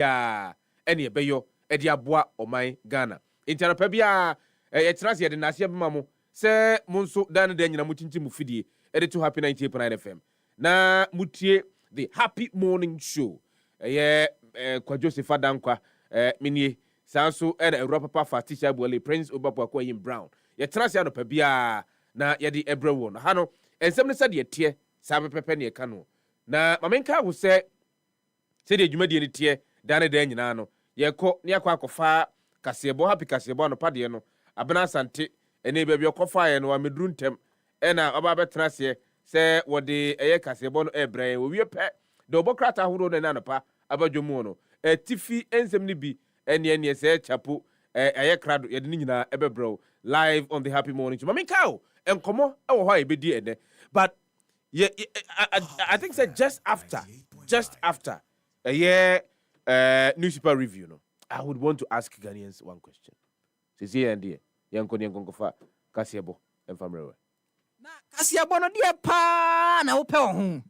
ya ene ebeyo e de aboa oman Ghana interapa bia e trase de nase bema mo se monso dan de nyina mutinti mu fidie e de to happy 98.9 FM na mutie the happy morning show Kwadwo Sefah-Danquah minie sanso e Europa papa fatisha boale Prince Obapo Akoyim Brown ye trase anopa bia na ye de ebre wo no ha no ensem ne sade tie sa pepepe ne ka no na mamenka wo se de dwumadie ne tie dan de nyina no ye ko ne akwa kasebo happy kasebo no pade no abena asante ene bia okofa ye no ameduru ntem ena oba betena se wode eye kasebo no ebre wo wie pe de obokrata horo no na nopa abadwomu no tifi ensem ne bi ene se chapo eye krado ye de nyina ebebro live on the happy morning mamenka o enkomo e wo ho ebedi ene but I think said just after a year newspaper review no I would want to ask Ghanaians one question. Says here and there yanko fa Kasebo and famrewe na Kasebo no dia pa na wo pe ho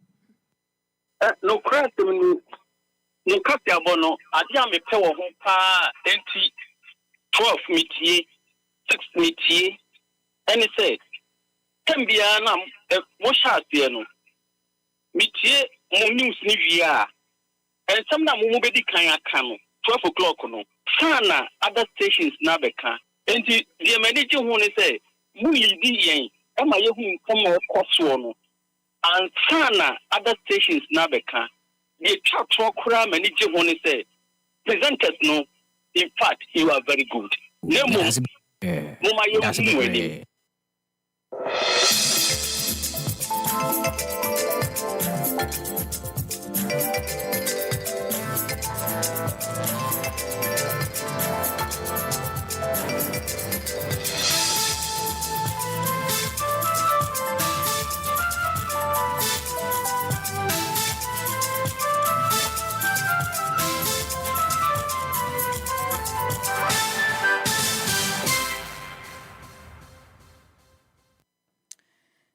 no craft no Kasebo no adia me pe wo ho pa enti 12 metie 6 metie and it said Tembia na mo sha ase no metie mo news ni via and some na mo bedi kan aka no 12 o'clock no sana other stations na beka enti the manage hu ni say mu yidi yen e ma ye hu nkom koso no and sana other stations na beka the chatro kura manage hu ni say presenters no in fact you are very good nemo mo ma ye hu weni.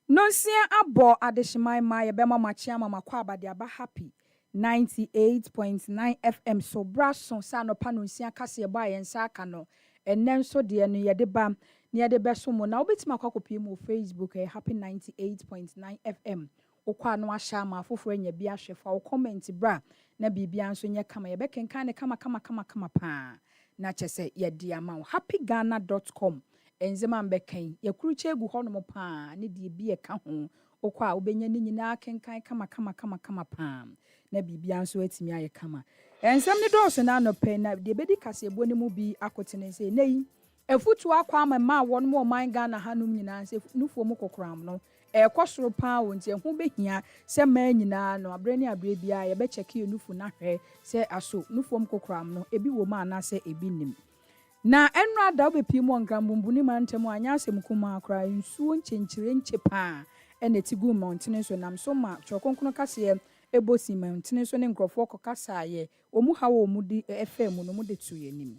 Nonsia abo adeshimai ma yebema machiama makwa abade aba happy 98.9 FM so brason sa no pa nonsia kase eba yensa aka no enen so de no yede ba ne yede beso mo na obetima kwakopi mo Facebook happy 98.9 FM okwa no ahya ma afofo anya bi ahwefa o comment bra na bibia nso nya kama yebekenkan ne kama pa na chese yede ama happyghana.com enzema mbekan yakuruche egu ho no mo pa ne die bi e ka ho okwa obenya ni nyina kenkan kama pa na bibia nso atimi aye kama ensem ne do so na no pe na de bedi kasebo ne mu bi akotene se nei efutu akwa ama won mo man Ghana hanum nyina se nufuo mu kokram no ekosoro pa wonti ehu behia se ma nyina no abre ne abre bia ye be cheke nufu na hwe se aso nufuo mu kokram no ebi wo ma na se ebi nim na enra da obepi mu ngambumbuni mantem anya asem kuma akra nsuo nchenkire nchepa eneti gu mountain so nam so ma chokonkono kase ebosi mountain so ne nkrofo kokasa ye omu hawo omu di FM no mu de tuye nim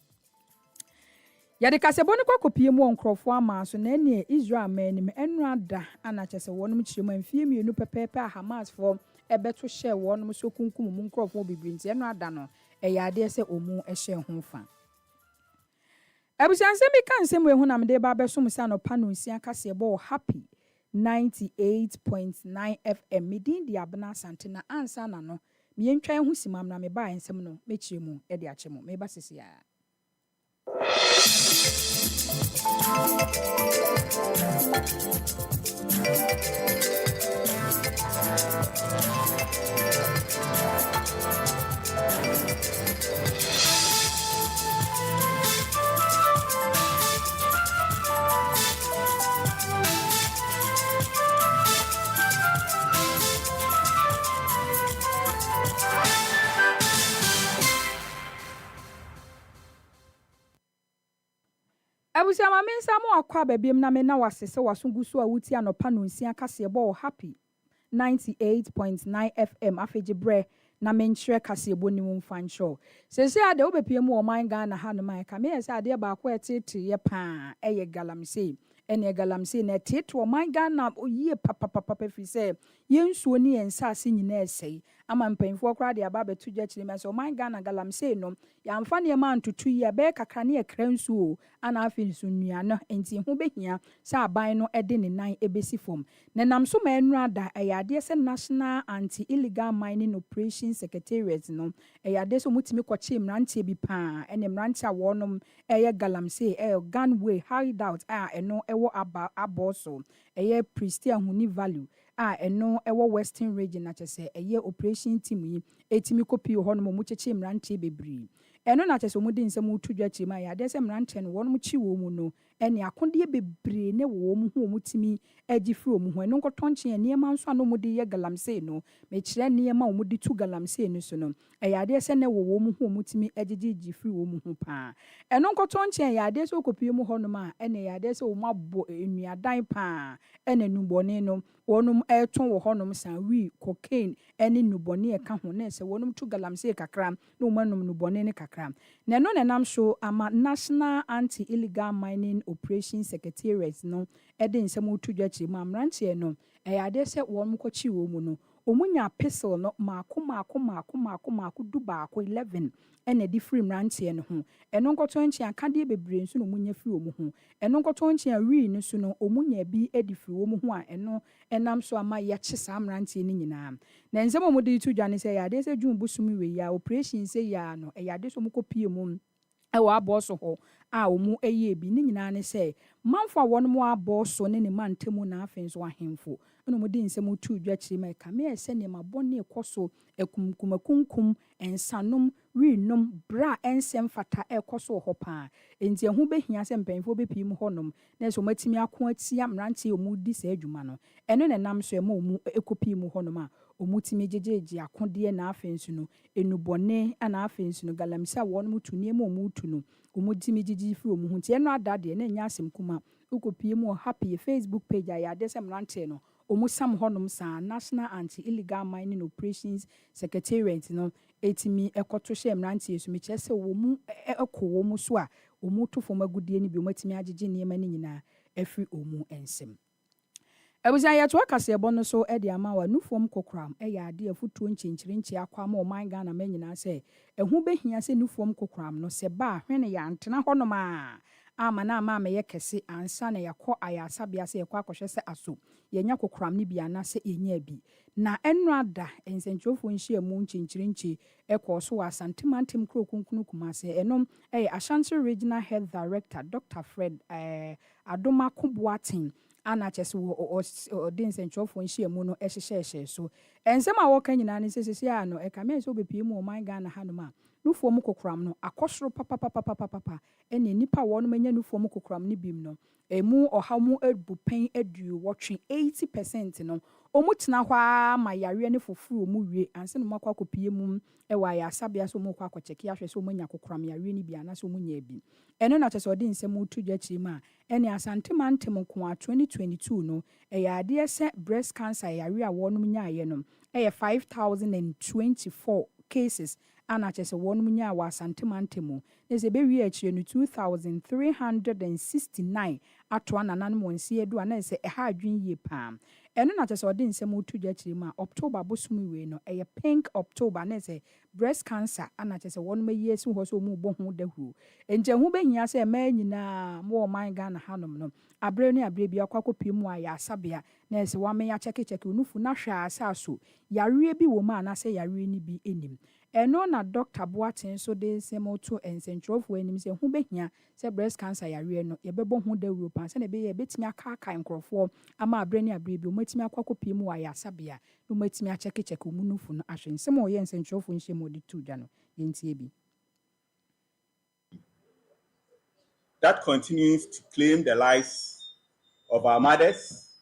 yade kasebo ne kwakopie mu nkrofo ama so na ene Israel manim enra da ana chese wonum chiremu amfie mienu pepepe Hamas for ebeto hye wonum so kunkum mu nkrofo bibrinti enra da no eyade se omu ehye ho fa Abusanse mi kan se mu na mede ba beso sa no pa no nsia kase bo happy 98.9 FM midin di abna asante na ansa na no me ntwan hu simam na me ba ensem no mechire mu e de ache mu me ba sisi ya Abusia ma mensa mo akwa babiem na me na wasese wasungusu a wuti anopa no nsia kase bo happy 98.9 FM afeje bre na menchire kase bo ni mfa ncho sese ade obepie mu o man Ghana ha no man ka me yesa ade ba kwa tete ye pa eye galamse ene galamse na tete o man Ghana oyie papa fi se yensuo ni ensase nyina esei ama mpanyinfoɔ koraa de aba abɛto gya kyerɛ mu sɛ ɔman Ghana galamsey no yɛamfa nneɛma antoto yi ɛbɛyɛ kakra ne yɛkra nsuo ana afei nso nnua no nti ho bɛhia sɛ aban no de ne nan ɛbɛsi fam na nam so ma ɛnura ada ɛyɛ adeɛ sɛ National Anti-Illegal Mining Operation Secretariat no ɛyɛ adeɛ sɛ ɔmutumi kɔkye mmeranteɛ bi paa ɛne mmeranteɛ a wɔnom ɛyɛ galamsey ɛyɛ Gunway hideout a ɛno ɛwɔ abɔ so ɛyɛ Priestia Huni Value a ɛno ɛwɔ Western Region na kyerɛ sɛ ɛyɛ operation team yi ɛtumi kɔpii hɔ nom ɔmu kyekye mmeranteɛ bebree ɛno na kyerɛ sɛ ɔmu de nsɛm woto dwa kyerɛ mu a yɛadeɛ sɛ mmeranteɛ no wɔnom kyi wɔ mu no ɛne akodeɛ bebree ne wɔ mu ho ɔmu tumi agye firi ɔmu ho ɛno nkɔtɔ nkyɛn nneɛma nso a no ɔmu de yɛ galamsey no mekyerɛ nneɛma a ɔmu de tu galamsey no so no ɛyɛ adeɛ sɛ ne wɔ mu ho ɔmu tumi agyegye firi ɔmu ho paa ɛno nkɔtɔ nkyɛn yɛ adeɛ sɛ ɔkɔpie mu hɔ nom a ɛne yɛ adeɛ sɛ ɔmu abɔ nnuadan paa ɛne nubɔne no wɔnom ɛtɔn wɔ hɔnom sanwi cocaine ɛne nubɔne ɛka ho na ɛsɛ wɔnom tu galamsey kakra na wɔn anom nubɔne ne kakra na ɛno na ɛnam so ama National Anti-Illegal Mining Operation Secretariat no ɛde nsɛm woto dwa kyerɛ mu mmeranteɛ no ɛyɛ adeɛ sɛ wɔn kɔkyi wɔn mu no wɔn nya pistol no maako du baako 11 ɛna ɛde firi mmeranteɛ no ho ɛno nkɔtɔ nkyɛn akadeɛ bebree nso na wɔn nya firi wɔn ho ɛno nkɔtɔ nkyɛn awi no so no wɔn nya bi ɛde firi wɔn ho a ɛno ɛnam so ama yɛkye saa mmeranteɛ no nyinaa na nsɛm a wɔn de to dwa ne sɛ ɛyɛ adeɛ sɛ dwom bosom wei ya operation sɛ ya no ɛyɛ adeɛ sɛ wɔn kɔ pie mu ɛwɔ abɔ so hɔ a wɔn ɛyɛ bi ne nyinaa ne sɛ manfo a wɔn abɔ so ne ne mantamu na afei nso ahemfo ɛna wɔn de nsɛm wotu dwa kyerɛ mu ɛka mɛ ɛsɛ nneɛma bɔne ɛkɔ so ɛkumkum nsanom winom bra ɛnsɛm fata ɛkɔ so hɔ paa nti ɛho bɛhia sɛ mpanyinfoɔ bɛpie mu hɔnom na ɛsɛ wɔn atumi ako atia mmeranteɛ wɔn di saa adwuma no ɛno na ɛnam so ɛma wɔn ɛkɔpie mu hɔnom a wɔn tumi gyegyegye akodeɛ na afei nso no enubɔne na afei nso no galamsey a wɔn tu nneɛma wɔn tu no wɔn tumi gyegye firi wɔn ho nti ɛno ada deɛ na ɛnyɛ asɛm kuma wokɔpie mu wɔ happy Facebook page a yɛade sɛ mmeranteɛ no wɔn sam hɔnom saa National Anti-Illegal Mining Operations Secretariat no etimi ɛkɔto hyɛ mmeranteɛ so mekyerɛ sɛ wɔn ɛkɔ wɔn so a wɔn to fam agudie no bi wɔn atumi agyegye nneɛma no nyinaa afiri wɔn nsam. Abuja yɛto akaseɛbɔ no so ɛde ama wa nufuom kokram ɛyɛ ade afutuo nkyenkyerɛnkyɛ akwa ama ɔman Ghana ma nyinaa sɛ ɛho behia sɛ nufuom kokram no sɛ ba hwene yɛ antena hɔnom a ama na ama mɛyɛ kɛse ansa na yakɔ ayasabea sɛ yakɔ akɔhwɛ sɛ aso yɛnya kokram ne bi ana sɛ yɛnya bi na ɛnrada nsɛnkyerɛfoɔ nhyia mu nkyenkyerɛnkyɛ ɛkɔ so wɔ asantemantam kuro kunkunu kumase ɛnom ɛyɛ Ashanti Regional Health Director Dr. Fred Adoma Kobuaten ana kyɛse wɔ ɔde nsɛnkyerɛfoɔ nhyia mu no ɛhyehyɛ so ɛnsɛm a wɔka nyinaa ne sɛsɛsi a no ɛka mɛ sɛ obɛpie mu ɔman Ghana hanom a nufuo mu kokram no akɔsoro papapapapapa ɛne nipa wɔn manya nufuo mu kokram ne bim no emu ɔha mu ebupen aduo wɔtwe 80% no ɔmu tena hɔ a ma yareɛ ne foforo mu wie anse no makɔ akɔpie mu ɛwɔ ayasabea so mu kɔ akɔkyɛke ahwɛ so mu nya kokram yareɛ ne bi ana so mu nya bi ɛno na kyerɛ sɛ ɔde nsɛm wotu gya kyerɛ mu a ɛne asantemantam nko a 2022 no ɛyɛ adeɛ sɛ breast cancer yareɛ a wɔn nyaayɛ no ɛyɛ 5024 cases ana kyerɛ sɛ wɔn nya wɔ asantemantam mu na sɛ bɛwie akyire no 2369 ato anananom wɔn si edu ana sɛ ɛha adwin yie paa ɛno na kyerɛ sɛ ɔde nsɛm wotu gya kyerɛ mu a October bosom wei no ɛyɛ pink October na sɛ breast cancer ana kyerɛ sɛ wɔn mayi esi hɔ so mu bɔ ho dahuro nkyɛ ho behia sɛ ɛmaa nyinaa mo ɔman Ghana hanom no abrɛ ne abrɛ bi akɔ akɔpie mu a yɛ asabea na sɛ wɔn ya kyɛkekyɛke onufu na hwɛ asa so yareɛ bi wɔ mu a na sɛ yareɛ ni bi enim ɛno na Dr. Boaten so de nsɛm to nsɛnkyerɛfoɔ anim sɛ ho behia sɛ breast cancer yareɛ no yɛbɛbɔ ho dawuro paa sɛ na ɛbɛyɛ yɛbɛtumi akaaka nkorɔfoɔ ama abrɛ ne abrɛ bi wɔmatumi akɔ akɔpie mu a yɛ asabea na wɔmatumi akyɛkekyɛke omu nufu no ahwɛ nsɛm a ɔyɛ nsɛnkyerɛfoɔ nhyɛ mu de tu dwa no yɛntie bi. That continues to claim the lives of our mothers,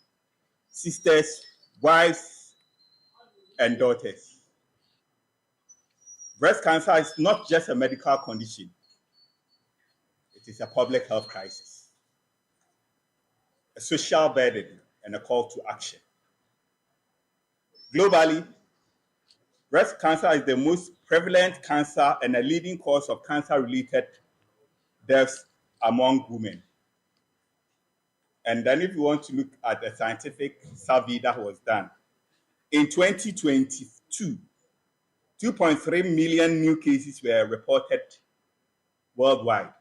sisters, wives, and daughters. Breast cancer is not just a medical condition. It is a public health crisis, a social burden, and a call to action. Globally, breast cancer is the most prevalent cancer and a leading cause of cancer-related deaths among women. And then if you want to look at the scientific survey that was done, in 2022, 2.3 million new cases were reported worldwide,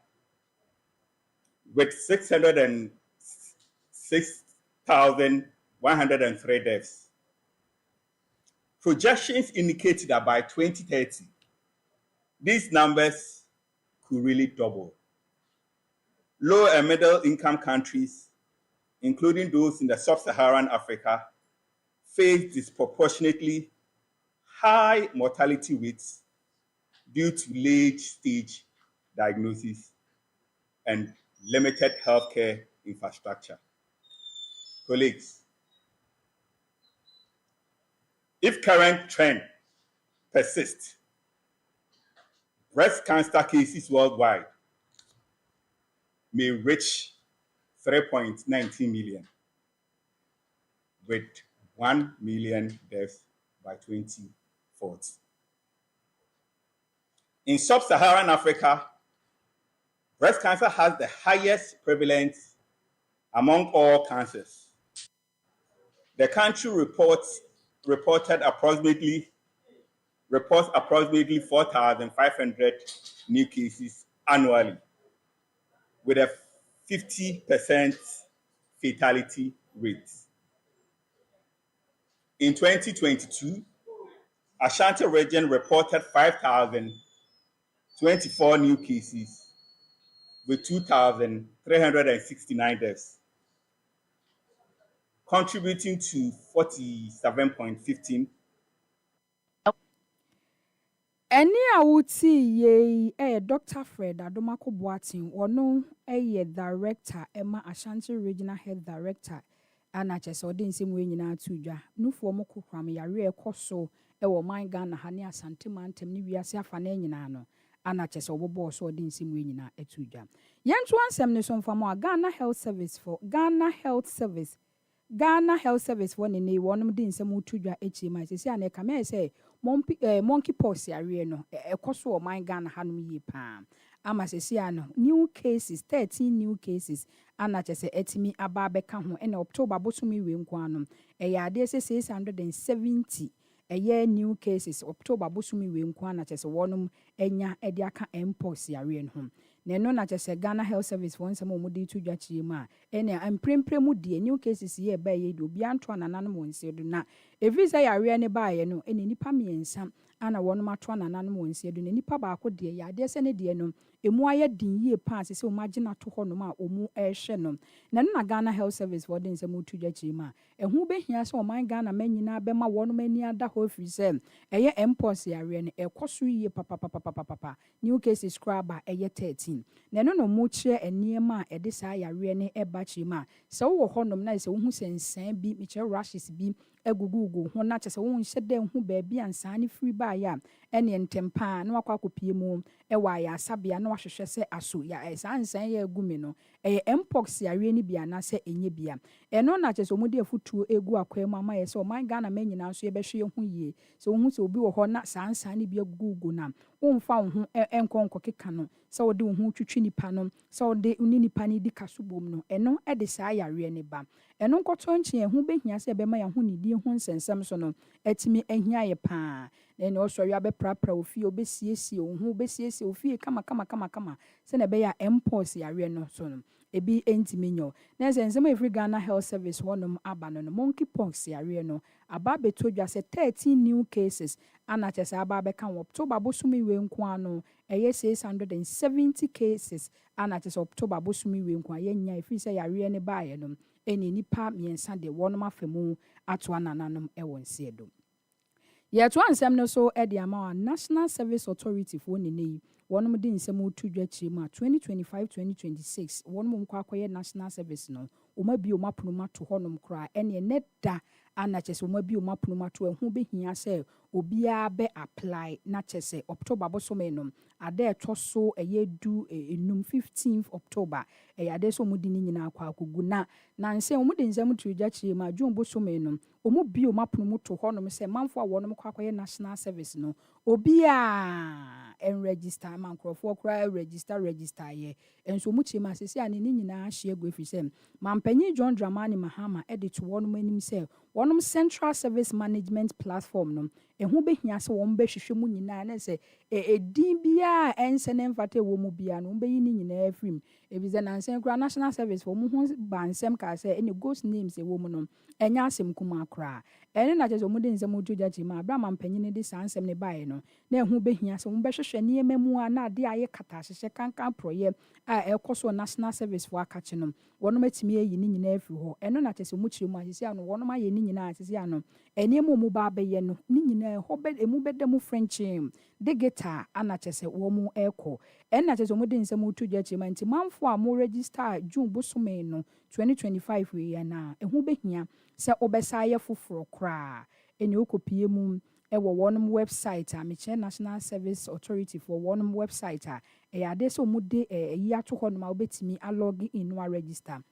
with 606,103 deaths. Projections indicate that by 2030, these numbers could really double. Low and middle income countries, including those in the sub-Saharan Africa, face disproportionately high mortality rates due to late-stage diagnosis and limited healthcare infrastructure. Colleagues, if current trend persists, breast cancer cases worldwide may reach 3.19 million, with 1 million deaths by 2040. In sub-Saharan Africa, breast cancer has the highest prevalence among all cancers. The country reports approximately 4,500 new cases annually, with a 50% fatality rate. In 2022, Ashanti region reported 5,024 new cases with 2,369 deaths, contributing to 47.15. Any awuti ye Dr. Fred Adomako Boatin ono director Emma Ashanti Regional Health Director ana chese odi nsem we nyina atudwa nufu omo kokram yare ekoso wo man Ghana ha ne Asante mantem ne wiase afa na nyina no ana chese obobo so odi nsem we nyina atudwa yento ansem ne so mfamo Ghana Health Service for one ne wonom di nsem utudwa echi ma sesi ana ka me say monkeypox yare no ekoso o man Ghana hanum yi pa ama sesi ano new cases 13 new cases ana chese etimi aba beka ho ena October bosumi we nkwano eya ade 670 eye new cases October bosumi we nkwana chese wonom enya ede aka mpox yare no Neno na chese Ghana Health Service for nsem omudi tudwa chima ene amprempremu die new cases ye ba ye do bia nto anananom wonsedu na evisa yare ne ba ye no ene nipa miensa ana wonom ato anananom wonsedu ne nipa ba ko die ya de se ne die no emu aye din ye pa se omagina to honom a omu ehwe no neno na Ghana Health Service for nsem tudwa chima ehu behia se oman Ghana manyina be ma wonom ani ada ho afiri se eye mpox yare ne ekoso ye papa new cases craba eye 13 Neno no mu kire eniema ede saa yare ne eba chima se wo honom na se wo hu sensan bi mi kire rashes bi egugugu ho na chese wo nhyɛ da hu ba bi ansa ne free ba ya ene ntempa na wakwa kopie mu ewa ya asabia na wahwehwɛ se aso ya sansan ya agumi no mpox yare ne bia na se enye bia eno na chese mu de afutuo egu akwa mu ama ye se o man Ghana manyina so ye behwe ye hu yie se wo hu se obi wo ho na sansan ne bi agugugu na wo mfa wo ho enkonko keka no se wo de wo hu twitwi nipa no se wo de uni nipa ne di kasubom no eno de saa yare ne ba eno nkoto nche ehu behia se be ma ya hu ne di hu nsensem so no etimi ahia ye pa na osori abeprapra ofie obesiesie ohu obesiesie ofie kama se na be ya mpox yare no so no ebi entimi nyo na nsensem every Ghana Health Service wonom aba no monkeypox yare no aba betodwa se 13 new cases ana chese aba beka October bosumi we nkwa no eye 670 cases ana chese October bosumi we nkwa yenya efi se yare ne baaye no eni nipa miensa de wonom afemu ato anananom ewonse edo Yet one sem no so edi ama National Service Authority for nene wonom di nsem utudwa chima 2025-2026 wonom nkwa akoye National Service no oma bi oma punuma to honom kra ene neda ana chese oma bi oma punuma to ehu behia se obia be apply na chese October bosome no ade etoso eyedu enum 15th October ade so mudi ni nyina akwa akogu na nse omudi nsem tudwa chima June bosome no omu bi oma punuma to honom se manfo a wonom kwa akoye National Service no obia register mankrofo kra register ye enso mu chima sesi ani ni nyina ahye egu efisem mampanyi John Dramani Mahama edit wonom anim se wonom Central Service Management Platform no ɛho bɛhia sɛ wɔn bɛhwehwɛ mu nyinaa na sɛ ɛdin biara ɛnsɛ ne mfata ɛwɔ mu biara no wɔn bɛyi ne nyinaa afiri mu ebi sɛ nansɛn kora national service for wɔn ho ba nsɛm kaa sɛ ɛne ghost names ɛwɔ mu no ɛnyɛ asɛm kumaa koraa ɛne na kyerɛ sɛ wɔn de nsɛm otu gya kyerɛ mu abraham mpanyin de saa nsɛm ne baeɛ no na ɛho bɛhia sɛ wɔn bɛhwehwɛ nneɛma mu a na adeɛ ayɛ kata ahyehyɛ kankan porɔyɛ a ɛkɔ so national service for aka kye no wɔn atumi ayi ne nyinaa afiri hɔ ɛno na kyerɛ sɛ wɔn kyerɛ mu asisi ano wɔn ayɛ ne nyinaa asisi ano nneɛma a wɔn ba abɛyɛ no ne nyinaa ɛhɔ bɛ emu bɛda mu frenchim de guitar ana kyerɛ sɛ wɔn ɛkɔ ɛno na kyerɛ sɛ wɔn de nsɛm otu gya kyerɛ mu nti manfo a mo register June bosome no 2025 yɛ na ɛho bɛhia sɛ ɔbɛsa ayɛ foforɔ koraa ɛne okopie mu ɛwɔ wɔn website a mekyerɛ National Service Authority for wɔn website a ɛyɛ ade sɛ wɔn de ɛyi ato hɔ nom a wɔbɛtumi alog in no a register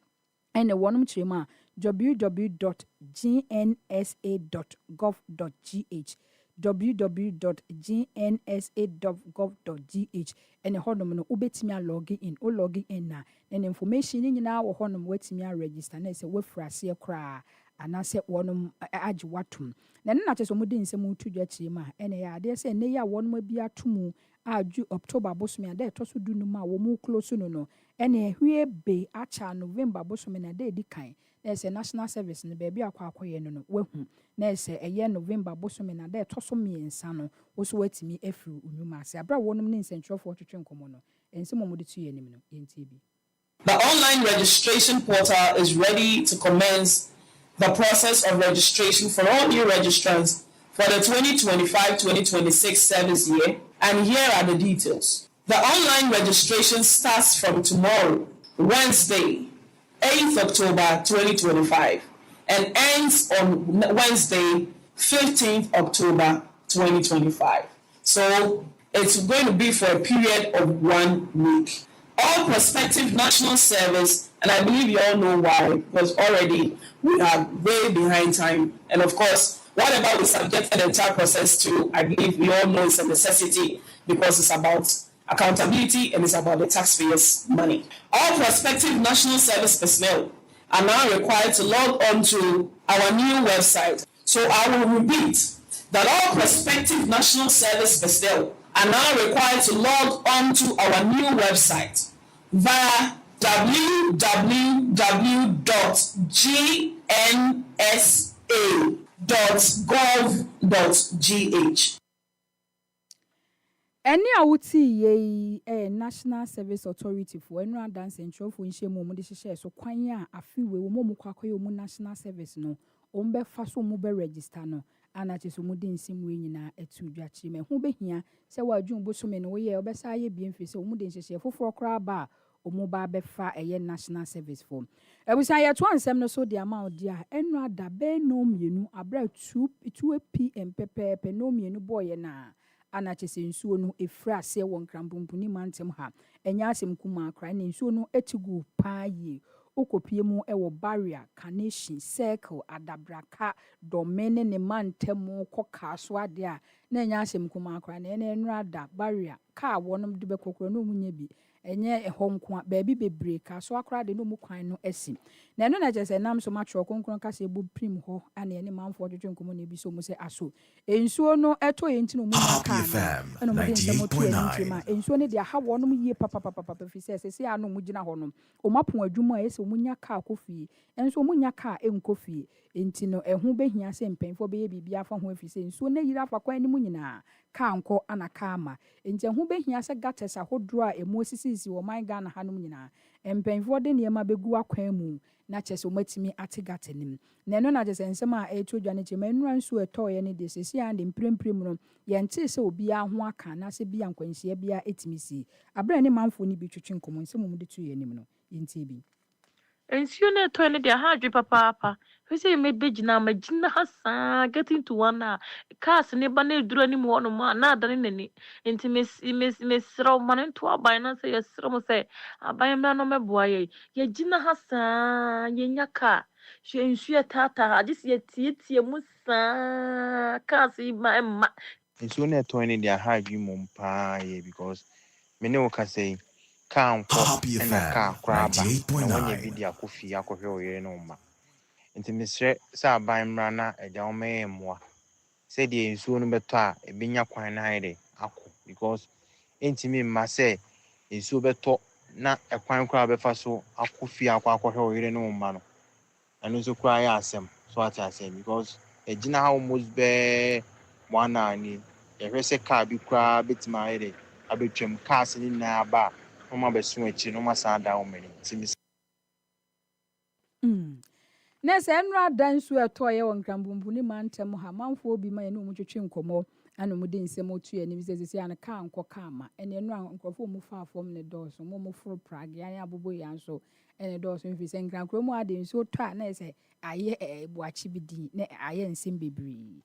ɛna wɔn kyerɛ mu a www.gnsa.gov.gh www.gnsa.gov.gh ɛna hɔnom no wobɛtumi alog in o log in na information ne nyinaa wɔ hɔnom wɔatumi a register na ɛsɛ wɔafiri aseɛ koraa anaasɛ wɔnom agye watom na ɛno na kyerɛ sɛ wɔde nsɛm to dwa kyerɛ mu a ɛna ɛyɛ adeɛ sɛ ɛnɛ yi a wɔnom abi atom a ju October bosome a da ɛtɔ so du no mu a wɔn close no ɛna ɛhwie be acha November bosome na da edi kan na ɛsɛ national service no baabi akɔyɛ no wahu na ɛsɛ ɛyɛ November bosome na da ɛtɔ so mmiɛnsa no wɔso watumi afiri nnwuma ase abra wɔnom ne nsɛntwerɛfoɔ twetwe nkɔmɔ no nsɛm a wɔde to yɛ anim no yɛntie bi. The online registration portal is ready to commence the process of registration for all new registrants for the 2025-2026 service year, and here are the details. The online registration starts from tomorrow, Wednesday, 8th October 2025, and ends on Wednesday, 15th October 2025. So it's going to be for a period of 1 week. All prospective national service, and I believe you all know why, because already we are way behind time. And of course, whatever we subjected the entire process to, I believe we all know it's a necessity because it's about accountability and it's about the taxpayers' money. All prospective national service personnel are now required to log on to our new website. So I will repeat that all prospective national service personnel are now required to log on to our new website via www.gnsa.gov.gh. Any awuti ye National Service Authority for enu adanse ntwofo nhye mu de hyehyɛ so kwan a afiwe wo mu kwakoye mu national service no ombe fa so mu be register no anache so mu de nsim we nyina etu dwachi me ho behia sɛ wadwun bosome no ye obesa ye bi mfi sɛ mu de hyehyɛ foforo kra ba omu ba be fa eye national service for ebusa ye to ansɛm no so de ama odi a enu ada be no mienu abra 2 pm pepepe no mienu boye na anache se nsuo no efra ase won krampompuni mantem ha enya asem kuma kra na nsuo no etigu paaye okopie mu ewo barrier carnation circle adabraka domene ne mantem koka so ade a na enya asem kuma kra na enu ada barrier ka wonom de bekokoro no munye bi enye ehonko a baabi bebre ka so akra de no mu kwan no asi na eno na jese nam so matro konkron ka se bu prim ho ana ene manfo twetwe nkomo na bi so mu se aso ensuo no eto ye ntino mu na ka eno mo de nsemo to ye ntima ensuo ne de ha wonom yie papa fi se ano mu gina ho no o mapon adwuma a ese mu nya ka akofie enso mu nya ka enkofie enti no ehu behia se mpenfo be ye bibia afa ho afi se ensuo na yira afa kwan ni mu nyina ka anko ana ka ama enti ehu behia se gates ahodro a emu osisi wo man Ghana hanom nyina empenfo de niema begu akwan mu na kyese omatimi ategate nim na eno na kyese nsem a eto dwane kyema enura nso etoye ne de sesi ande mprempre mu no yente se obi a ho aka na se bia nkwanhyia bia etimisi abra ne manfo ni bi twetwe nkomo nsem mu de to ye nim no yente bi ensio na etoye ne de ha adwe papa Fisi me begina magina hasa getting to one cast ne ba na edura ni mu no ma na adane nani enti me sraw manen to aban na say yesro mo say aban me no meboa ye gina hasa ye nyaka hwe ensue tata agisi ye tie musa cast ma ensio na etoy ne dia ha adwi mum pa ye because me ne wo ka say kan ko na ka kra ba na wonye video akofi akohwe oyere no ma nti misre sa aban mra na eja o me moa said the nsuo no beto a ebenya kwan na ayede akọ because entimi mma say nsuo beto na ekwan kra befa so akọ fi akọ akọhwe oyire no mma no eno nso kra ya asem so at asem because ejina ha almost be 1 hour ni ehwese car bi kra betima ayede abetwam cars ni na ba no ma beso achi no ma sa da omeni timi na sɛ nnura da nso ɛtɔɔyɛ wɔ nkrambumbu ne mantam ha manfoɔ bi ma yɛne ɔmo twetwe nkɔmmɔ ana ɔmo de nsɛm otu yɛ nim sɛ sisi ana kaa nkɔ kaa ma ɛne nnura nkurɔfoɔ ɔmo fa fam ne dɔɔso ɔmo foro prage ane abobo yɛn so ɛne dɔɔso mfi sɛ nkrankuro mu ade nso tɔ a na sɛ ayɛ buakye bi di na ayɛ nsɛm bebree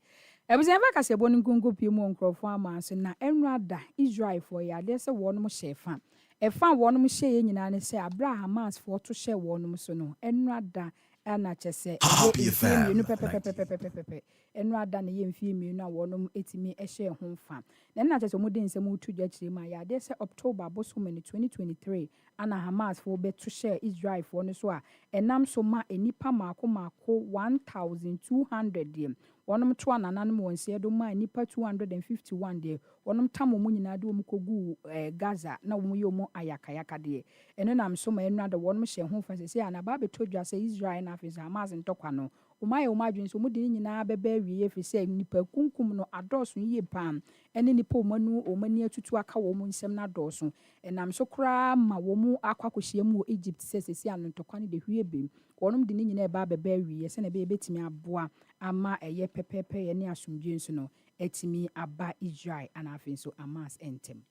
ɛbusɛn fa kasɛbɔ ne nkonko pie mu nkurɔfoɔ ama so na nnura da Israelfoɔ yɛ adeɛ sɛ wɔn mo hyɛ fa ɛfa wɔn mo hyɛ yɛ nyinaa ne sɛ Abraham Hamasfoɔ to hyɛ wɔn mo so no nnura da ana kyese ye no pepepepepepepe enu ada na ye mfie mienu a wonom etimi ehye ho mfa na na kyese mo de nsem utu gya kire ma ya de se October bosom ne 2023 ana Hamas fo beto share Israel fo no so a enam so ma enipa mako 1200 dem wonom to anananom wonse do ma enipa 251 de wonom tamo mu nyina de kogu Gaza na wo ye mo ayakayaka de eno nam so ma enu ada wonom hye ho mfa se ana ba beto dwa se Israel na afisa Hamas ntokwa no umaye umadwen so mudi nyina bebe awie efise nipa kunkum no adoso yie pam ene nipa omanu omani atutu aka wo mu nsem na adoso enam so kra ma wo mu akwakohye mu Egypt sesesi ano ntokwa ne de hwie bem wonom de nyina eba bebe awie se na be betimi aboa ama eye pepepe ye ne asomdwe nso no etimi aba Israel ana afenso Hamas entem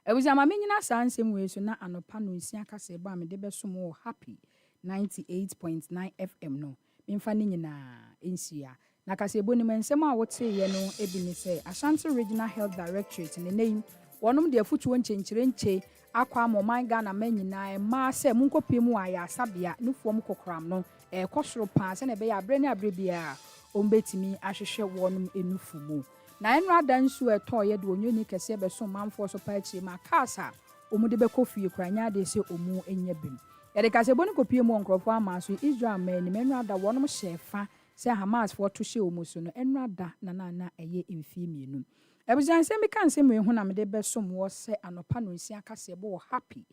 ebuza ma menyina sansem we so na anopa no nsia kase ba me de besom wo happy 98.9 FM no mfa ne nyina ensia na kasebo ni mensem a wote ye no ebi ne se Ashanti Regional Health Directorate ne nei wonom de afutuo nche akwa moman Ghana man nyina ma se munkopie mu aya asabia nufuom kokram no kosoro pa se na be ya abre ne abre bia ombetimi ahwehwe wonom enufu mu na enra dan su eto ye de onyoni kese be so manfo so pa achi ma kasa omude be kofie kranya de se omu enya bim yɛde kasɛbɔ ne kopie mu nkurɔfoɔ ama so Israel man ne menu ada wɔnom hyɛ fa sɛ Hamas fo to hyɛ omu so no enu ada na ɛyɛ mfie mienu ebujan sɛ meka nsɛm ehu na mede bɛsom wɔ sɛ anopa no nsia kasɛbɔ wɔ happy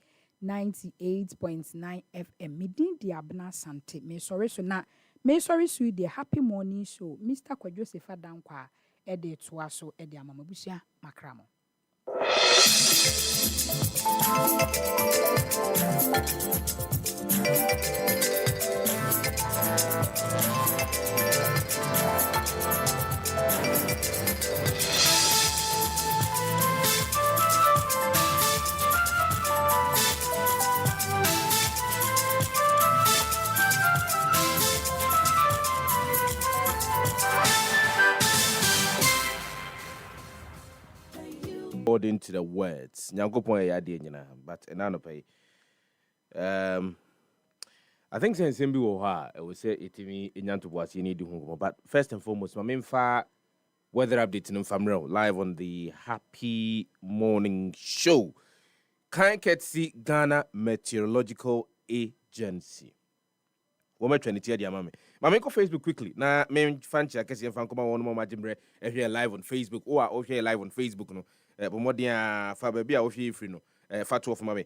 98.9 FM medin di abna sante me sorry so na me sorry so the happy morning show Mr. Kwadwo Sefah-Danquah ɛde toa so ɛde amamabusua makramo according to the words nyankopon ya de nyina but enano pay I think since mbi wo ha I will say itimi enyanto boase ni di hu but first and foremost my memfa weather update no famro live on the happy morning show kan ketsi Ghana Meteorological Agency Woma twenty dia mama. Mama go Facebook quickly. Na me fanchi akese fan koma won mo majimbre ehwe live on Facebook. O a ohwe live on Facebook no. Bomodia fa ba bia ohwe free no. Fatu of mama.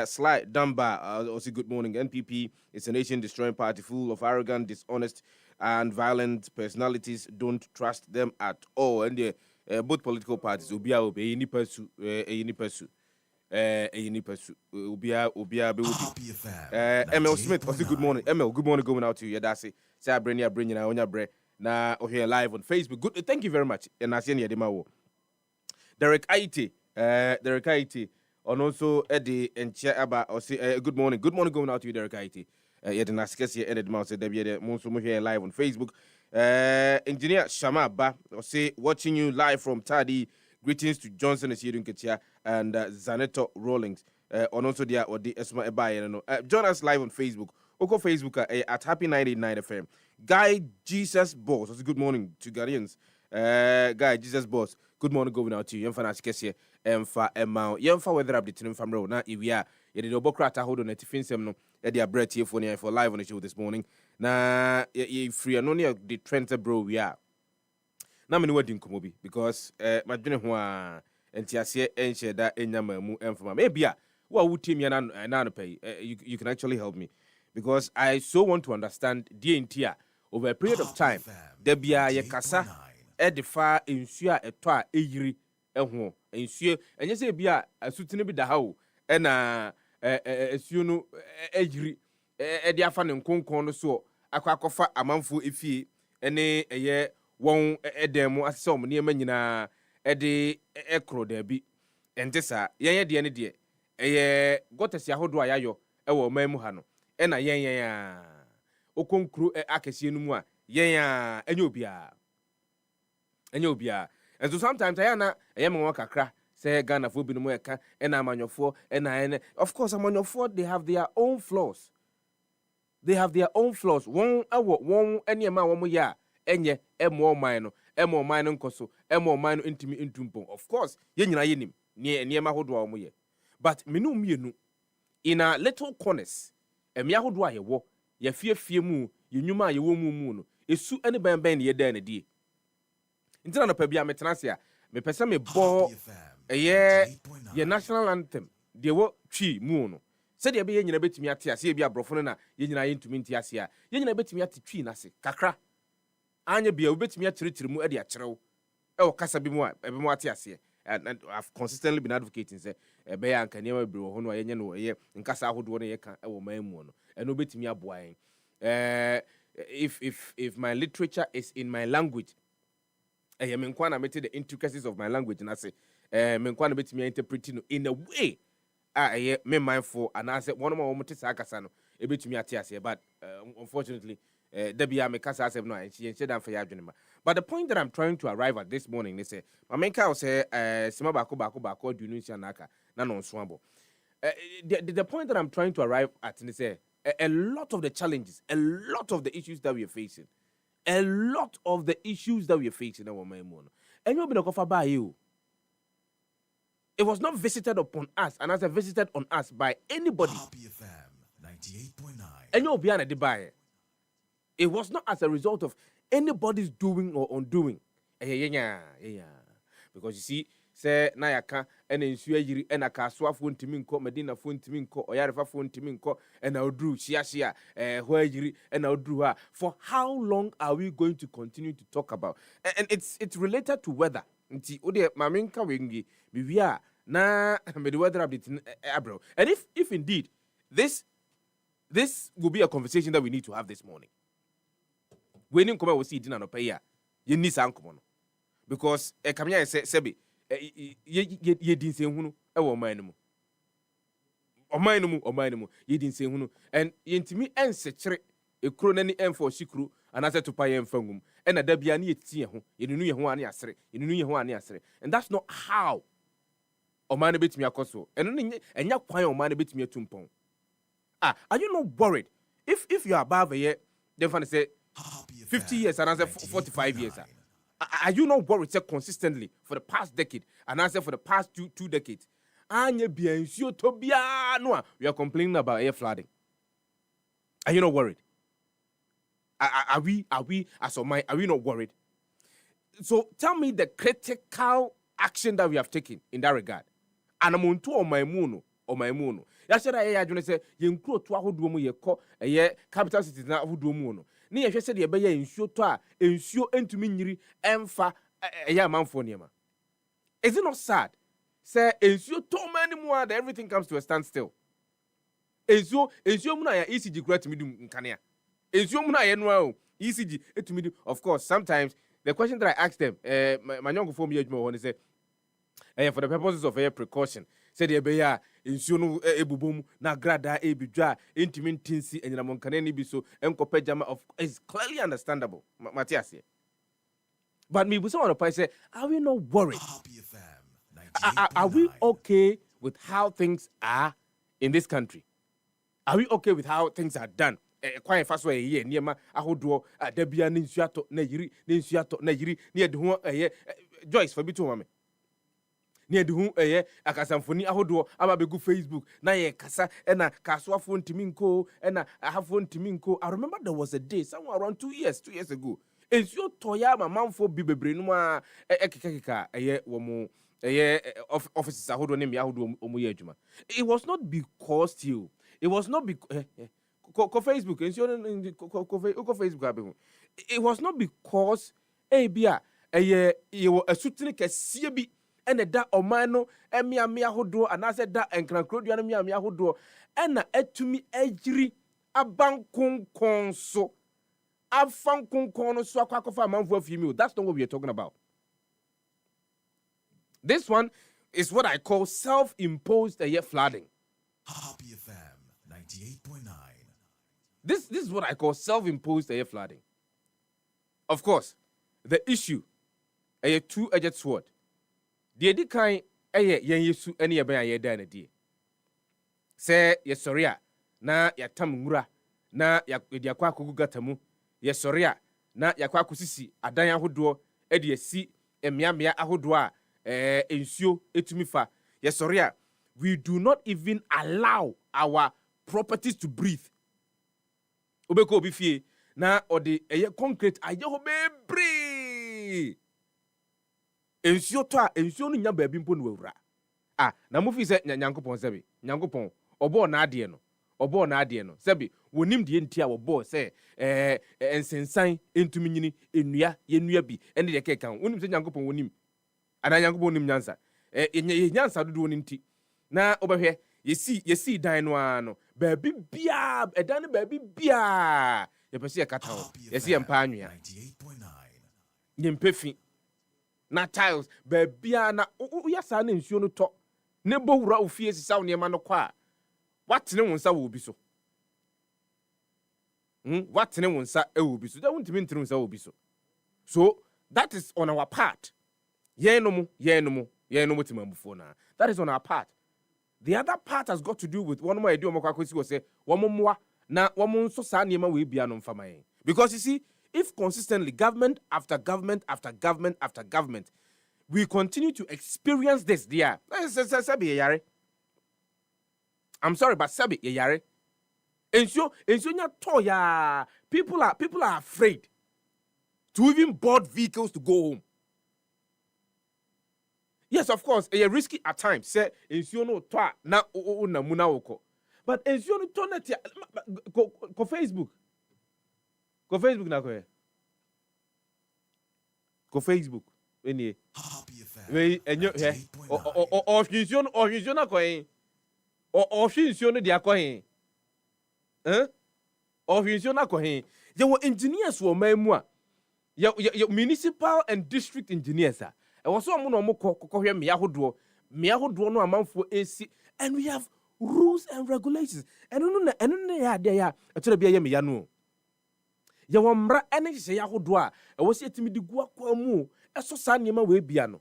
Slide Dunbar also good morning. NPP is a nation destroying party full of arrogant, dishonest and violent personalities. Don't trust them at all. And both political parties obia obey ni persu Ubia ML Smith, also good morning. ML, good morning going out to you. That's it. Say bring you na onya bre na here live on Facebook. Good, thank you very much. And I see you Demawo. Derek Aite, and also Eddie and Chiaba or say good morning. Good morning going out to you, Derek Aite. Yet and ask here ended mouse Debbie Monsumo here live on Facebook. Engineer Shama Ba or say watching you live from Tadi. Greetings to Johnson Esiedun Ketia and Zaneto Rawlings. On also there or the Esma Ebaye. Join us live on Facebook. Oko Facebook at Happy 989 FM. Guy Jesus Boss. Also good morning to Ghanaians. Guy Jesus Boss. Good morning going out to you. Yemfa Naskesi. Emfa Emma. Yemfa weather update in from road. Now if we are the Dobokrata hold on at Finsem no. Eddie Brett here for live on the show this morning. Na free and only the Trent bro we are. na me ne wadi nkomo bi because madwene ho a entiase enhye da enyama mu emfama maybe a wo wutim ya na no pay you can actually help me because I so want to understand the entire over a period of time there bia ye kasa edifa ensuo a eto a eyiri eho ensuo enye se bia asutene bi da ha o na esuo no eyiri edi afa ne nkonkon no so akwakofa amanfo efie ene eye won edemu asom ne ma nyina ede ekro da bi ente sa yenye de ne de eye gotesi ahodo ayayo ewo mamu ha no na yen a okonkro akese no mu a yen a enye obia and so sometimes ayana me kakra say Ghana fo bi no mu eka na amanyofo na of course amanyofo they have their own flaws. Won awo won ene ma wo ya enye emo man no nkoso emo man no intimi intumpon of course ye nyina yenim ne ma hodo wo ye but menu mienu in a little corners emi ahodo a ye wo ye fiefie mu ye nwuma a ye wo mu no esu ene ben ne ye da na die ntina no pa bia metenase a me pese me bo ye national anthem de wo twi mu no se de be ye nyina betimi ate ase e bia brofo no na ye nyina ye ntumi nti ase a ye nyina betimi ate twi na se kakra anya bia obetimi akyerɛkyerɛ mu ade akyerɛw o kasa bi mu a ebe mu ate ase and I've consistently been advocating say be ya nka niam ebiro ho no yenye no ye nkasa ahodo no ye ka e wo man mu no e no betimi aboa yen if my literature is in my language me nkwa na mete the intricacies of my language na say me nkwa na betimi interpret no in a way me mindful and I said one more mete sa kasa no e betimi ate ase but unfortunately Debia me kasa asem no she dan for ya adwene ma. But the point that I'm trying to arrive at this morning they say mamenka will say sima bako dunu nsia naka na no nso abo. The point that I'm trying to arrive at is say a lot of the challenges, a lot of the issues that we are facing, our man mono. And you be no kofa by you. It was not visited upon us and as visited on us by anybody. FM 98.9. And you be an debaye. It was not as a result of anybody's doing or undoing. Yeah. Because you see, say Nayaka and ensuya yiri and a caswa phone timinko, Medina phone timinko, or Yarifa phone timinko, and I'll drew Shia, where yiri and I'll drew her. For how long are we going to continue to talk about? And it's related to weather. Nti ode maminka wengi biwia na me the weather update abro. And if indeed this will be a conversation that we need to have this morning. We need come we see dinner no pay ya. Ye ni san come no. Because kamya say sebe ye din se hunu e wo man no mu. Oman no mu ye din se hunu and ye ntimi ensechere ekro na ni enfo sikru anase to pa ye mfangum e na da bia na ye tie ho ye nunu ye ho ane asere and that's not how oman betimi akoso eno enya kwan oman betimi atumpon. Are you not worried if you are above a year then fan say 50 years and answer 45 years. Are you not worried say consistently for the past decade and answer for the past two decades? Anya biensio to bia no we are complaining about air flooding. Are you not worried? Are we as a mind, are we not worried? So tell me the critical action that we have taken in that regard. And I'm on to on my moon. Ya shara ya adwene say ye nkuro to ahodo mu ye kɔ ye capital cities na ahodo mu no ne ye hwɛ sɛ de be ye nsuo to a nsuo entumi nyiri emfa ya manfo niema. Is it not sad say nsuo to many more that everything comes to a standstill? Nsuo mu na ya ECG kura tumi dum nkanea. Nsuo mu na ya no a ECG etumi dum. Of course sometimes the question that I asked them my young form ye adwuma won say for the purposes of precaution said the beya nsuo no ebubom na grada ebidwa intimi ntinsi enyinamon kanani bi so enkopa jama of is clearly understandable Matthias. But me buso on the say are we not worried? Are we okay with how things are in this country? Are we okay with how things are done? Quite fast way here niema ahodo da bia ne nsuato na yiri ne de ho Joyce for bi to mama ne de hu akasamfoni ahodo aba begu Facebook na ye kasa na kaswafo ntimi nko na ahafo ntimi nko. I remember there was a day somewhere around 2 years ago Ensuo toya ma manfo bi bebre no a ekeka eye wo mo offices ahodo ne me ahodo omo ye adwuma. It was not because still. It was not because Facebook ensuo ko Facebook abe. It was not because bia eye ye asutini kese bi ene da oman no emiame ahodo anase da enkrankrodua no miame ahodo ena atumi agiri abankonkon so afankonkon no so akwakofa amanfo afimi. That's not what we are talking about. This one is what I call self-imposed flooding. Happy FM 98.9. This is what I call self-imposed flooding. Of course, the issue a two-edged sword. The edikan yen yesu ene ye ban ye da na die. Say ye soria na ya tam ngura na ya de akwa akogu gatamu. Ye soria na ya kwa akosisi adan ahodo e de asi emiamia ahodo a ensuo etumi fa. Ye soria, we do not even allow our properties to breathe. Obeko obi fie na ode concrete aye ho bebre. Ensuo to a ensuo no nya baabi mpo no wura. Na mo fi se nyankopon sebe. Nyankopon obo na ade no. Obo na ade no. Sebe wonim de ntia obo se ensensan entumi nyini enua yenua bi ene de kekan. Wonim se nyankopon wonim. Ana nyankopon wonim nyansa. Nyansa dodo ni nti. Na obehwe yesi dan no ano. Baabi bia edan baabi bia. Ye pese ye kata ho. Yesi empa anwea. 98.9. Nyempefi. Na tiles bebia na uyasa na nsuo no to ne bowura ofie sisa wo niema no kwa watene wonsa wo obi so watene wonsa e wo obi so da wontimi ntene wonsa wo obi so. So that is on our part. Yenomo timambufo na. That is on our part. The other part has got to do with one more idea omokakosi go say womomoa na womonso sa niema we bia no mfama yen. Because you see, if consistently government after government after government after government, we continue to experience this there. I'm sorry, but sabi yare. Ensure nya toya. People are afraid to even board vehicles to go home. Yes, of course, it's risky at times. Say ensure no toa na na muna woko. But ensure no to net ko Facebook. Go Facebook na ko. Go Facebook. Eni. Happy FM. We enyo he. Ofinsion na ko yin. Ofinsion de akọ hin. Ofinsion na ko hin. Ye wo engineers wo man mu a. Ye municipal and district engineers a. E wo so mo no mo kokọhwe me ahodo no amanfo esi, and we have rules and regulations. Eno no ya de ya. E tore bia ye me ya no. Ye womra ene hye ya hodo a e wo se etimi di gu akwa mu eso sa niema we bia no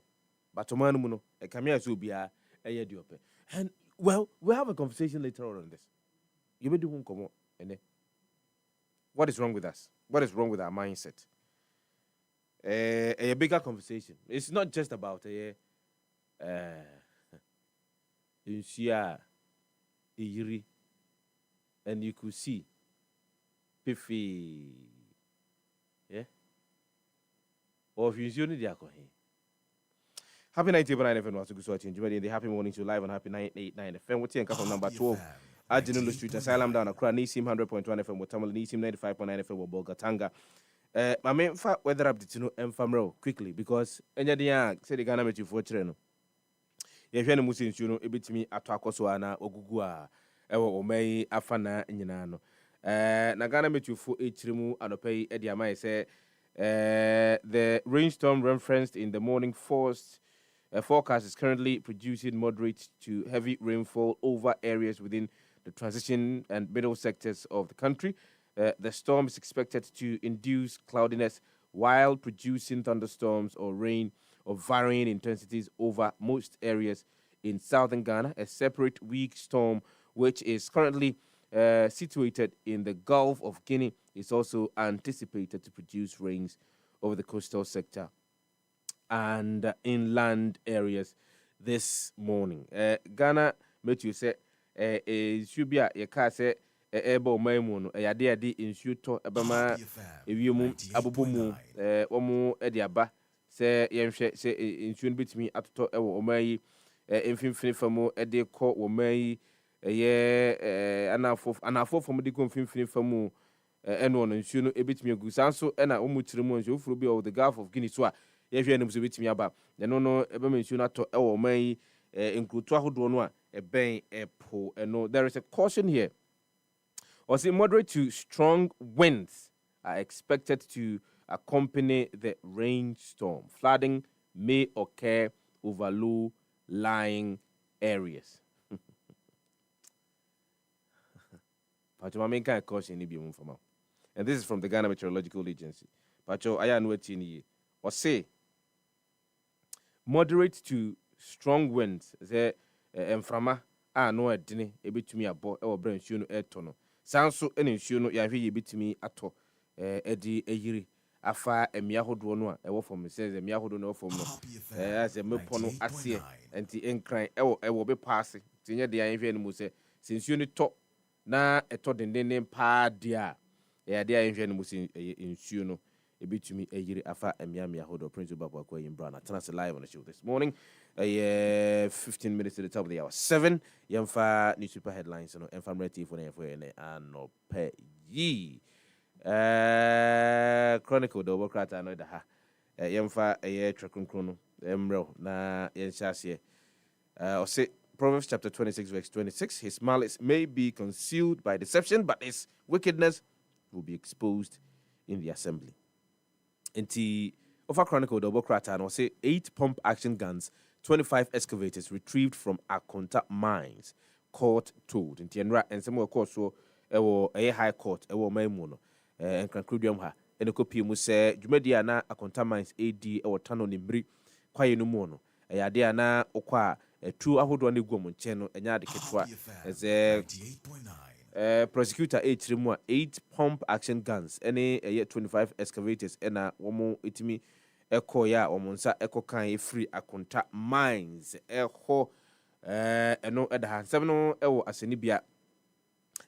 batomanu mu no e kamia so bia e ye di ope. And well, we have a conversation later on this. You be do hun komo ene. What is wrong with us? What is wrong with our mindset? A bigger conversation. It's not just about insia iri, and you could see Piffy. Yeah? Or if you use the alcohol. Happy 99 FM was a good watching. You the Happy Morning to live on Happy 989 FM. What's your from number 12? Ajinulu Street, Asylum down Accra, Nisim 100.1 FM, Watamal Nisim 95.9 FM, Bogatanga. My main fact whether up to know Mfamro quickly because any day say the Ghana met you for treno. If you Muslims, you know, a bit me at Takoswana or Gugua, or may Afana Inano. Nagana met you for each rimu and pay Ediamai say the rainstorm referenced in the morning forecast is currently producing moderate to heavy rainfall over areas within the transition and middle sectors of the country. The storm is expected to induce cloudiness while producing thunderstorms or rain of varying intensities over most areas in southern Ghana. A separate weak storm, which is currently situated in the Gulf of Guinea, is also anticipated to produce rains over the coastal sector and inland areas this morning. Ghana, Matthew said, should be a car say eba ɔman mu no ɛyade ade nsuo tɔ ɛbɛma ewiem abobomu wɔn de aba sɛ yɛnhwɛ sɛ nsuo no betumi atotɔ ɛwɔ ɔman yi mfimfini fam de kɔ ɔman yi ɛyɛ anafo fam de kɔ mfimfini fam ɛno no nsuo no ebetumi agu saa nso ɛna wɔn kyerɛ mu nsuo foro bi wɔ the Gulf of Guinea so a yɛhwɛ anim so betumi aba ɛno no ɛbɛma nsuo no atɔ ɛwɔ ɔman yi nkurotu ahodoɔ no a ɛbɛn ɛpo ɛno there is a caution here. Also, moderate to strong winds are expected to accompany the rainstorm. Flooding may occur over low-lying areas. And this is from the Ghana Meteorological Agency. Pacho Ayanuetini or say moderate to strong winds. The emframa no adine ebitumi abo e wo bra nsuo no etono. Sanso ene nsuo no ya hwe ye bitumi ato edi eyiri afa emia hodo no a ewo fom se emia hodo no fom no as mepo no ase enti enkran ewo be pass tinye de yan hwe no mu se nsuo no to na eto denden pa dia ya de yan hwe no mu se nsuo no ebitumi eyiri afa emia hodo principal Bakwa Yimbra na tana live on the show this morning 15 minutes to the top of the hour 7 yemfa new super headlines no emfa mreti for na anope yi chronicle do bokrata no da ha yemfa trekronkron no emro na yenhyase o say Proverbs chapter 26 verse 26 his malice may be concealed by deception but his wickedness will be exposed in the assembly. Inti Ofa Chronicle double krata no say 8 pump action guns, 25 excavators retrieved from Akonta mines, court told. Inti enra and some court so ewo high court ewo maimu no en concludium ha en copy mu say dwumadia na Akonta mines AD ewo tano ni mbri kwaye no mu no eyade na okwa tu ahodo na egu mu nche no enya de ketwa eze prosecutor 8 pump action guns any 25 excavators ena womo itimi eko ya womo nsa eko kan free Akonta mines eho eno eda hansem no ewo asenibia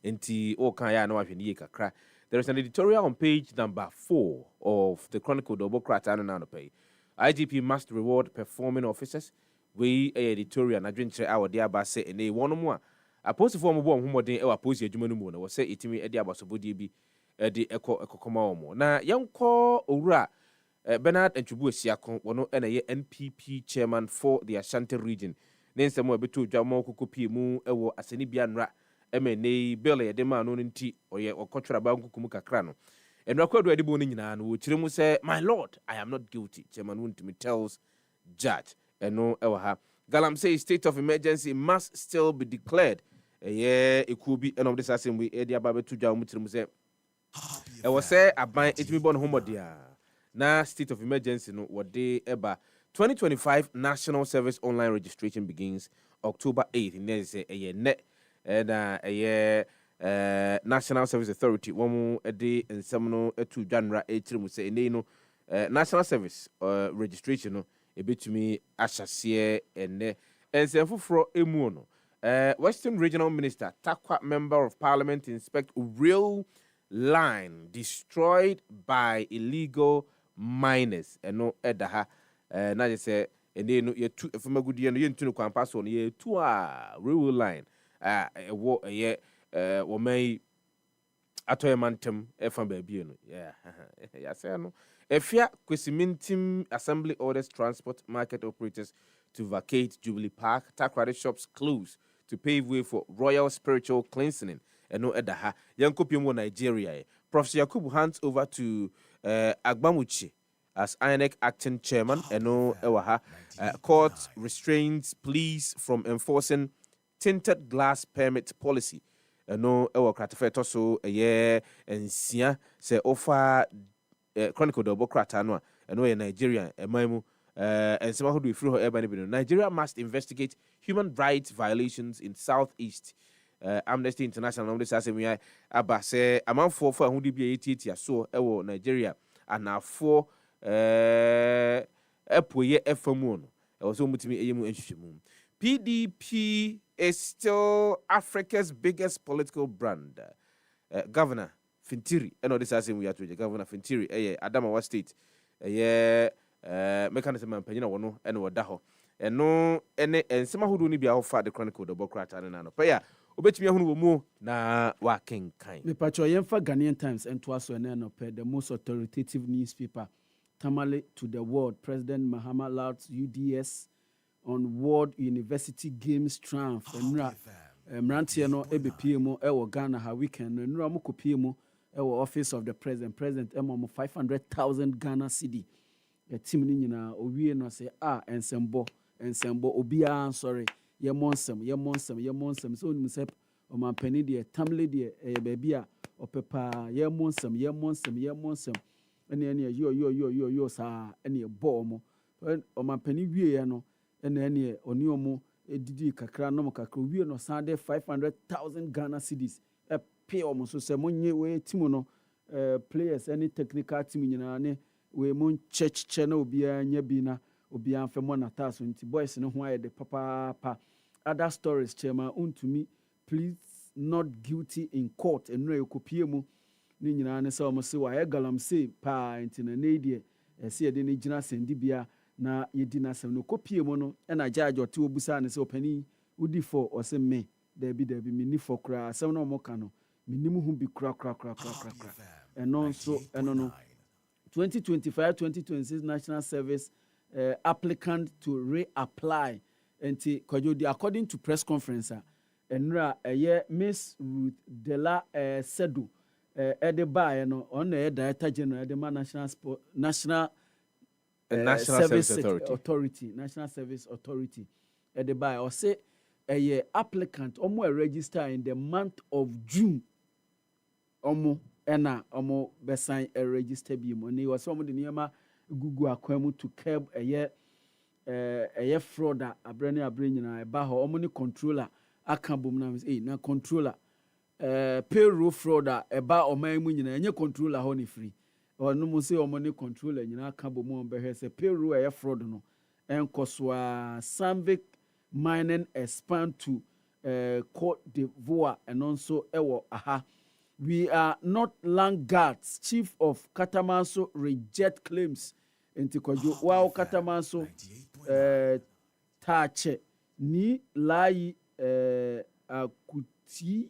enti o kan ya na wahwe ni kakra. There is an editorial on page number 4 of the Chronicle double krata na no pay. IGP must reward performing officers. We editorial na dwenkyere a wode aba se ene wono mu a apost form bo homoden e wa post adwuma no mu no wo se etimi e de abasobodie bi e de ekokoma omo na yenko owura Bernard Entwubu Asiakon wono na ye NPP chairman for the Ashanti region nensemo abeto dwama kokopie mu e wo aseni bia nra emene bill ye de ma no nti oye okotwera ba nkukumu kakra no enra kwadu ade bo no nyina no wo kire mu se my lord I am not guilty chairman wontimi tells judge eno e wa ha Galam says state of emergency must still be declared. It could be end of this assembly. Edia Babe to Jamu say, I was say, I buy it me born home dia. Na state of emergency no what day eba 2025 National Service Online registration begins October 8th. And then say a net and a National Service Authority. One more a day and some to Janra a say no National Service registration no. Ebetumi ahyase ene ensefoforo emu no Western Regional Minister Takwa Member of Parliament inspect real line destroyed by illegal miners eno edaha na je say ene no ye tu efamagudie no ye ntu no kwampa so no ye tu a real line ewo ye wo mai atoye mantem efa ba bie no ya say no Efia Kwesimintim Assembly orders transport market operators to vacate Jubilee Park. Takrade shops close to pave way for royal spiritual cleansing. Eno edaha. Yankopimo Nigeria. Professor Yakubu hands over to Agbamuchi as INEC acting chairman. Eno ewaha. Court restrains police from enforcing tinted glass permit policy. Eno ewa kratifeto so ensia se offer Chronicle double krata no eno ye Nigeria emaimu ensema hodo ifiri ho eba ne bi no Nigeria must investigate human rights violations in southeast. Amnesty International no say we aba say amanfo fo ahudi bi etiatia so ewo Nigeria anafo epoye efamu no ewo so mutimi eyemu enhwehwemu. PDP is still Africa's biggest political brand. governor Fintiri eno this asem we atoje governor Fintiri Adamawa state mechanism ampanyina wono ene woda ho eno ene ensema hodo ni bia ho fa the chronicle the bokrata ne na no pa ya obetumi ahunu wo mu na wa kenkan me pacho yemfa Ghanaian Times and twaso ene no pe the most authoritative newspaper tamale to the world. President Mahama louds UDS on World University Games triumph enra mrantie no ebepie mu ewo Ghana ha weekend no enra mo kopie mu ewo office of the president emo 500,000 Ghana cedi the team ni nyina owie no say ensembo obia sorry ye monsem so nim sep o man pani de tamle de baby a opepa ye monsem ene yo sa ene bo mo o man pani wie ye no ene oni omo edidi kakra no kakra wie no sande 500,000 Ghana cedis pay omo so se monye we team no players any technical team nyina ne we mon church na obia nya bi na obia amfa mo na taso nti boys no ho aye de papa other stories chairman untumi please not guilty in court enra ekopie mu ni nyina ne se omo se wa ye galam se pa nti na ne die se de ne gina sendi bia na yedi na sem no kopie mu no na judge ote obusa ne se opani udi for o se me dabi mini for kra sem no mo ka no minimu hu bi kra eno so eno no 2025-2026 National Service applicant to reapply. And according to press conference, enra Miss Ruth Della Sedu Edeba on the Director General the National Service Authority. National Service Authority Edeba or say a applicant omo register in the month of June omo omo besan register bi mo ne was omo de niema Google akwamu to curb a fraud abrani nyina e ba ho omo ni controller aka bom na na controller payroll fraud e ba oman mu nyina enye controller ho ni free ono mo say omo ni controller nyina aka bom on be he say payroll fraud no enkoso Samvic mining expand to Cote d'Ivoire and also ewo aha. We are not land guards. Chief of Katamanso reject claims. Enti Kwadwo wow Katamanso tache ni lai akuti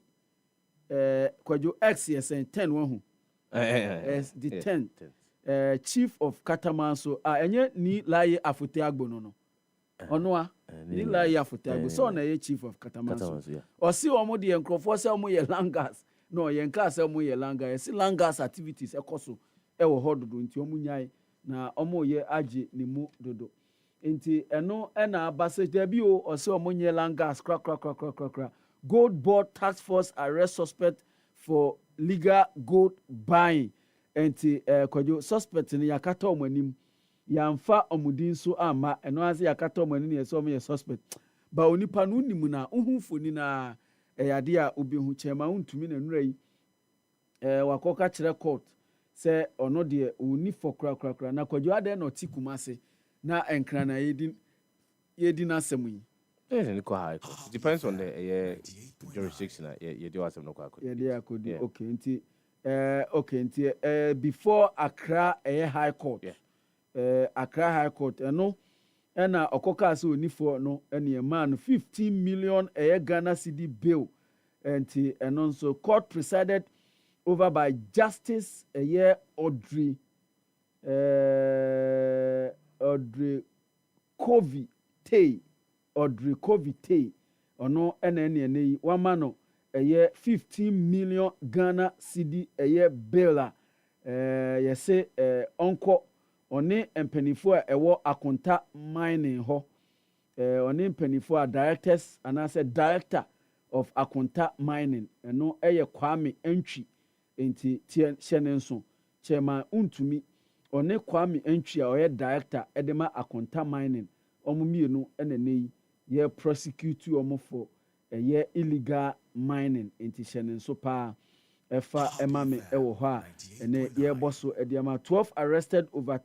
Kwadwo XSN 10 wahu. The 10. Chief of Katamanso enye ni lai afute agbo no. Onwa ni lai afute agbo. So na ye chief of Katamanso. Osi omo de enkrofo se omo ye land guards. No, yen class mo ye langa ye langas activities ekoso e wo hododo nti omunyai na omo ye age ni mu dodo nti eno na abase da bi o se omonye langas kra gold board task force arrest suspect for legal gold buying nti Kwadwo suspect ni yakata omanim yamfa omudin so ama eno ase yakata omanim ye so omo suspect ba onipa no nimu na uhunfoni na yade a obehu chema untumi na nura yi wakoka kire court se ono de oni for kra na Kwadwo ade na otikumase na enkra na yedi na asem yi high court. It depends on the jurisdiction you do asem no kwa yeah, okay nti before Accra high court Accra high court no ena okoka se oni for no ene man 15 million Ghana cedi bill enti eno so court presided over by Justice Audrey Kovite ono ene wama no 15 million Ghana cedi bill yese onko one empanifo ewo akonta mining ho one empanifo directors and as a director of akonta mining no Kwame Entry enti Shenenso chairman untumi one Kwame Entry a director edema akonta mining omumienu enenei ye prosecute omo for illegal mining enti Shenenso pa efa emame ewo ho a ene ye boso ediama 12 arrested over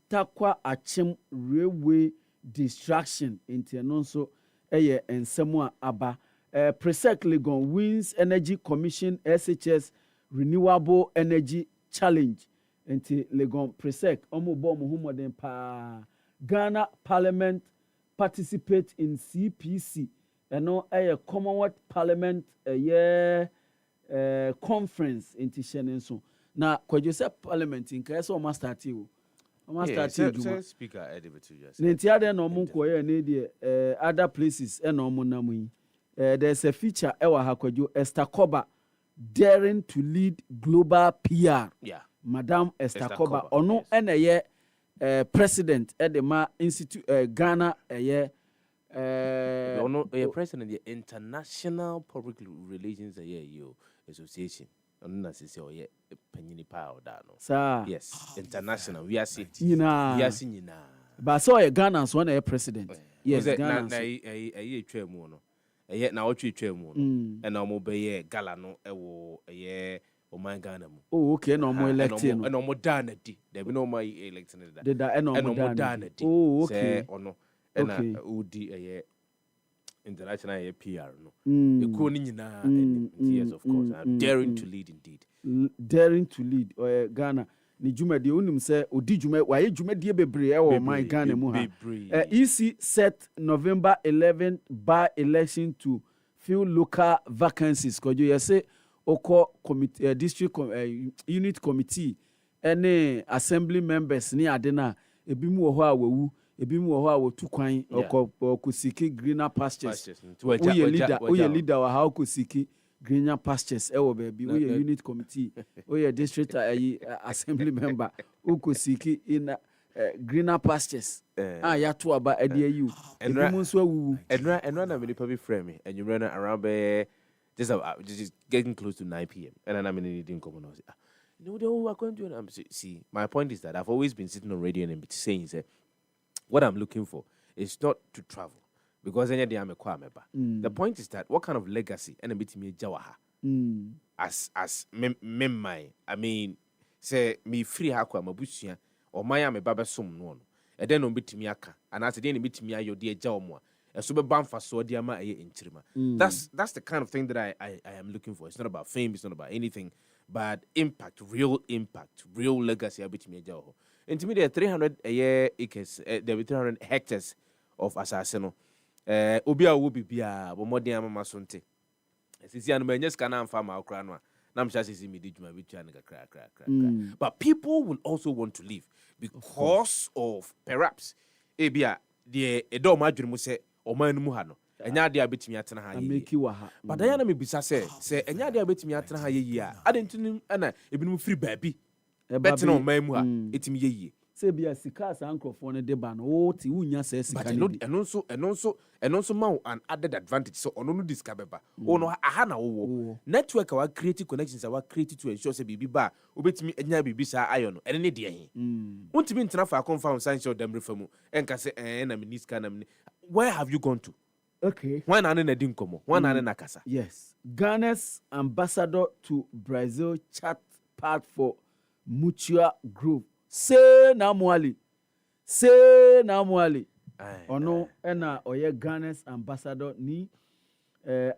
Takwa Achim railway distraction enti no so eye ensemu aba Presec Legon wins Energy Commission SHS Renewable Energy Challenge. Enti Legon Presec omo bo mo humodem pa. Ghana Parliament participate in CPC. Eno a Commonwealth Parliament conference enti shenen so. Na Kwadwo Sefah Parliament in ka so ma start you. Ma start you. Speaker Edibitu just. Nenti ade no mo koye na dey other places e no mo nam yi. There's a feature ewa ha Kwadwo Esther Koba daring to lead global PR. Yeah. Madam Esther Koba ono yes. President at the Institute Ghana ono president the International Public Relations Association. Ono na sisi oye panyini pa oda no. Sir. Yes, international. We are see. Nyina. But so Ghana so na president. Yes, Ghana. Na etwa mu no. Na otwa mu no. E na omo be gala no ewo Oman Ghana mu. Oh, okay, no more elected. No more dana di. There be no more elected. Did that no more dana di. Oh, okay. Ono ena udi international PR no. E ko ni nyina yes of course. I'm daring to lead indeed. Daring to lead Ghana. Ni juma di unim se odi juma waye juma die bebre e Oman Ghana mu ha. EC set November 11th by election to fill local vacancies. Kojo you say Oko committee, district unit committee, any assembly members ni adena ebi mu ho a wawu ebi mu ho a wotu kwan oko siki greener pastures. Oye leader wa ha oko siki greener pastures e wo baby oye unit committee oye district assembly member oko siki in greener pastures. Ya to aba e de ayu ebi mu nso awu enra na me be frame me and you run around be just getting close to 9 p.m. And then I'm in anything common. No, they are going to. See, my point is that I've always been sitting on radio and saying, what I'm looking for is not to travel because any day I'm a kwameba. The point is that what kind of legacy and a bit me jawaha as my. I mean, say me free hakwa mabusia or my am a baba sum no. And then on bit me aka and as the day bit me ayo dear jawmo. That's the kind of thing that I am looking for. It's not about fame, it's not about anything, but impact, real legacy. And to me, there are 300 acres, there are 300 hectares of Assassino. Obia will be Bia, Bomodia Masonte. But people will also want to live because of perhaps Ebia, the Edo Madrimu say. Oman muhano enya de abetimi atena ha ye but then na me bisa say enya de abetimi atena ha ye a adentunim na ebinum free baabi betena oman mu ha etimi ye say bia sika sa ankrofo ne de ba no wo ti wunya say sika ne but eno so ma an added advantage so ono no discover ba ono aha na wo network wa create connections wa create to ensure say bibi ba obetimi enya bibi sa ayo no ene ne de he wontimi ntena fa confirm science of them refamu enka say na miniska na where have you gone to? Okay. Why na na din komo? Why na na kasa? Yes. Ghana's ambassador to Brazil chat part for mutual group. Say na mwali. Ono ena oye Ghana's ambassador ni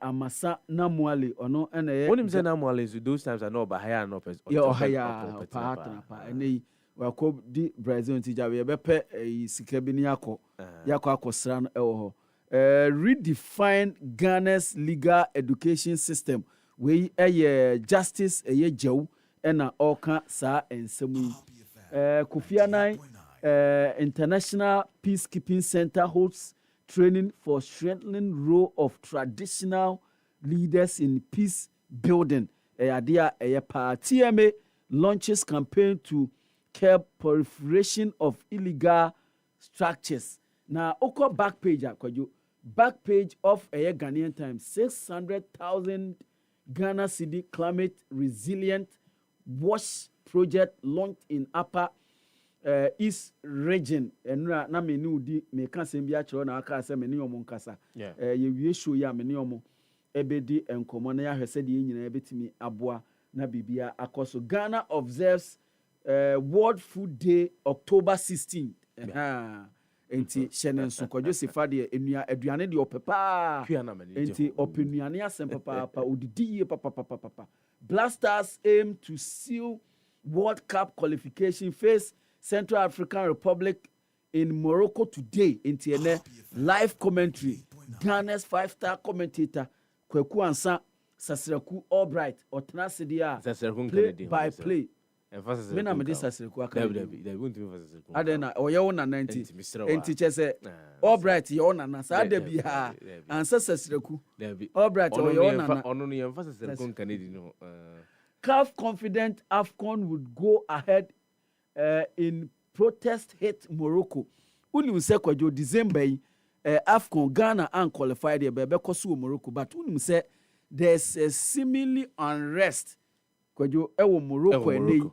Amasa Namwali ono ena ye. When him say Namwali those times are not by higher no person. Yeah, higher partner pa. Ene wako di Brazil ntija we bepe sika bi ni yakọ akosra no ewo ho redefine Ghana's legal education system we justice jew na oka sa ensemu Kofi Annan International Peacekeeping Center holds training for strengthening role of traditional leaders in peace building idea TMA launches campaign to curb proliferation of illegal structures. Now, oko back page of a Ghanaian Times 600,000 Ghana cedi climate resilient wash project launched in Upper East region. And na me ni udi me kan se bia chiro na aka se me ni omo nkasa. Ye wie show ya me ni omo ebedi enkomo na ya hwese de nyina ebetimi aboa na bibia akoso. Ghana observes World Food Day October 16th. enti hyɛne nso Kwadwo Sefah de aduane de opepa enti openuane asem papa odidi papa Blasters aim to seal World Cup qualification face Central African Republic in Morocco today. Enti ene live commentary Ghana's 5-star commentator Kweku Ansa Sasiraku Albright Otena dia play by play. Mena me dis Sasiraku aka. Adena oye wona 90. Enti chese Albright ye wona na sa da bi ha Ansa Sasiraku. Albright oye wona na. Ono no yemfa Sasiraku Kennedy no. CAF confident AFCON would go ahead in protest hit Morocco. Unim say Kwadwo December AFCON Ghana unqualified there be koso Morocco, but unim say there's a seemingly unrest Kwadwo ewo Morocco ene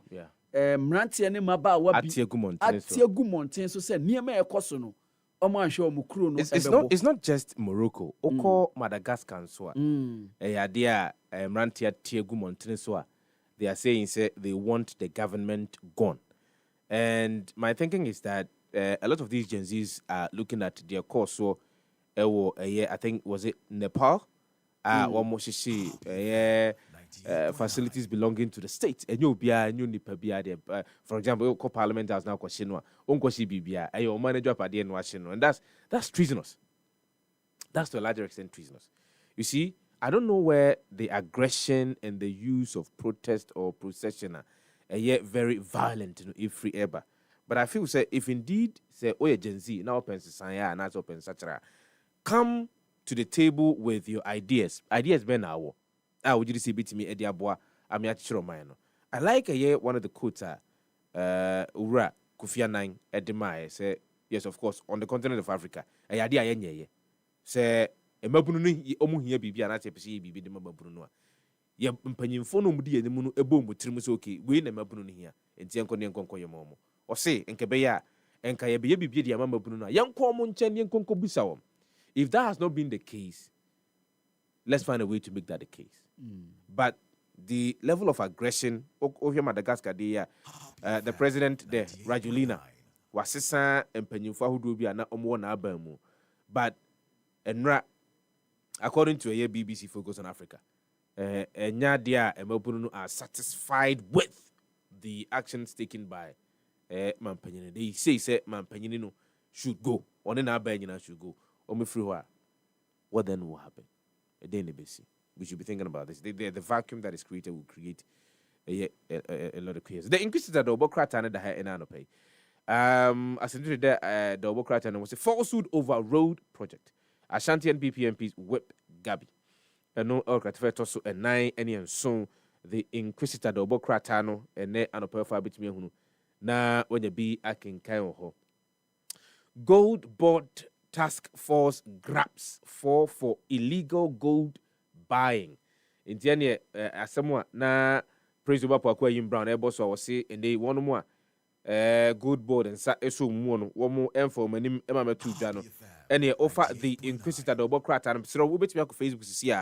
mrantie ne maba wa bi atiegu mountain so say niema ekoso no omo anhwe omo kuro no it's not just Morocco oko Madagascar so ya dia mrantie atiegu mountain so they are saying say they want the government gone. And my thinking is that a lot of these Gen Zs are looking at their course. So, I think, was it Nepal? One more facilities belonging to the state. And you'll be a new Nipabia. For example, Parliament has now questioned Unkoshi Bibia, and your manager at the end Washington. And that's treasonous. That's to a larger extent treasonous. You see, I don't know where the aggression and the use of protest or procession are yet very violent, if free ever. But I feel say if indeed say Gen Z now open society and that's open etc. Come to the table with your ideas. Ideas ben now. Would you see bit me Ediaboa? I'm no. I like one of the quotes Ura Kofi Annan Edema say yes of course on the continent of Africa. Idea yenye say emabunu ni omu hia bibia na tepesi bibi de mabunu no. Ye mpanyimfo no mudi enimu no ebo mutirim so okay we na mabunu no hia enti enko ne enkonko ye momo o se enke ya enka ye be bibie de mabunu no yenko mo nchen enkonko busa wom. If that has not been the case, let's find a way to make that the case. But the level of aggression over Madagascar the president there Rajulina wasisa empanyimfo ahodo bia na omo na abamu but enra according to a BBC Focus on Africa Nyadia and are satisfied with the actions taken by Mampenyin. They say Mampenyin should go. On an Abenina should go. What then will happen? A day we should be thinking about this. The vacuum that is created will create a lot of chaos. The Inquisitor double crater and the high enano pay. As the double crater was a falsehood over road project. Ashanti and PPMPs whip Gabi. No Alcatfeto so a 9 and so the Inquisitor double cratano and ne anoperfa between hunu na when you be akin kind ho. Gold board task force grabs for illegal gold buying. In the asemwa na praise over kwa Yim Brown eboss or say and they one more gold board and sa eso one more info manim emma two jano. And offer the Inquisitor double cratan so we bet me on Facebook to see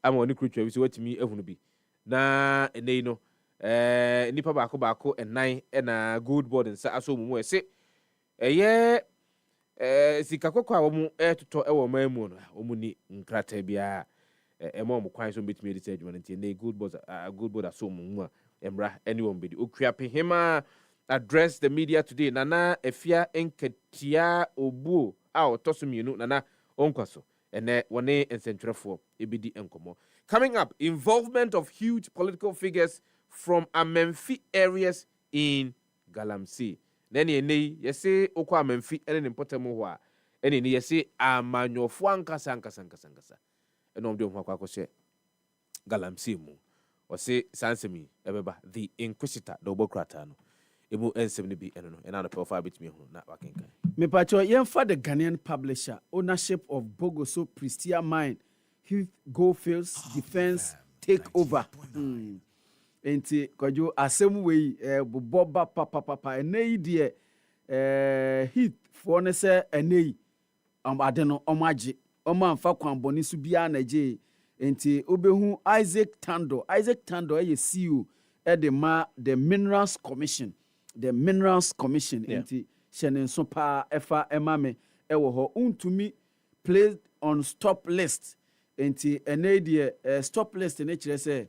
I'm on the creature so what me ehunu bi na ene no nipa baako and 9 and a good board and so mu say sikakoko a mu to ewo mamu no omu ni nkrata bia emo mu kwan so betimi edit adwuma nti na good board aso mu emra anyone be okua pehema address the media today nana efia enketia obu a otosumienu nana onkwaso ene wone ensentwerefo ebidi enkomo. Coming up, involvement of huge political figures from Amenfi areas in Galamsey. Nene ene yese okwa Amenfi ene impotemo ho a ene ne yese amanyofo ankasa. Eno omde ho akwa akose Galamsey mu. O se sansemi ebeba the Inquisitor dobokrata no. Emu ensem ne bi eno no ena no profile bitimi hu na wakenkan. Me pacho yemfa the Ghanaian publisher ownership of Bogoso Prestia Mine Heath Goldfields defense take over. Enti Kwadwo asem we boba papa enei de Heath for ne se enei ade no omage omamfa kwan boni su bia na je enti obehu Isaac Tando eye CEO the Minerals Commission enti hyɛ nso pa ɛfa ɛma me ɛwɔ hɔ untumi placed on stop list enti ɛnɛ deɛ stop list ne kyerɛ sɛ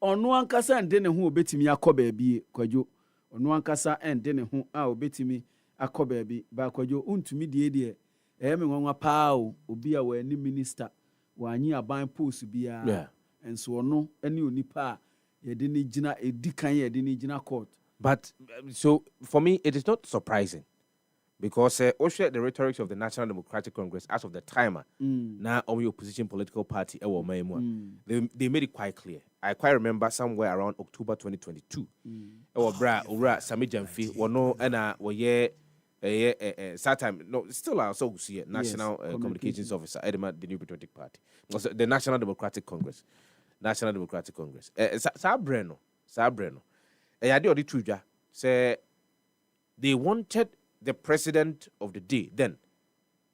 ɔno ankasa nde ne ho obetimi akɔ baabi Kwadwo ɔno ankasa nde ne ho a obetimi akɔ baabi ba Kwadwo untumi deɛ ɛyɛ me nwanwa paa o obi a wɔ ani minister wanyi aban post biara enso ɔno ɛne onipa a yɛde ne gyina edikan yɛde ne gyina court. But so for me it is not surprising because also the rhetoric of the National Democratic Congress as of the timer now on your opposition political party they made it quite clear. I quite remember somewhere around October 2022 bra Sami Jamfi wono na woye time no still also see National Communications Officer Edema the New Patriotic Party the National Democratic Congress Sabreno ade odi tuja say they wanted the president of the day then,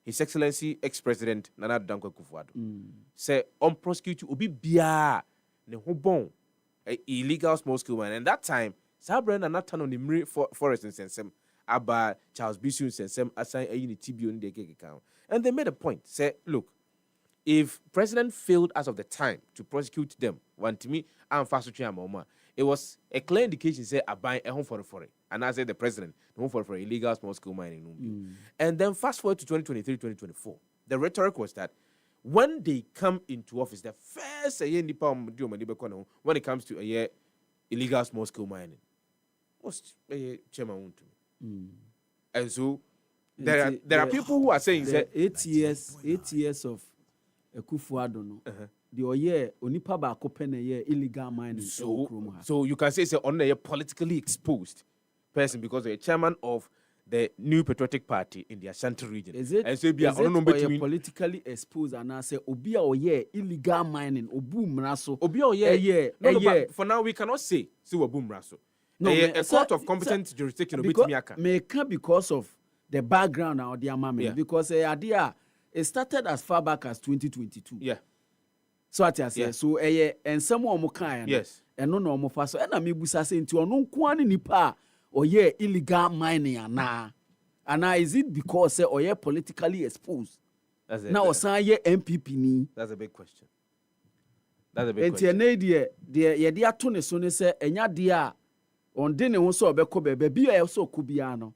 His Excellency ex-president Nana Dankwa Akufo-Addo, say on prosecute obi bia ne ho bon illegal small scale mine. And that time, Sabre na not turn on the forest and sensem about Charles Bisu sensem assign a unity in the account. And they made a point. Say, look, if president failed as of the time to prosecute them, one to me, I'm fast to it was a clear indication say I buy a home for it. And I said the president, home for illegal small scale mining. And then fast forward to 2023, 2024. The rhetoric was that when they come into office, the first when it comes to a year illegal small scale mining, what's a chairman to me? And so there are people who are saying that 8 years of Akufo-Addo no. The oye onipa ba kopene ye illegal mining. So you can say on a politically exposed person because they're chairman of the New Patriotic Party in the Ashanti region. Is it? And so be politically exposed and I say obi oye illegal mining obu mraso. Obi oye but for now we cannot say obu mraso. No, a court of competent jurisdiction because of the background or the amame because idea it started as far back as 2022. Yeah. So I say so and some more kind. Yes. And no more fast. And I may be saying to no kwani nipa or illegal mining and is it because or politically exposed? Now say MPP ni. That's a big question. That's a big question. And the dia to ne so ne say enya dia on de ne ho so obekọ bebe e so kubia no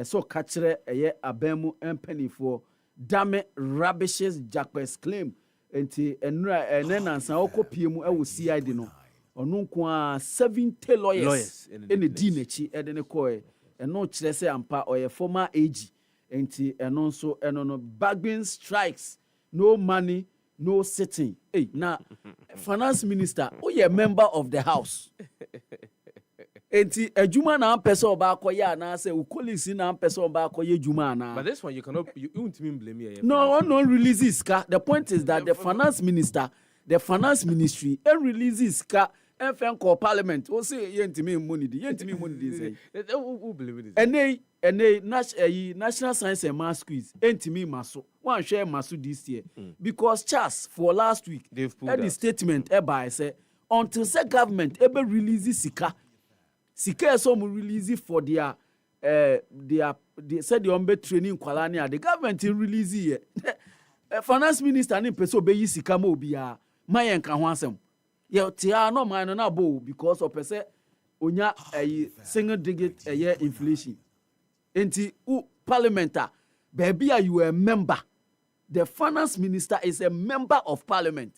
so ka kire abamu empanifo dame rubbishes Jacques claim enti enura enansa okopie mu e wo CID no onu nko a 70 lawyers in the dinechi e de ne koe eno kire se ampa oye former AG enti eno nso eno no bargaining strikes no money no sitting na finance minister oye member of the house enti ejuma na ampese oba akoye na say colleagues na ampese oba akoye ejuma na. But this one you cannot you won't even blame me. No releases ka. The point is that the finance minister, the finance ministry releases ka and call parliament. O say yentimi money say. Who believe this? And national science and math quiz entimi maso. One share maso this year because Charles for last week they've pulled the statement by say until the government ever releases Sika some release for their said the ombe training kwalani the government release here. Finance minister ni peso be yi sika mo bia mayen ka ho asem. Ye tia no man na bo because of pese onya single digit inflation. Enti parliamenta baby you a member. The finance minister is a member of parliament.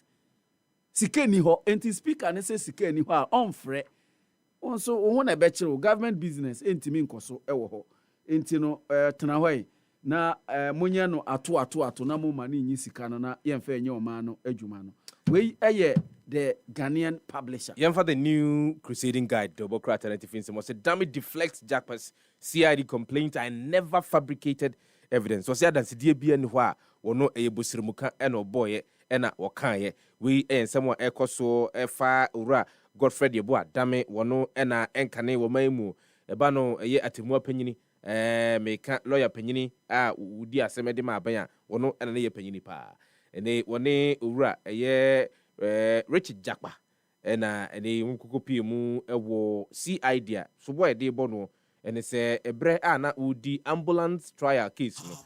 Sika ni ho enti speaker ne say sika ni ho on frɛ. So when I bet you government business entimi nkoso ewo ho enti no tena hoi na munya no ato na mo mani nyi sika no na yemfa enye oma no adwuma no we the Ghanaian publisher yemfa the new crusading guide Democrat alternative in was a dummy deflects Jackpot's CID complaint I never fabricated evidence so say that die bia ni ho a wono eyebosirimuka eno boy ena wokan ye we someone ekoso efa ura Godfrey Yeboah dame wono ena enkane wo maimu eba no eye atemu apanyini meka lawyer panyini a wudi asemede ma aban a wono ena ye panyini pa ene wone owura eye Richard Jakpa ena ene nkukopi mu ewo CID a so boy de bo no and it's a bre na udi ambulance trial case no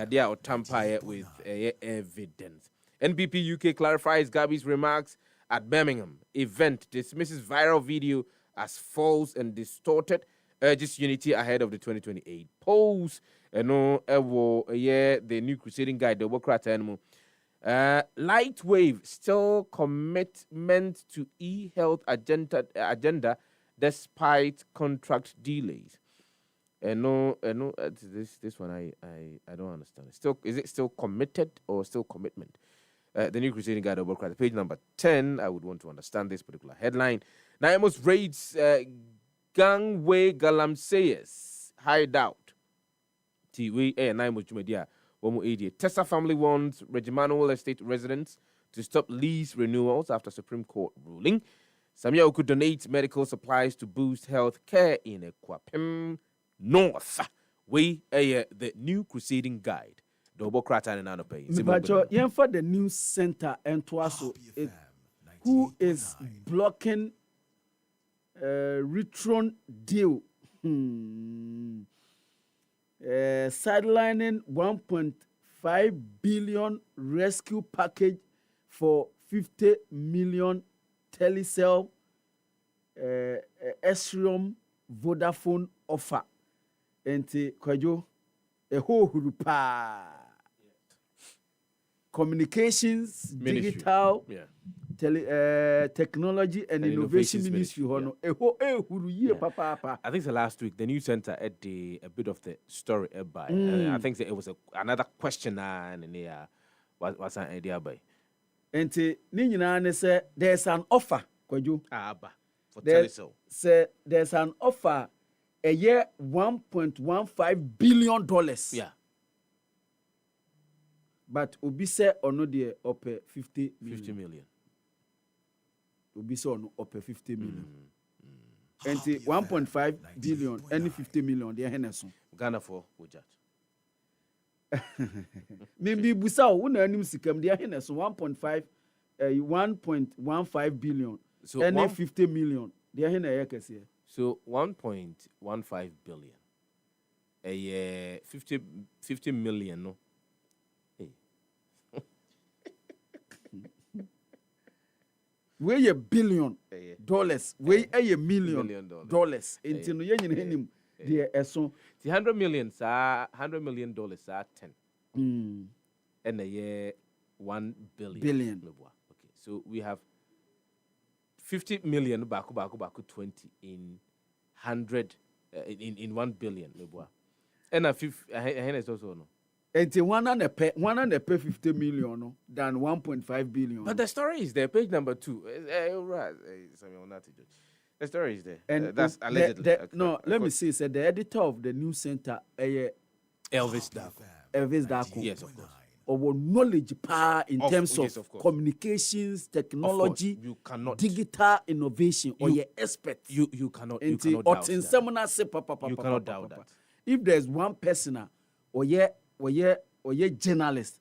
they are tamper with evidence. NPP UK clarifies Gabby's remarks at Birmingham event, dismisses viral video as false and distorted, urges unity ahead of the 2028 polls. No, the new crusading guide, the Democrat animal. Light wave still commitment to e-health agenda despite contract delays. This one I don't understand. Is it still committed or still commitment? The new crusading guide, the Democrat, page number 10. I would want to understand this particular headline. Naimos raids gangway Galamseyas hideout. Tiwi Naimos Jumedia. Tessa family warns Regimanuel estate residents to stop lease renewals after Supreme Court ruling. Samia could donate medical supplies to boost health care in Equapem North. The new crusading guide. Double Crata and Anope. Yen for the news center and Twaso. Who is blocking Retron deal? Sidelining 1.5 billion rescue package for 50 million Telecel Esrium Vodafone offer. Enti Kwadwo hurupa. Communications, Ministry. Digital, Technology and Innovation Ministry. Papa. I think the last week the news center had a bit of the story by. I think it was another question and was an idea by. And Nina say there's an offer, Kwadwo. For Telecel. Say there's an offer a year $1.15 billion. Yeah. But Obi say ono de up 50 million. 50 million. Obi say ono up 50 million. And 1.5 billion and 50 million they Henderson. Ghana for Ujat. Maybe busa una anim sikam they Henderson 1.15 billion So and 50 million. They Henna yakese. So 1.15 billion. A year 50 million no. Weigh $1 billion, weigh $1 million dollars. Into no yen him, dear Esson. The $100 million are $10. And a year 1 billion. Okay, so we have 50 million back 20 in 100 in 1 billion. And a fifth is also no. And one and a pay 50 million than 1.5 billion. But the story is there, page number 2. The story is there. And that's allegedly. Let me see. Said the editor of the news center, Elvis Darko. Yes, of course. Our knowledge power in terms of communications, technology, you cannot, digital innovation, or your expert. You cannot doubt that. You cannot doubt that. If there's one person or ye journalist,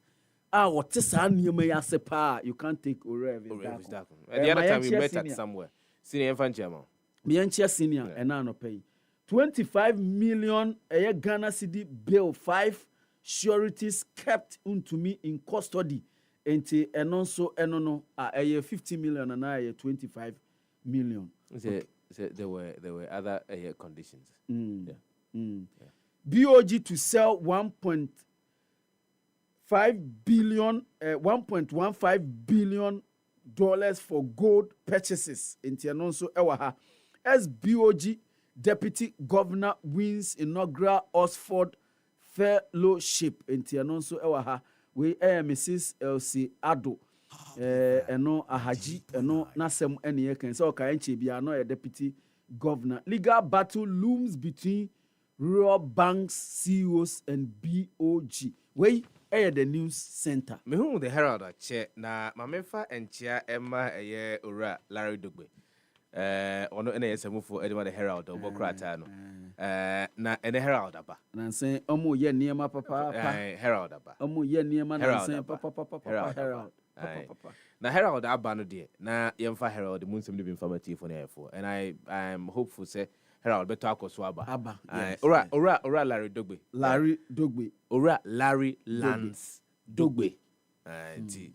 what is you can't take Elvis Darko. The other time we met at somewhere. Senior Fanchama. Mianchia senior and no pay. 25 million a Ghana cedi bill, 5 sureties kept unto me in custody. And also a 50 million and I 25 million. There were other conditions. BOG to sell 1.15 billion for gold purchases in Tianonso Ewaha. As BOG Deputy Governor wins inaugural Oxford Fellowship in Tianonso Ewaha. We Mrs. LC Ado. Eno Ahaji, eno Nasem Eni Eken. So Kainchi Biano, a deputy governor. Legal battle looms between rural banks, CEOs, and BOG. We the news center. Me who the Herald chair na Mamefa and chair Emma a year ora Larry Dugbe. Ono ene yesemu for Edward the Herald or Bokrata no. Na ene Herald aba. Na say omo ye niema papa. Herald aba. Omo ye niema na say papa Herald. Na Herald aba no de na yemfa Herald munsem de informative for na for. And I am hopeful say Herald beto akoso aba. Aba, yes, Ora Larry Dogbe. Larry Dogbe. Ora Larry Lance Dogbe. Nti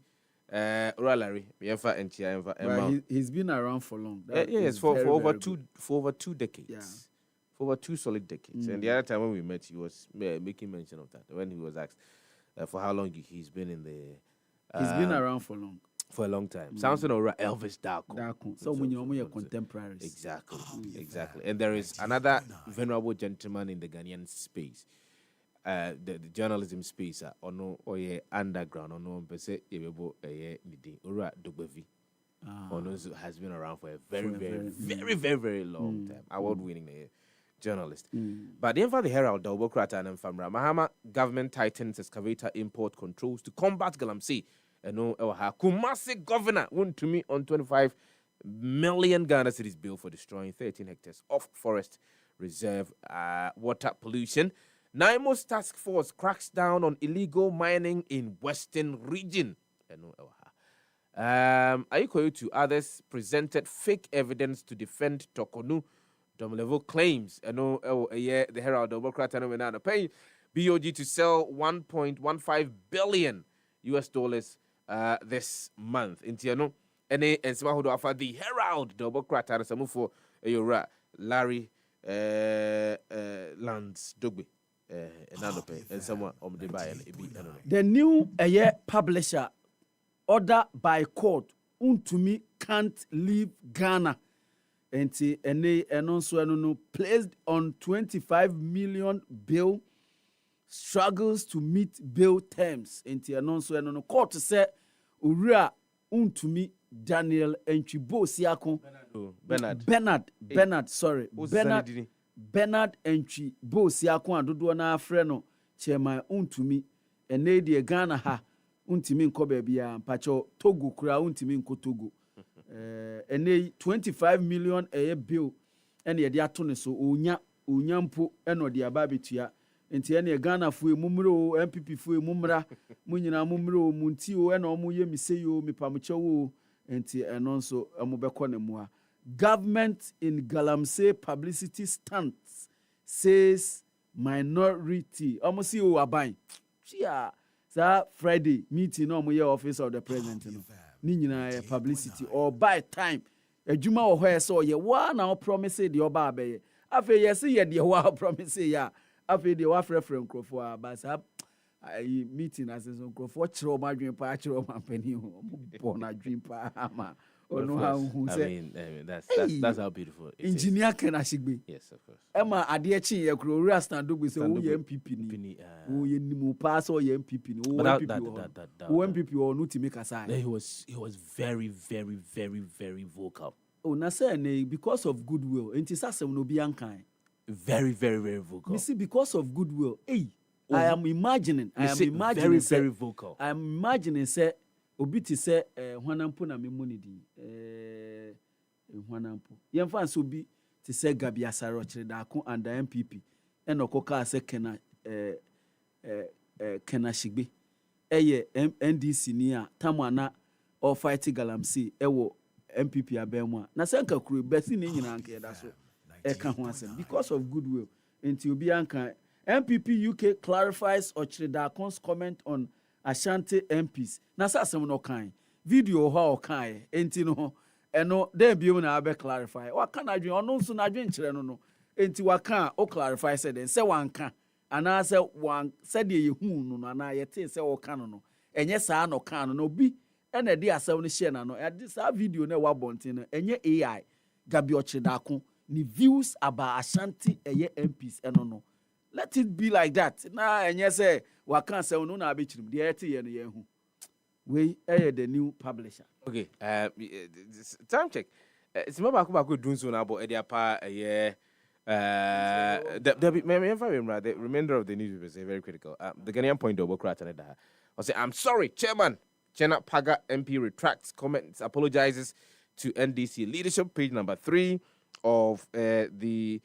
Ora Larry, yefa entia enfa Well, he's been around for long. Yes, for over two decades. Yeah. For over 2 solid decades. And the other time when we met, he was making mention of that when he was asked for how long he's been in the. He's been around for long. For a long time. Samson or Elvis Darko. So when you're contemporaries. Exactly. And there is another venerable gentleman in the Ghanaian space, the journalism space, or underground, or no, pese yebo nidi ora Dogbevi. Has been around for a very long time. Award-winning journalist. But the the Herald, the Obokrata and Famra, Mahama government tightens excavator import controls to combat galamsey. Kumasi governor won to me on 25 million Ghana cedis bill for destroying 13 hectares of forest reserve water pollution. NIMO's task force cracks down on illegal mining in Western region. Ayikoyo to others presented fake evidence to defend Tokonu Domlevo claims. The Herald Democrat pay BOG to sell 1.15 billion US dollars this month. Intiano ene ensema hodo afa the Herald Democrat and some for Larry Lance Dogbe and someone the new publisher order by court untumi can't leave Ghana. Enti eno placed on 25 million bail struggles to meet bail terms. Enti eno court say owura untumi Daniel Entwibo Siakon Bernard Entwibo Siakon adodo na afre no chairman untumi ene de Ghana ha untimi nko bia mpacho Togo kura untimi nko Togo ene 25 million bill ene de ato ne so onya mpo ene de aba betua enti ene Ghana fu emumro MPP fu emumra munyina mumro munti o ene omo ye miseyo mipamche wo enti eno nso amobekọ ne mua. Government in Galamsey publicity stance says minority almost see o aban chia sa Friday meeting no mo ye office of the president no ni nyina publicity or by time adwuma wo hoye so ye wa na promise the oba abaye afa yes ye de wa promise ya afa de wa frefre nkrofo abasa meeting as so nkrofo kire o ma dwen pa kire o ma pani o bo na dwen pa ama. That's how beautiful it engineer is. Can Ashigbe. Yes, of course. Emma Adiechi Yakro stand up with MPP ni. Oh, ye nimu pass or ye MPP ni. Oh, MPP or no to make a sign. He was very vocal. Oh, na say because of goodwill. Enti sase no be ankan. Very vocal. You see, because of goodwill. Hey, I am imagining very vocal. I am imagining say obi ti se hwanampo na memuni di hwanampo yemfa nso bi ti se Gabi Asaro Chiridako and MPP enokoka se Kena Shigbe eye NDC ni a tamana or fight Galamsey ewo MPP abemu na senka kru besi ni nyina anka da so ka ho asem because of goodwill enti obi anka MPP UK clarifies Ochiridako's comment on Ashanti MPs. Na sasem no kan. Video ho kan enti no eno dem biom na abe clarify. Wa kan adwen ono nso na adwen kire no no. Enti wa kan o clarify said den say wan kan. Ana say wan said ye hu no no ana ye tin say o kan no no. Enye saa no kan no bi ena de asem no share na no. E saa video na wa bontin no enye AI Gabi Ochiridaako ni views about Ashanti MPs eno no. Let it be like that. Na enye say wa kan say no na abechirim de ete ye no ye hu. We the new publisher. Okay. Time check. It's my back doing so now about Edia Pa the remainder of the newspapers is very critical. The Ghanaian point of I say, I'm sorry, Chairman. Chena Paga MP retracts comments, apologizes to NDC leadership, page number 3 of the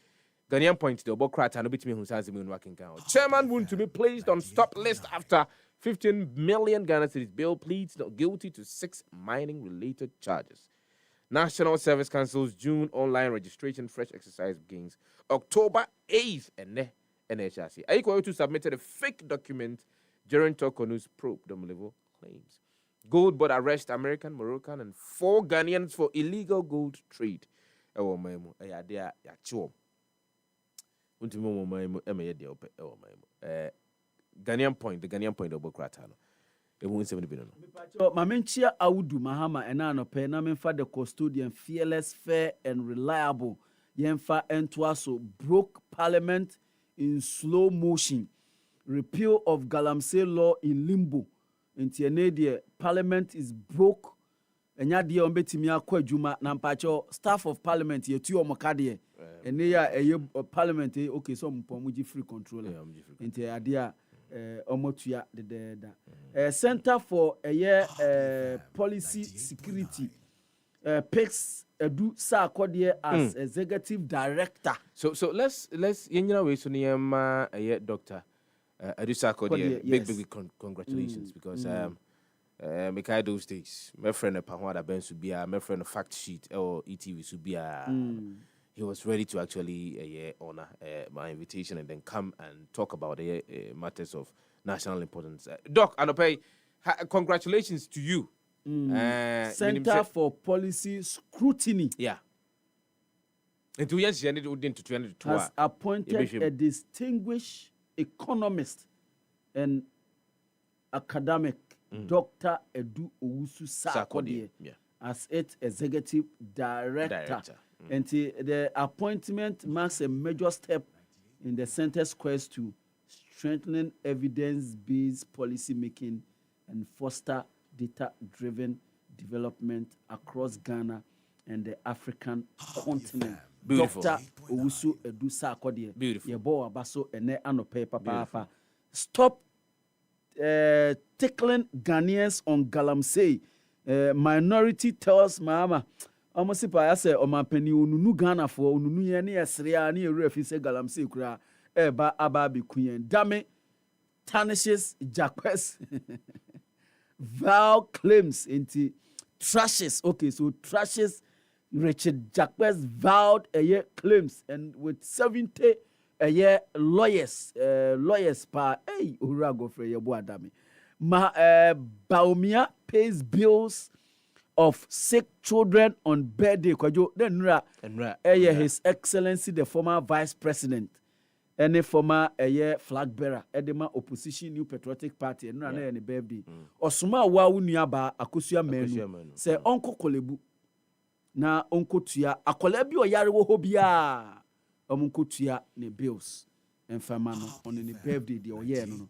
Ghanaian point the Obokrata and Obitimi Hunsanzimun working count. Chairman Woon to be placed on stop list after 15 million Ghana cedis bill pleads not guilty to 6 mining related charges. National Service Council's June online registration fresh exercise begins October 8th. And NHRC. Aiko to submitted a fake document during Tokonu's probe level claims. Gold board arrest American, Moroccan, and 4 Ghanaians for illegal gold trade. Ewo maimu. Dia ya chuo. Unti mo maimu eme dia ope. Ewo maimu. Ghanaian point, the Ghanaian point obo kratano. Ewu 70 billion. Mamenchia Audu Mahama enano pe na menfa the custodian fearless, fair, and reliable. Yenfa entwaso broke parliament in slow motion. Repeal of Galamsey law in limbo. Intienede parliament is broke. Enya dia ombetimi akwa adwuma na mpacho staff of parliament yetu omokade. Ene ya parliament okay so mpomuji free control. Inti adia omotua de Center for Policy Security picks Edu Sarkodie as executive director. So let's yenyina we so niyama doctor Edu Sarkodie big congratulations because Mekai those days my friend Pahwada Ben Subia my friend fact sheet or ETV Subia he was ready to actually honor my invitation and then come and talk about matters of national importance. Doc, Anope, congratulations to you. Center for Policy Scrutiny. Yeah. And 2 years, has appointed a distinguished economist and academic, Dr. Edu Owusu Sarkodie, as its executive director. And the appointment marks a major step in the center's quest to strengthening evidence-based policy making and foster data-driven development across Ghana and the African continent. Beautiful. Dr. Owusu Edu Sarkodie. Beautiful. Yebo abaso ene anope papa. Stop tickling Ghanaians on Galamsey. Minority tells Mama. Almost pa say o ma pani onunu Ghana for onunu ye ne yesrea ne yeru afise Galamsey kura eba aba be kuyen dame tarnishes Jacques vow claims into trashes. Okay, so trashes Richard Jacques vowed a year claims and with 70 a year lawyers pa ura go for ye bo adame Baumia pays bills of sick children on birthday. Kwadwo then His Excellency the former Vice President and the former flag bearer edema opposition New Patriotic Party and na any birthday. Osuma wa unuaba akosua menu say onko kolebu na onko tua akola bi oyare wo hobia omunko tua ne bills and famano on the birthday the oye no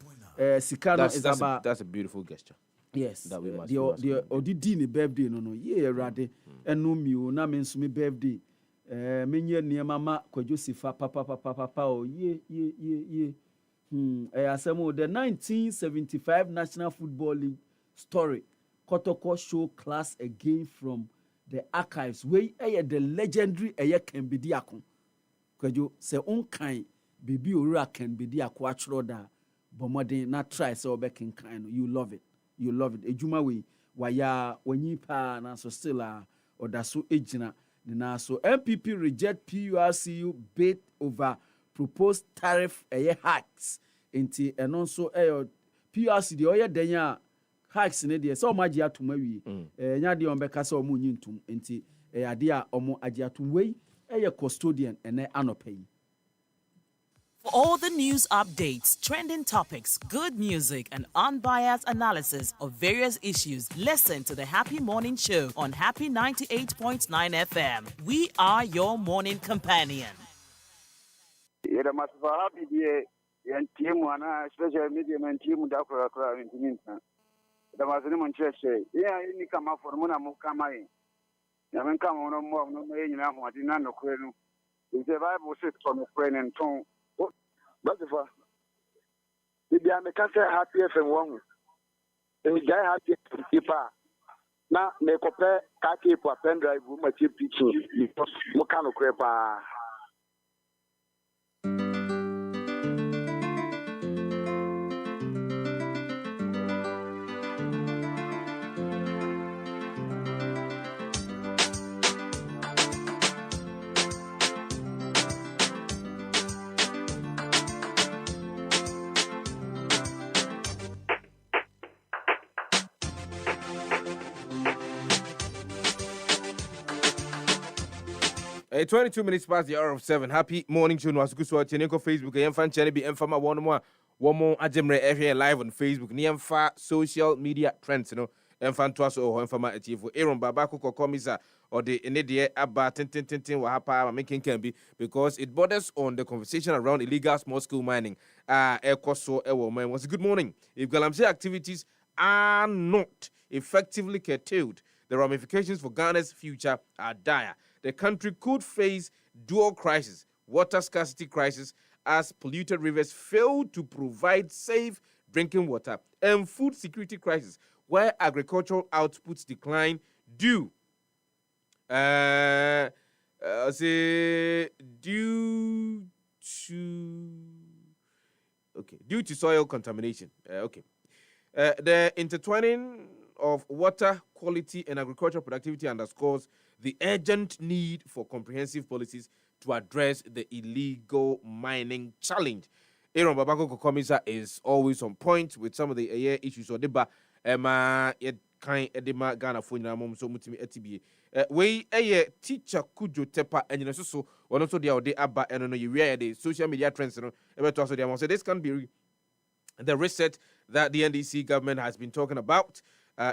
sikano is about that's a beautiful gesture. Yes, the odidi ni birthday no ye erade enu mi o na me nso me birthday menye niema ma Kwadwo Sefah papa o ye asemo the 1975 National Football League story Kotoko show class again from the archives wey the legendary can be diakon Kwadwo se onkan bibi owura can be diakon atro da bomodin na try say obekin kan you love it. You love it. Ejuma we waya wanyi pa na so still odaso ejina na so MPP reject PURCU bid over proposed tariff hikes into and also PURC the oye denya hikes ne de so maji atuma wi nya de on beka so omo nyintum enti ade a omo agi atum we custodian ene anopai. For all the news updates, trending topics, good music, and unbiased analysis of various issues, listen to the Happy Morning Show on Happy 98.9 FM. We are your morning companion. Special media and team Dakra in Timinta. The Mazinum Church, yeah, you come up for Mona Mukamai. Yaman come on more, no main, what in Nano Quenu. It's a Bible set from Ukraine and Tom. But if you are happy FM one, and you are happy people. Now, make up a kaki for pen drive, my chip picture, Mokano crepa. 22 minutes past the hour of 7. Happy morning to us. Good watching Facebook. I am fan channel be infama one more ajemre every live on Facebook. Ni amfa social media trends, you know. Enfan to us or infama atifu. Aaron Babako Komisa or the Enedie Abba Tintin Wahapa making can be because it borders on the conversation around illegal small scale mining. Ekoso Ewo man was good morning. If Galamsey activities are not effectively curtailed, the ramifications for Ghana's future are dire. The country could face dual crisis, water scarcity crisis, as polluted rivers fail to provide safe drinking water, and food security crisis, where agricultural outputs decline due due to soil contamination. The intertwining of water quality and agricultural productivity underscores the urgent need for comprehensive policies to address the illegal mining challenge. Aaron Babako Kokomisa is always on point with some of the issues or deba kind edema Ghana for mom so mutimi etibie. We teacher Kwadwo Tepa and so one also the abba and no you the social media trends no also they say this can be the reset that the NDC government has been talking about.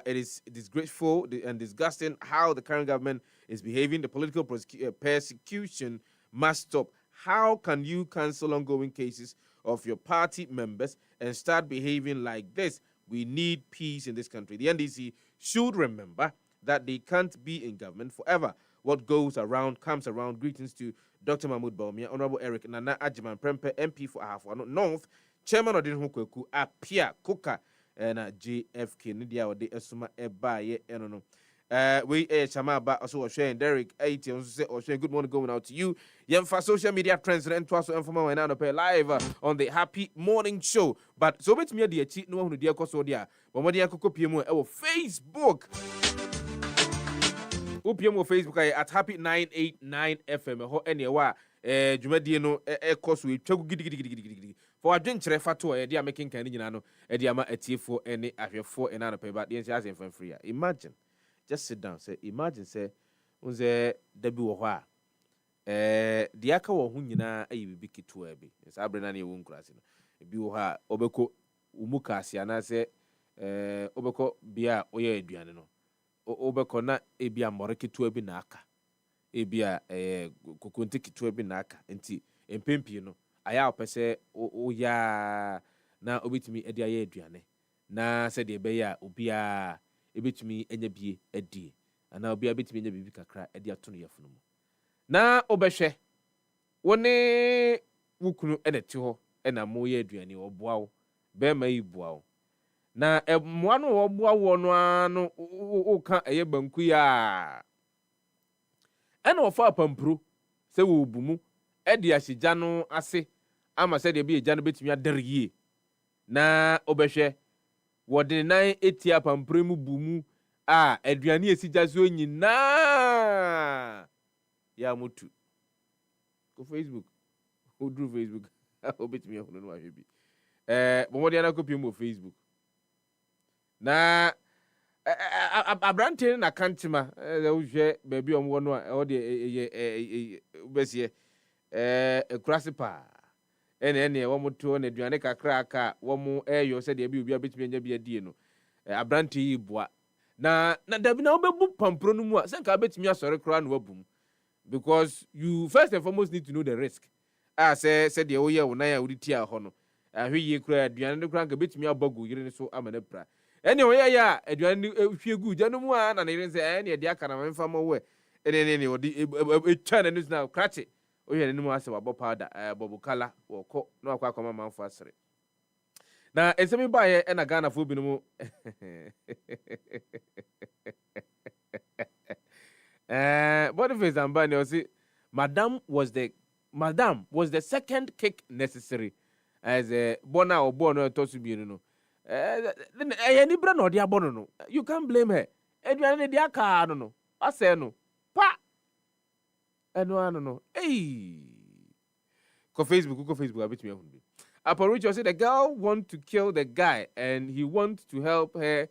It is disgraceful and disgusting how the current government is behaving. The political persecution must stop. How can you cancel ongoing cases of your party members and start behaving like this? We need peace in this country. The NDC should remember that they can't be in government forever. What goes around comes around. Greetings to Dr. Mahmoud Baumia, Honorable Eric Nana Ajiman Prempe, MP for Ahafo North, Chairman of the Hukweku, Apia Koka, and JFK Nidia or the Esuma Ebaye Enono. We Chama ba also sharing Derek 80 or sharing good morning going out to you. Yemfa social media trends and to also inform when I pay live on the Happy Morning Show. But so bet me the cheat no one dear kosodia. But what dear copy Facebook. UPM Facebook at Happy 989 FM ho anywhere dwumadie no ekoso etwagu gidigidi for adwenkyerɛ fato e dia making kan nyina no e dia ma atiefo ene ahwefo ena no pe ba de nsia asem free. Imagine, just sit down, say imagine say unze dabi wo ho a dia ka wo ho nyina ayi bibi keto abi sa abrena na ewu nkurase no ebi wo ha obeko umuka asia na say obeko bia oye aduane no obeko na ebia mmore keto abi na aka ebia kokonte keto abi na aka enti empempi no aya opese oya na obetumi edi aya aduane na se de be ya obia ebetumi enya bie adie ana obia betumi enya bibi kakra edi ato no yafunu mu na obehwe woni wukunu eneti ho ena mo ya aduane oboa wo be ma iboa wo na emoa no oboa wo no ano uka eye banku ya ena ofa pampro se wo bumu edi ahyegya no ase ama se de bi egya no betumi adarie na obehwe wode nan etia pampro mu bumu aduane esigya so nyina ya mutu ko Facebook odru Facebook obetumi ehunu no ahwe bi bomodi ana kopi mo Facebook na abrante na kantima wohwe baabi omwo no o de besie ekurasipa ene wo moto na aduane kakra aka wo mo eyo se de bi obi abetumi anya bi adie no abrante yi boa na dabi na obebu pampro no mu a se nka abetumi asore kra no wabum because you first and foremost need to know the risk say de wo ye wo nan ya wudi tia ho no ahwe yi kra aduane no kra nka betumi abagu yire so amane pra ene wo ye ya aduane hwie gu gya no mu a na ne se ene de aka na memfa mo we ene odi etwa na news na krache oye ne mu ase wabo powder bobu kala woko no akwa akoma manfo asere na esemi baye ena Ghana fo bi no mu Boniface Ambani osi madam was the second cake necessary as a bona or bono tosu bi no any bra no dia bono no you can't blame her eduane dia ka no ase no pa eno no ko Facebook abetumi ahun bi upon which you say the girl want to kill the guy and he want to help her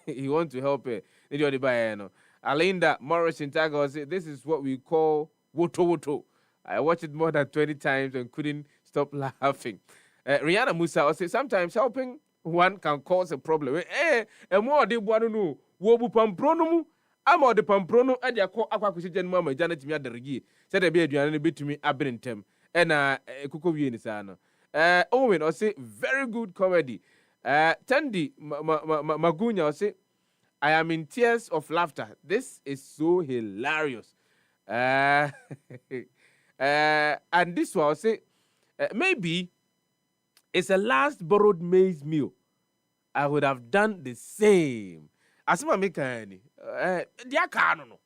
He the buyer no Alinda Morris in Tago say this is what we call Woto. I watched it more than 20 times and couldn't stop laughing. Rihanna Musa also sometimes helping one can cause a problem. And more de one no, wobu pamprono, amo de pamprono, and ya ko aquacusion mama, Janet Mia de Regi, said a baby and a bit to me, abrintem, and Kuko Unisano. Owen, or say, very good comedy. Tandy Magunya, or say, I am in tears of laughter. This is so hilarious. And this one, I'll say, maybe it's a last borrowed maize meal. I would have done the same. Asima make any. Dia kanono.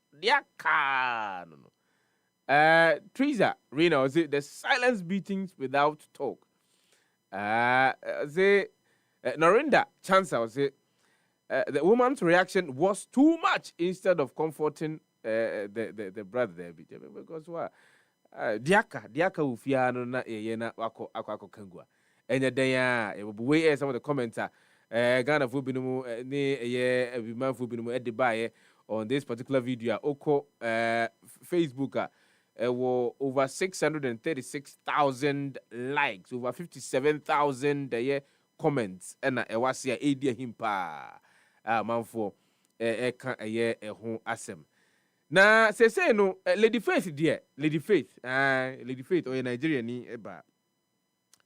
Teresa, Rena, say the silence beatings without talk. Say Norinda, Chance, I say the woman's reaction was too much instead of comforting the brother there. Because what? Diaka ufiano na yena wako kangwa. Enya denya way some of the comments are Ghana fu binumu ni man fu binumu edibaye on this particular video oko Facebook were over 636,000 likes, over 57,000 comments and was here idea him pa man for kan ho asem. Na say no Lady Faith dear, Lady Faith or Nigeria ni eba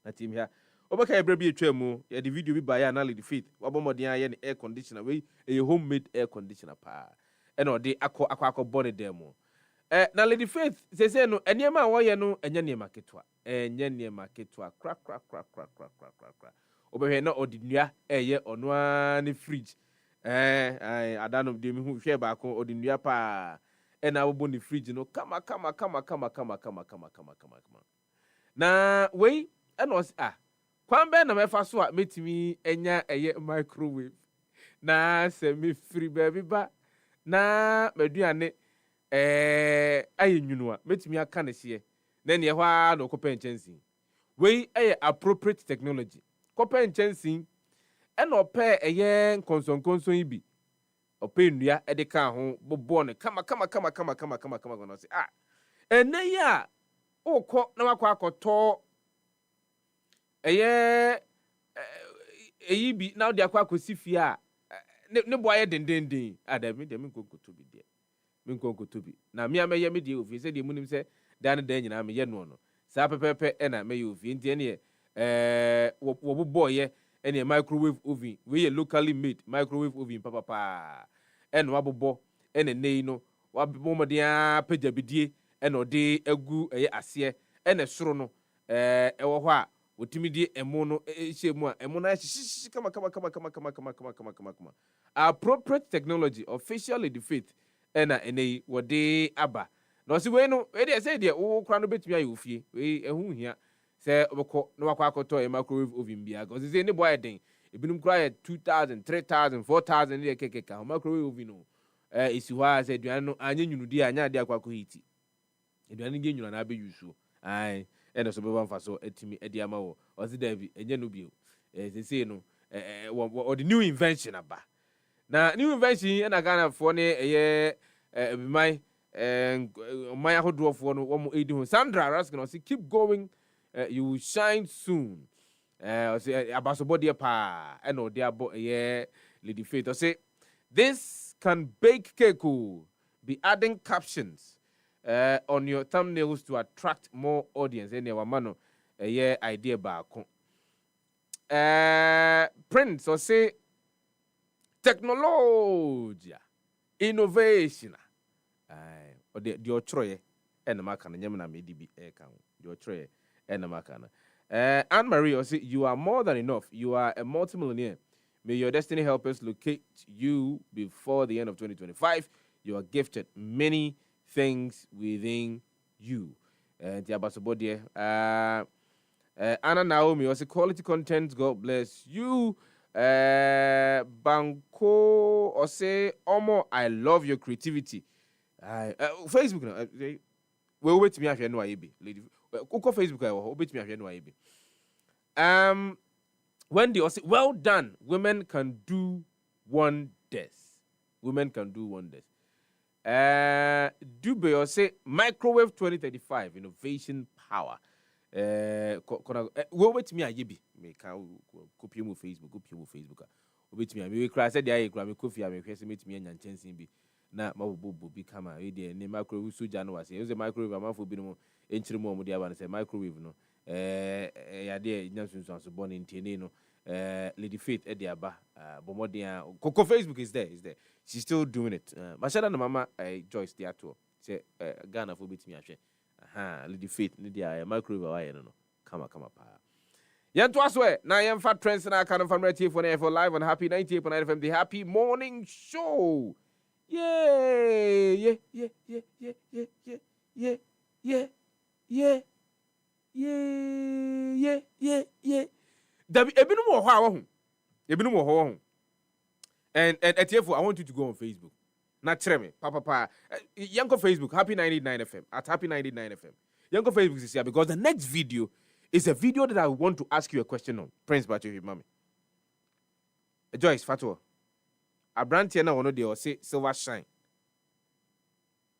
na team here. Obaka ebrebi etwemu ya the video bi ba ya na Lady Faith. Wabomodin aye ne air conditioner we a homemade air conditioner pa. E no de akọ bone dem. Na Lady Faith say no eniema wo ye no enya niema ketwa. Enya niema ketwa kra. Obehwe na odinua eye ono ani fridge. Adano de mi hu hwe ba ko odinua pa. And I will bone the fridge, kama. Na we and was kwambe na mefa so metimi enya microwave na se me free baby ba na maduane ayenwunu metimi aka ne hye na ne hwa na kopa nchensin we appropriate technology kopa nchensin e na opa konson ibi opa nnua e de ka ho bobo ne kama no se ene ya okọ na wakọ akoto eyi bi na de akọ akosi fie a ne boye dendenden adami de minkonkoto bi de minkonkoto bi na me ameye me de ofie se de munim se dan dan nyina me ye no no sa pepepe e na me ye ofie ntie ne wo boye ene microwave oven we ye locally made microwave oven papa ene wabobo ene nei no wabomodia pagabidie ene ode agu ase ene soro no ewo ho a wotimi di emu no ehemu a emu na shishi kama appropriate technology officially the faith ena enei wode aba na osi we no we dey say dey wo kra no betumi ayi ofie we ehu hia say obekọ no wakọ akoto microwave oven bia go say ne boy den ebinum kra ya 2000 3000 4000 dey kekeka microwave oven no isi hwa say duan no anya nyunudi anya de akwa hiti eduan nge nyuna na be yusu ai ena so be mfa so etimi edi ama wo ozi davi enye no bio say no the new invention aba na new invention ena Ghana for ne mai my hodrofo no wo edi ho Sandra Raskin o say keep going you will shine soon o say abasobode pa ena odi abo Lady Faith o say this can bake cake be adding captions on your thumbnails to attract more audience any wamano idea baako Prince or say technology innovation or the otroye and makana nyamna medibi kan the otroye and makana Anne Marie or say you are more than enough, you are a multimillionaire. May your destiny help us locate you before the end of 2025. You are gifted many things within you. Diabasobodie. Anna Naomi was a quality content. God bless you. Banco or say Omo, I love your creativity. Facebook no. We wait me after no IB. Lady Kuko Facebook I wait me after no IB. Wendy or say well done. Women can do wonders. Women can do wonders. Dube or say microwave 2035 innovation power. Wait me a yebi. Make copy mu Facebook. Wait me a me cry said I cry me coffee me kwese meet me and chance be. Na ma bobo be come a ne microwave so January say use microwave amafo bi no enchire mu omudi aba say microwave no ya de nyansunsun so born in tene no Lady Faith Ediaba Bomodia Coco Facebook is there she's still doing it Mashada na mama Joyce Diato say Ghana for bit me ahwe Lady Faith Nidia microwave why no come pa yan to aswe na yan fat trends na kind of from right here for live on Happy 98.9 FM the Happy Morning Show yeah Dabi ebinom wo ho a wo ho. Ebinom wo ho. And etiefo I want you to go on Facebook. Na kire me papa. Yanko Facebook Happy 99 FM at Happy 99 FM. Yanko Facebook is here because the next video is a video that I want to ask you a question on. Prince Bacho Mami. Joyce Fatwo. Abrantie na wono de o say silver shine.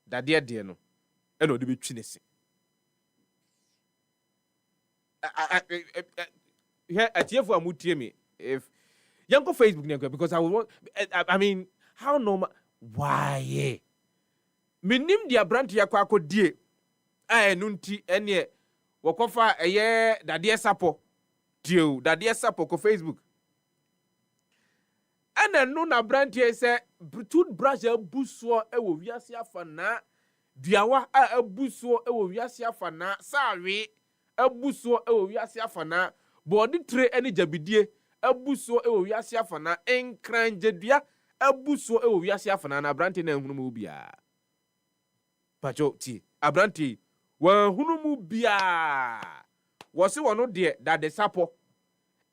Dade de no. E no de betwi nese. Here at Yefu amutie me if Yanko Facebook because I would want I mean how normal why minim dia brand yakwa akodie nunti ene wokofa eye dade sapo dio dade sapo ko Facebook ana no na brand here say toothbrush abuso ewo wiase afana duawa abuso ewo wiase afana sawe abuso ewo wiase afana body tre ene jabidie abuso ewo wiase afana enkranjedua abuso ewo wiase afana na abrante na ehunu mu bia pacho ti abrante wa hunu mu bia wo se wono de dade sapo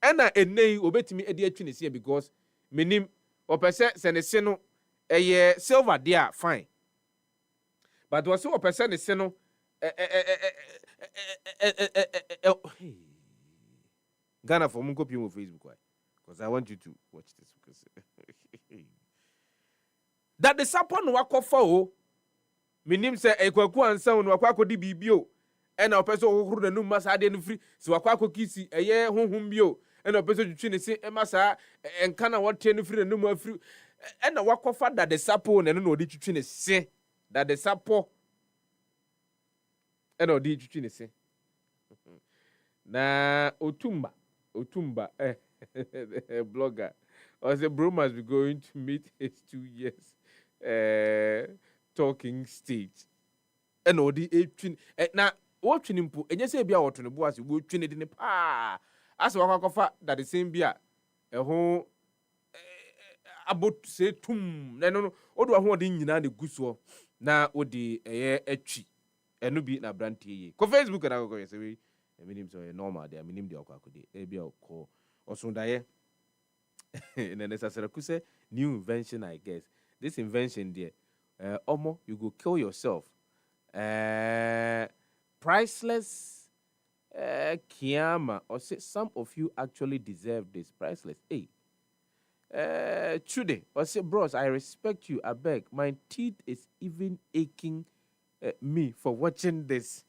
ena enei obetimi edi atwi ne se because menim opese se ne se no eye silver dia fine but wo se opese ne se no Ghana for mun copy on Facebook why? Because I want you to watch this because that the sapon no akofa o minim say ekwaku ansan no akwa akodi bibio e na opeso hohuru na num masa ade no free so akwa akokisi eye honhom bio e na opeso twitwi ne se e masa enka na wote no free na num afri e na wakofa that the sapo na no odi twitwi ne se that the sapo e na odi twitwi ne se na Otumba blogger or the bro must be going to meet his 2 years talking stage and all the 18 na what twin mpo enye se bia woto ne bo ase wo twin de ne pa ase wakwakofa that the same bia ho about say tum na no odo ho de nyina de guso na odi atwi eno bi na brand ye ko Facebook na ko yese we minim so normal there minim de akode e bia ko osondaye and then necessary ku say new invention I guess this invention there omo you go kill yourself priceless Kiama or say some of you actually deserve this priceless Chude or say bros I respect you I beg my teeth is even aching me for watching this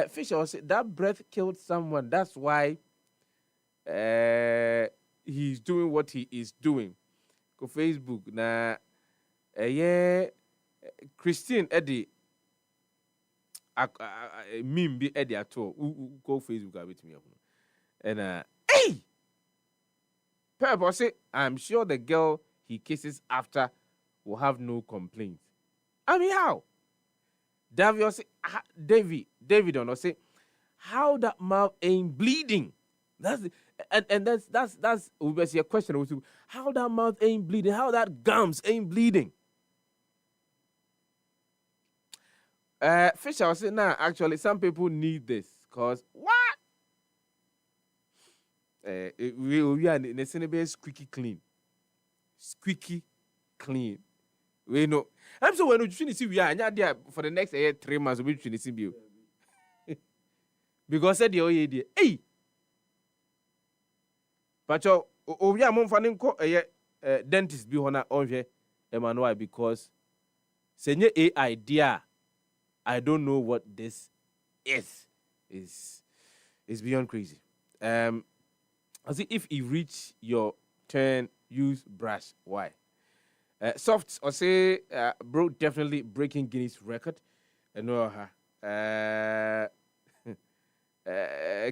Fisher say that breath killed someone that's why he's doing what he is doing go Facebook na Christine Eddie meme be Eddie at all go Facebook a bit me and hey Pep say I'm sure the girl he kisses after will have no complaints. I mean how David say David on say how that mouth ain't bleeding. That's a question also. How that mouth ain't bleeding? How that gums ain't bleeding? Fisher was saying, nah, actually, some people need this because what? We are in a cinema squeaky clean. We know. I'm so when you see we are there for the next 3 months. We will see you because said the idea. Hey. Pacho, we are more funny dentist be honor onje Emmanuel because Senye AI dia. I don't know what this is. Is beyond crazy. I see if you reach your turn, use brush. Why? Soft or say bro definitely breaking Guinness record. No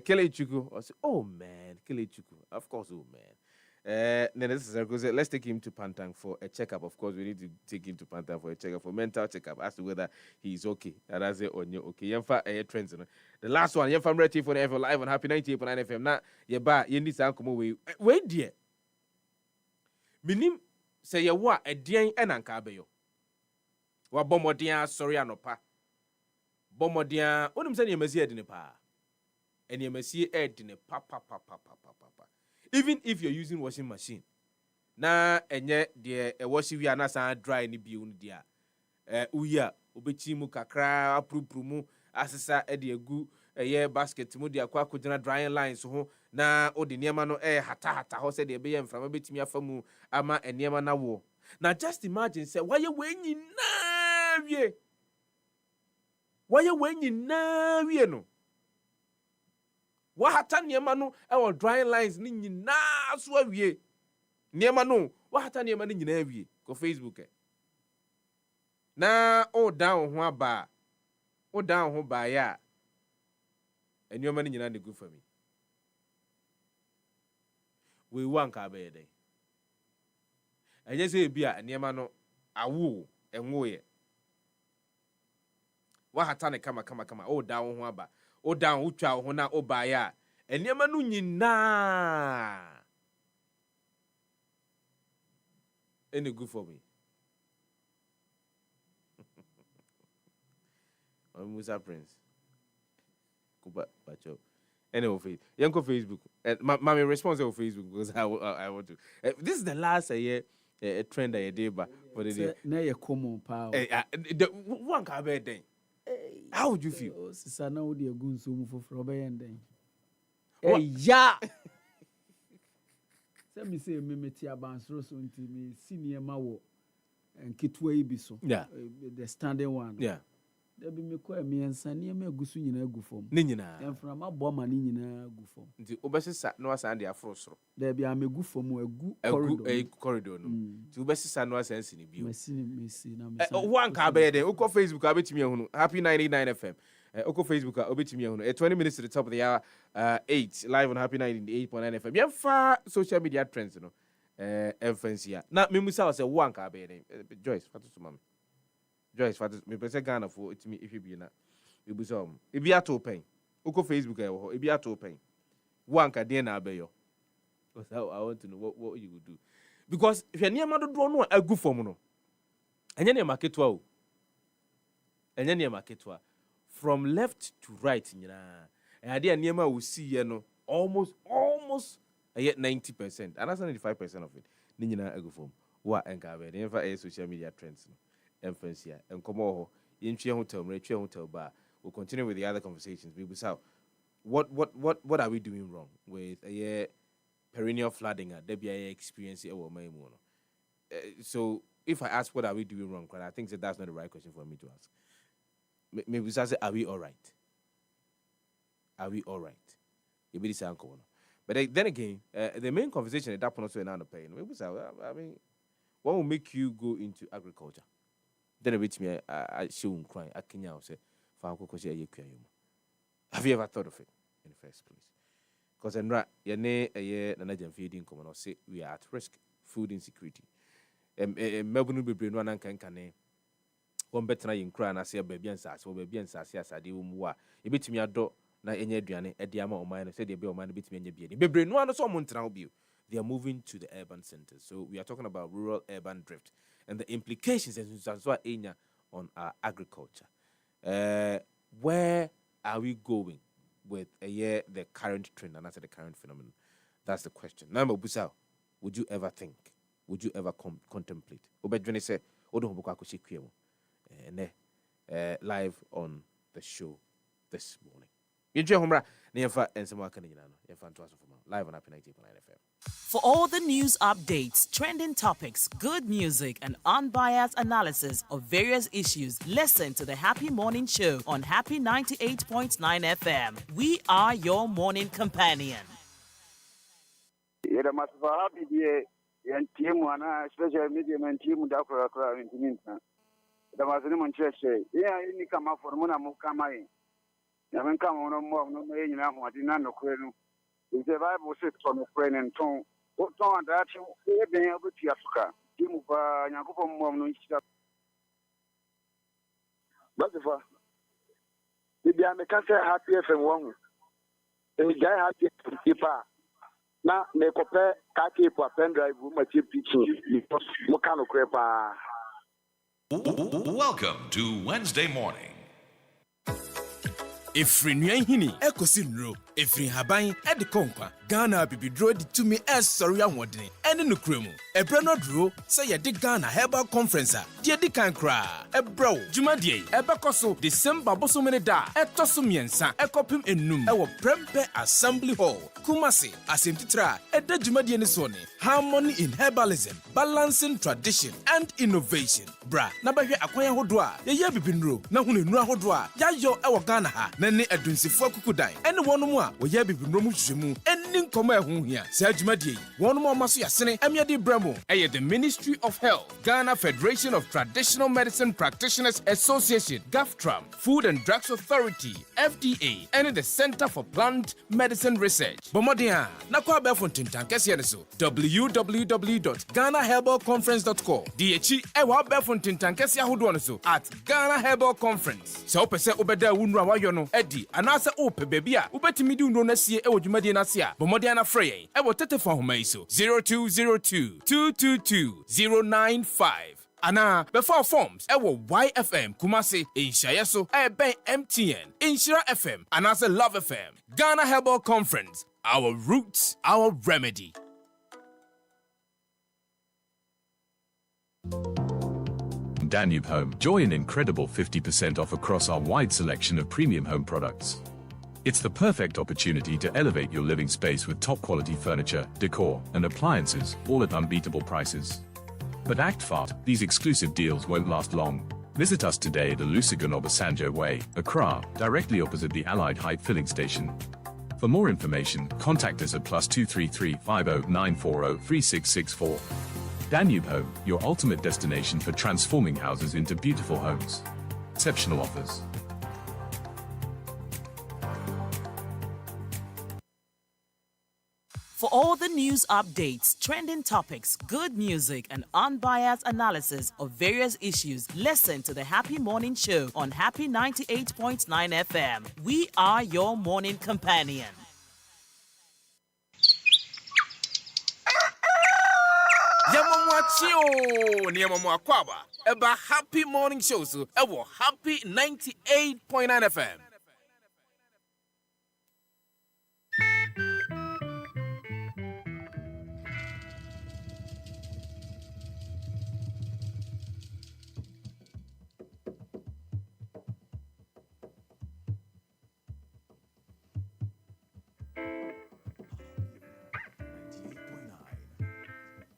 Kele Chuku. I say, oh man, Kele Chuku. Of course, oh man. Then this is because let's take him to Pantang for a checkup. Of course, we need to take him to Pantang for a checkup, for mental checkup, as to whether he's okay. And I say, oh, you okay. Yemfa trends. The last one, Yemfa ready for the FM live on Happy 98.9 FM. Now, yeba, you need to come away. Wait, dear. Minim say ya wa a dean and ankabeyo. Wa bomodia, sorry, anopa. Bomodia, unim say you may see it in the pa. And you may see it in a papa. Even if you're using washing machine, na enye de washing we are not dry ni bi unu dia. Uya obechi mu kakra aprupru mu asesa e de egu eye basket mu de akwa akogina drying lines ho na odi niema no hata ho se de be yem frama betimi afamu ama eniema na wo. Na just imagine say why you nyina wie. Why you nyina wie no. Wahata niema no e drying lines ni nyina so awie. Niema no wahata niema ni nyina awie ko Facebook na o down ho aba. O down ho ba ya. Enioma ni nyina de go for me. We wan ka be dey. Enye say bia niema no awo enwo ye. Wahata ne kama o down ho aba. O down utwa ho na o ba ya. Eniema no nyina. Any good for me. Musa Prince. Kuba Bacho. Anyway, Yanko Facebook. My response on Facebook because I want to. This is the last year trend I did, but for the day. Now you come on power. The one can be then. How would you feel? Sister, now would you go so move for Robert and then? Yeah. Let me say, me tia bansro so until me senior mawo and kitwe ibiso. Yeah. The standing one. Yeah. There be me kwa me ansa ni me gusu nyina gu fom. Ni nyina. En fra ma bo ma ni nyina gu fom. Nti obesisa no asa ande afro soro. There be am gu fom egu corridor no. Nti obesisa no asa nsi ni bio. Mesi na me. One ka be there. Uko Facebook abetimi ehunu. Happy 99 FM. Uko Facebook abetimi ehunu. 20 minutes to the top of the hour. 8 live on Happy 98.9 FM. Yemfa social media trends no. Influence ya. Na me musa was one ka be there. Joyce, fatu to mama. Joyce, me pese Ghana for it me if you be na. You be some. It be ato pen. Uko Facebook it be ato pen. One ka dey na abeyo. Because I want to know what you would do. Because if you near ma do no a good form no. Enye na marketwa o. Enye na marketwa. From left to right nyina. And idea near ma we see here no almost 90%. And that's 95% of it. Ni nyina a good form. Wa enka be. Never social media trends no. Influence here and come over in hotel bar. We'll continue with the other conversations. We will what are we doing wrong with a perennial flooding at WIA experience or so if I ask what are we doing wrong, I think that's not the right question for me to ask. Maybe we say, are we all right? Are we all right? But then again, the main conversation at that point also in the pain. Maybe I mean, what will make you go into agriculture? Then a bit me I show cry at Kenya say have you ever thought of it in the first place? Because I'm right, a year and feeding common or say we are at risk, food insecurity. Melbourne will be brain one and can one better in cry and I say baby and sass or baby and sass as I do more. A bit me a dog na any Adriana at the amount of mine said they be a man bit me and your baby brain one or someone to you. They are moving to the urban centers. So we are talking about rural urban drift and the implications on our agriculture. Where are we going with the current trend and that's the current phenomenon? That's the question. Number Busau, would you ever think? Would you ever contemplate? Obedjene say, live on the show this morning. Yɛntwe ho mmra na yɛmfa nsɛm aka no nyinaa no yɛmfa nto aso fama live on Happy 90.9 FM. For all the news updates, trending topics, good music, and unbiased analysis of various issues, listen to the Happy Morning Show on Happy 98.9 FM. We are your morning companion. Yɛda masifa happy deɛ yɛntie mu anaa special media mantie mu da korakora ntimi ntina. Yɛda masene mo nkyerɛkyerɛ. Yɛn a yɛnni kama fɔre mo na mo kama yɛn. Nyame nka mo no mmɔ no ma yɛ nyinaa ahoɔden na nokorɛ no. Ɛsɛ Bible sɛ tɔ nokorɛ ne ntɔn. Wotɔn adaakye yɛbɛn abɛtua so ka. Tie mu paa Nyankopɔn mmɔ no nhyira. Masifa, bibia meka sɛ Happy FM wɔ ho. Ɛgyae Happy FM tipa na mekɔpɛ kakeepo a pendrive ma tie pitching because moka nokorɛ paa. Welcome to Wednesday morning. Efiri nua hini ekosi nro efiri haban edi konkwa Ghana bibidro di tumi esori ahwodene ene nukremu ebre no dro se ye di Ghana Herbal Conference a die di kan kra ebro jumadie ebekoso December bosomene da etoso miensa ekopim enum ewo Prempe Assembly Hall Kumasi asemtitra eda jumadie ne so ne Harmony in Herbalism, Balancing Tradition and Innovation. Bra na bahwe akwan ahodo a ye bibinro na hunu nu ahodo a yayo ewo Ghana ha na ne adunsifo akukudan ene wonom a wo ye bibinro mu hwehwemu eni nkoma ehu hia sa adwumadie wonom o maso yasene amiade bramo eye the Ministry of Health, Ghana Federation of Traditional Medicine Practitioners Association, GAFTRAM, Food and Drugs Authority, FDA, and the Center for Plant Medicine Research. Bomodia na kwa befontin tankese ne so www.ghanaherbalconference.com. DHI ewa befontin tankese ahodo no so at Ghana Herbal Conference. So pese obeda wunru awayo no edi anase ope baby a ubetimi di unro na sie ewo dwumadie na se a bomodia na frɛ yɛn ewo tetefo homa yi so 0202 222 095. Ana before forms ewo YFM Kumasi Inshaya so ben MTN Inshira FM anase Love FM. Ghana Herbal Conference, our roots, our remedy. Danube Home. Enjoy an incredible 50% off across our wide selection of premium home products. It's the perfect opportunity to elevate your living space with top quality furniture, decor, and appliances, all at unbeatable prices. But act fast, these exclusive deals won't last long. Visit us today at Olusegun Obasanjo Way, Accra, directly opposite the Allied Height filling station. For more information, contact us at +233 50940 3664. Danube Home, your ultimate destination for transforming houses into beautiful homes. Exceptional offers. For all the news updates, trending topics, good music, and unbiased analysis of various issues, listen to the Happy Morning Show on Happy 98.9 FM. We are your morning companion. Yamamwachio Niamamwakwaba Eba Happy Morning Show so ewo Happy 98.9 FM.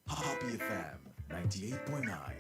Happy FM 98.9.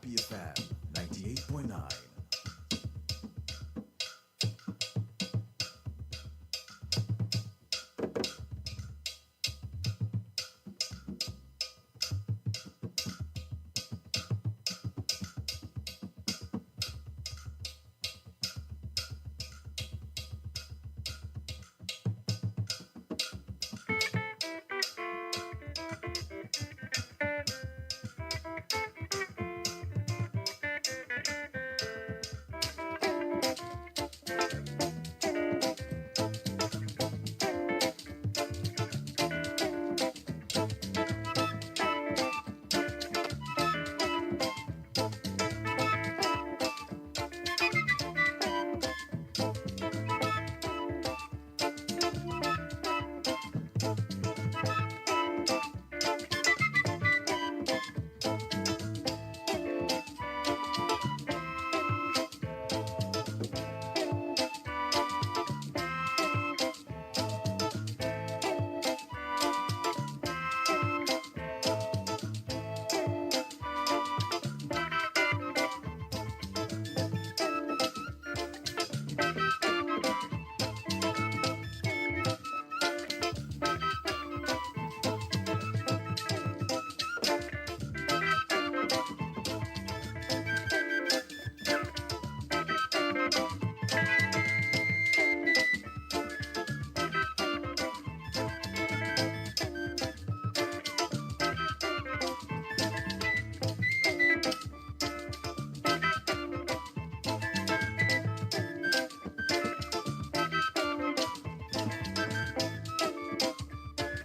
Happy FM 98.9.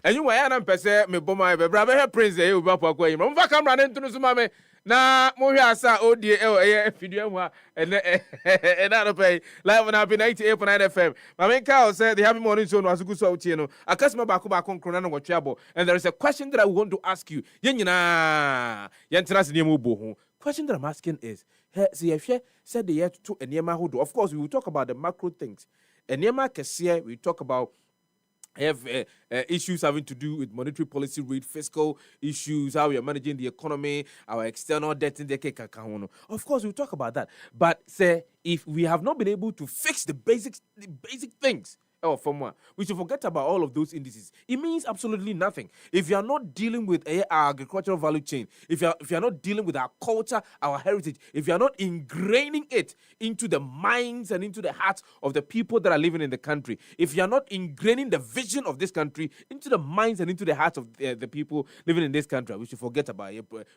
And you were an pese me boma be bra be prince e obi apako yi mo fa camera ne ntunu so ma me na mo hwe asa odie e video ho e na no pay live on Happy 98.9 FM. Ma me ka say the Happy Morning Show no asugu so utie no akasima ba ko nkron na wotwe abo, and there is a question that I want to ask you. Ye nyina ye ntena se ne mo bo ho. Question that I'm asking is, see if you said the year to enema ho do. Of course we will talk about the macro things. Enema kese we talk about have issues having to do with monetary policy rate, fiscal issues, how we are managing the economy, our external debt in the cake. Of course, we'll talk about that. But say, if we have not been able to fix the basic things, we should forget about all of those indices. It means absolutely nothing. If you are not dealing with our agricultural value chain, if you are not dealing with our culture, our heritage, if you are not ingraining it into the minds and into the hearts of the people that are living in the country, if you are not ingraining the vision of this country into the minds and into the hearts of the people living in this country, we should forget about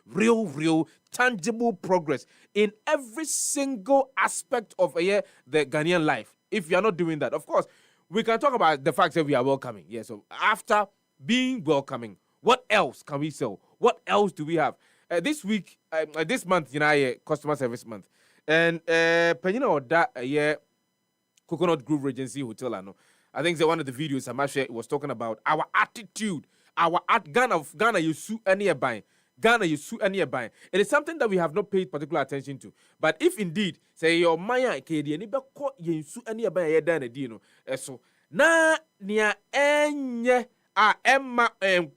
real, tangible progress in every single aspect of the Ghanaian life. If you are not doing that, of course, we can talk about the fact that we are welcoming. Yeah, so after being welcoming, what else can we sell? What else do we have? This week, this month, customer service month. And that Coconut Grove Regency Hotel, I think one of the videos Amashe was talking about our attitude, Ghana you sue any buying. Ghana, you sue any buying. It is something that we have not paid particular attention to. But if indeed, say your Maya Kedi, and you sue any buying, dino, so na nia enye Emma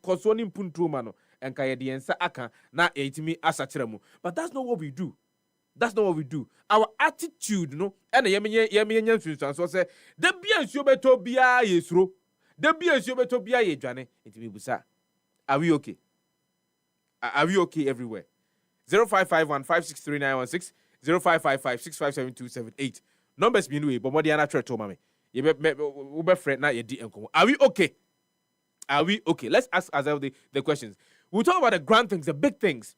consoning puntumano and Kayadiensa aka na etimi asatiremu. But that's not what we do. That's not what we do. Our attitude, no, and yemi so say, the bien subeto bia yesro, the bien subeto bia ye jane, etimi busa. Are we okay? Are we okay everywhere? 0551 563 0555 Numbers be new, but more than a to mommy. You be friend now. Are we okay? Are we okay? Let's ask ourselves the questions. We'll talk about the grand things, the big things.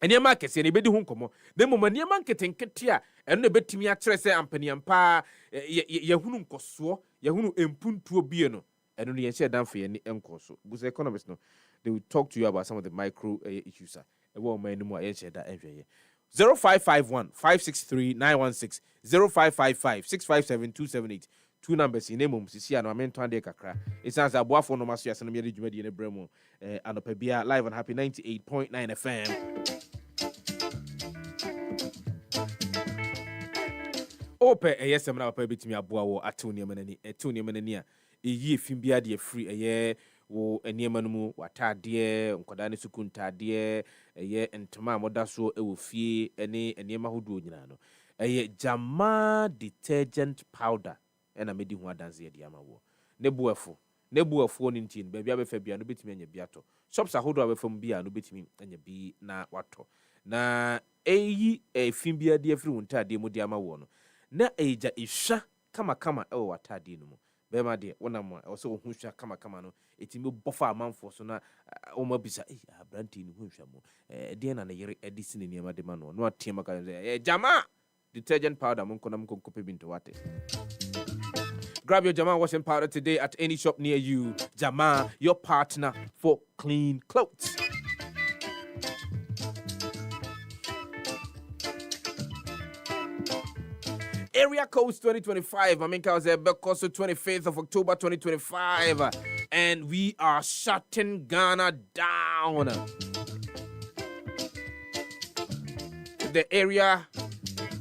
And your market, and anybody who come. The moment your market and Ketia, and the betting actress and penny and pa, Yahunum Koso, Yahunu Empuntu Bieno, and only share down for any encoso. Because the economists know. They will talk to you about some of the micro issues. 0551 563 916 0555 657 278. Two numbers in name Sisi and Amen Kakra. It sounds a boa for no master and Medi Jumedi in Bremo and Opebia live on Happy 98.9 FM. Ope a yes, I'm now a bit me a boa or a tunia manania. A ye fimbia de free a year. wo eniema no mu watade nkwadaa ne suku ntade eye ntoma moda so e wo fie ene eniema hodo nyina no eye jama detergent powder ena medi ho adanse ye dia ma wo ne buafo ne ntin ba bia befa bia no betimi anya biato shops ahodo abefam bia no betimi anya bi na wato na eyi efin bia de afiri wontade mu dia ma wo no na eja ihwa kama e wo watade no mu bema de wonam a wo se wo hwehwa kama no etimi bofa amanfo so na wo ma bisa abranti ni hwehwa mo de na yere edisi ne niam de ma no atema ka jama detergent powder mun konam konkope binto wate. Grab your Jama washing powder today at any shop near you. Jama, your partner for clean clothes. Area Codes 2025. I mean, I was there because 25th of October 2025. And we are shutting Ghana down. The area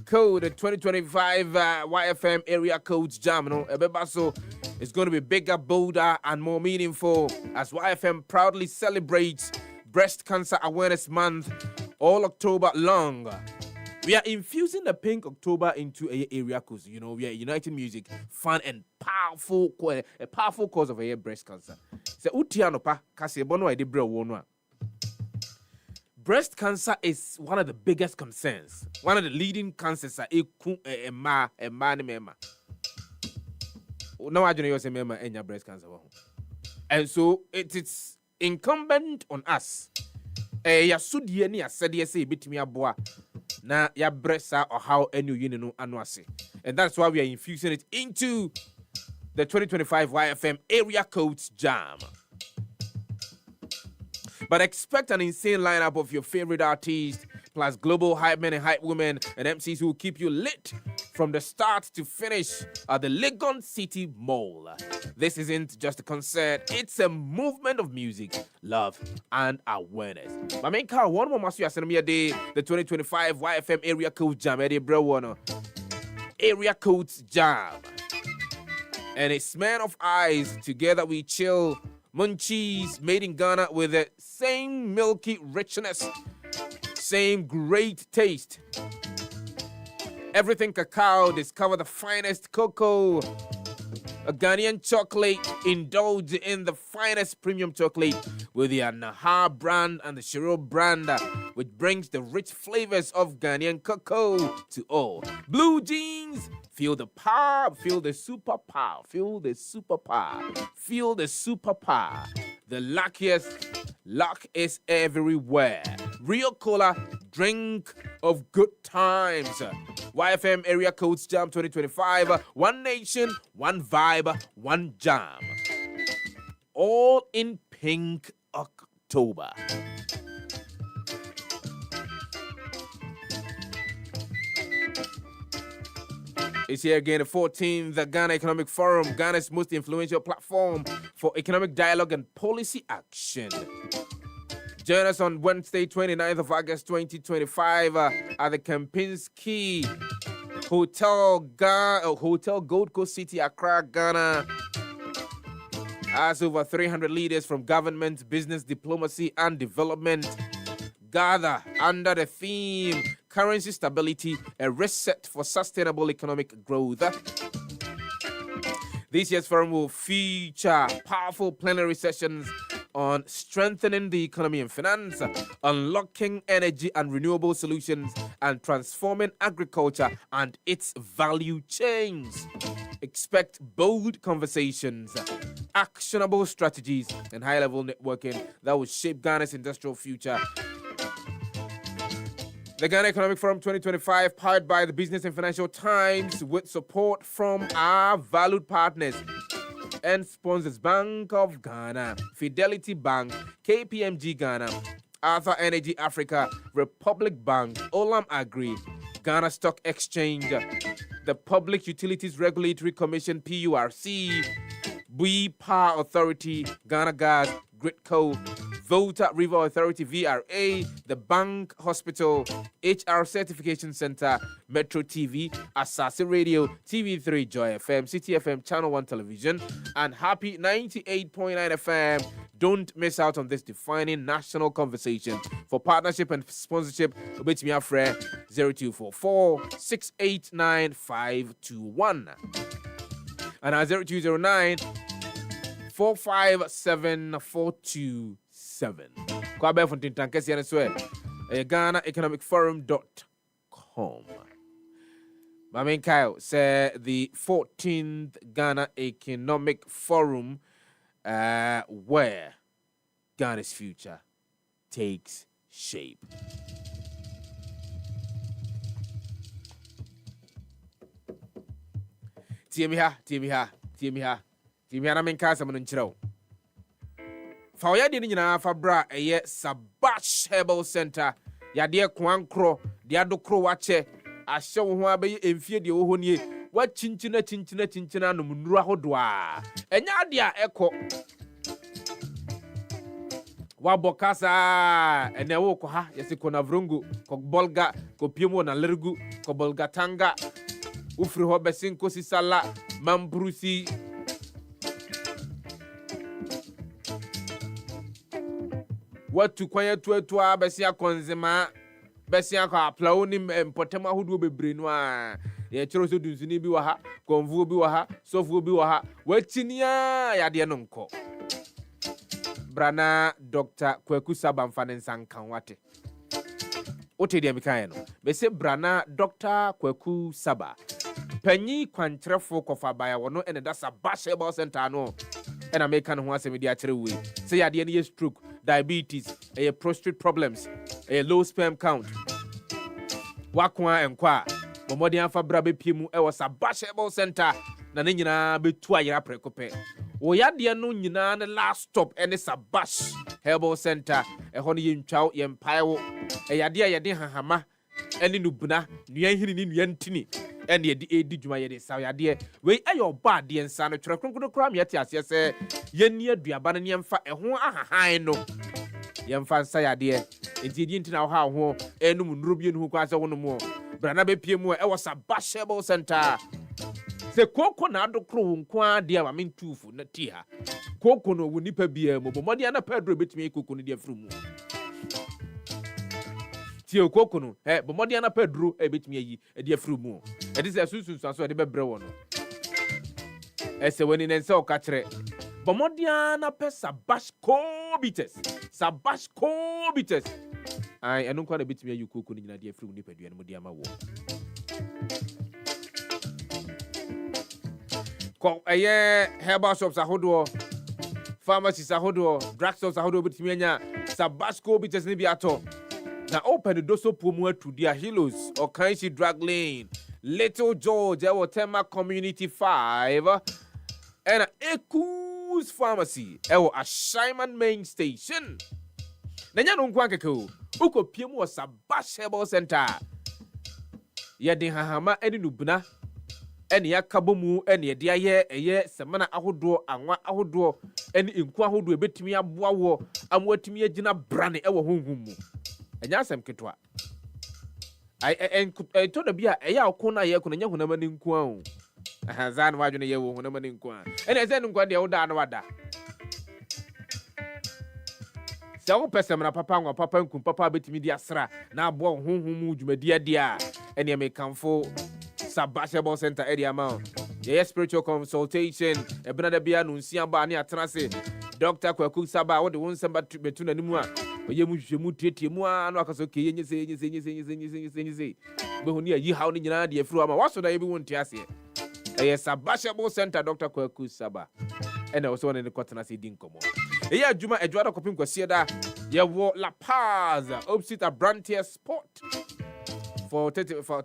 code 2025 YFM area codes jam. No, Ebebaso is going to be bigger, bolder, and more meaningful as YFM proudly celebrates Breast Cancer Awareness Month all October long. We are infusing the Pink October into area codes. You know, we are uniting music, fun, and powerful, a powerful cause of breast cancer. So, utiano pa kasi bono ide bre wonwa. Breast cancer is one of the biggest concerns. One of the leading cancers are ma ni mema. No, I don't know mema enya breast cancer. And so it is incumbent on us. Ya sudie ni asede say bitimi aboa na ya bresa or how enu yini no anwase. And that's why we are infusing it into the 2025 YFM area codes jam. But expect an insane lineup of your favorite artists, plus global hype men and hype women and MCs who will keep you lit from the start to finish at the Legon City Mall. This isn't just a concert, it's a movement of music, love, and awareness. My main car, one more must you day, the 2025 YFM Area Code Jam, Eddie Brewono. Area Codes Jam. And a smear of eyes, together we chill. Munchies made in Ghana with the same milky richness, same great taste. Everything cacao, discover the finest cocoa. A Ghanaian chocolate, indulge in the finest premium chocolate with the Naha brand and the Shiro brand, which brings the rich flavors of Ghanaian cocoa to all. Blue jeans, feel the power, feel the super power, feel the super power, feel the super power. The luckiest luck is everywhere. Real Cola, drink of good times. YFM Area Codes Jam 2025. One nation, one vibe, one jam. All in Pink October. It's here again, the 14th, the Ghana Economic Forum, Ghana's most influential platform for economic dialogue and policy action. Join us on Wednesday, 29th of August, 2025 at the Kempinski Hotel Gold Coast City, Accra, Ghana. As over 300 leaders from government, business, diplomacy, and development gather under the theme Currency Stability, a Reset for Sustainable Economic Growth. This year's forum will feature powerful plenary sessions on strengthening the economy and finance, unlocking energy and renewable solutions, and transforming agriculture and its value chains. Expect bold conversations, actionable strategies, and high-level networking that will shape Ghana's industrial future. The Ghana Economic Forum 2025, powered by the Business and Financial Times, with support from our valued partners and sponsors Bank of Ghana, Fidelity Bank, KPMG Ghana, Arthur Energy Africa, Republic Bank, Olam Agri, Ghana Stock Exchange, the Public Utilities Regulatory Commission, PURC, Bui Power Authority, Ghana Gas, Gridco, Volta River Authority VRA, the Bank Hospital, HR Certification Center, Metro TV, Asase Radio, TV3 Joy FM, City FM, Channel 1 Television, and Happy 98.9 FM. Don't miss out on this defining national conversation. For partnership and sponsorship, obey me afre 0244 689 521 and 0209 457 427. Kwabe from Tintankesi and swear. Ghana Economic Forum.com. Mamin Kyle said the 14th Ghana Economic Forum, where Ghana's future takes shape. Timia na menka sama no nkyerɛw. Fa oyade ni nyina fa bra eye Sabash Herbal Center. Yade kwankro, de adokro wache, ahye wo ho abaye emfie de wo ho nie. Wa chinchina no munuru ahodo a. Enya ade a ekɔ. Wa bokasa ene wo ko ha yesi ko na vrongo, ko bolga, ko piemo na lergu, ko bolga tanga. Ufri ho besin ko sisala, mambrusi. Watu kwanye tuetua besia konzema besia kwa plaoni mpotema hudu bebre no a ye chiro so dunzuni bi wa ha konvuo bi wa ha sofuo bi wa ha wachinia yade no nko brana Dr. Kwadwo Sefah-Danquah nsankan wate ote dia mikae no be se brana Dr. Kwadwo Sefah panyi kwantrefo kofa baya wono ene da Sabash Herbal Center no ena meka no ho asemi dia kire we se yade ne stroke, diabetes, prostate problems, low sperm count. Wakwa enkwa, momodi anfa bra bepiemu e wo Sabash Herbal Center na ne nyina betu ayira prekope. Wo yade no nyina ne last stop ene Sabash Herbal Center e ho ne yentwaw yempaewo yade a yade hahama ene nubuna nuanhini ni nuantini ene yede edi dwuma yede saw yade we ayo ba de nsa no twere kronkron kra me yete ase se yeni aduaba no yemfa ho ahahan no yemfa nsa yade enti di ntina ho ho enum nrobie no kwa se wono mo brana bepie mu e wo Sabash Herbal Center se koko na adokro nko de a mentufu na ti ha koko no wo nipa bia mo bomodi ana Pedro betimi koko no de afru mu ti koko no bomodi ana Pedro betimi ayi de afru mu e dis asusun so de bebre wo no ese woni nense o ka kire bomodi ana pe Sabash Cobites ai enu kwa na betimi ayi koko no nyina de afru nipa dua no mo de ama wo ko herbal shops ahodo, pharmacies ahodo, drug stores ahodo betimi anya Sabash Cobites ni bi ato na open do so promo to their Hilos or Kanshi Drug Lane, Little George, our Tema Community 5, and Ekus Pharmacy, our Ashaiman Main Station. Nanya no kwankeko, uko piemu wa Sabash Herbal Center. Yadi hahama eni nubuna, eni ya kabomu, eni yadi ye semana ahodo, anwa ahodo, eni inkwa ahodo ebetimi abua wo, amwetimi ye jina brane ewa hungumu. Enya asem ketwa ai to da bia eya okona ye ko nya hunama ni nko an ahazan wadwene ye wo hunama ni nko an ene eze nko de wo da na wada se wo pesem na papa nwa papa nkum papa betimi di asra na abo honhom dwumadi dia ene me kanfo Sabash Herbal Center area ma ye spiritual consultation e bena da bia no nsia ba ne atrase Dr. Kwadwo Sefah wo de won samba betu na nimu a oye mu hwehwemu tietie mu a no akaso ke yenye be honi ayi hawo ni nyina de afuru ama waso da ye bi wonti ase eye Sabash Herbal Center Dr. Kwadwo Sefah ena wo so ne kotena se di nkomo eye adwuma adwada kopim kwasie da ye wo La Paz opposite Abrantia Sport for 30 phone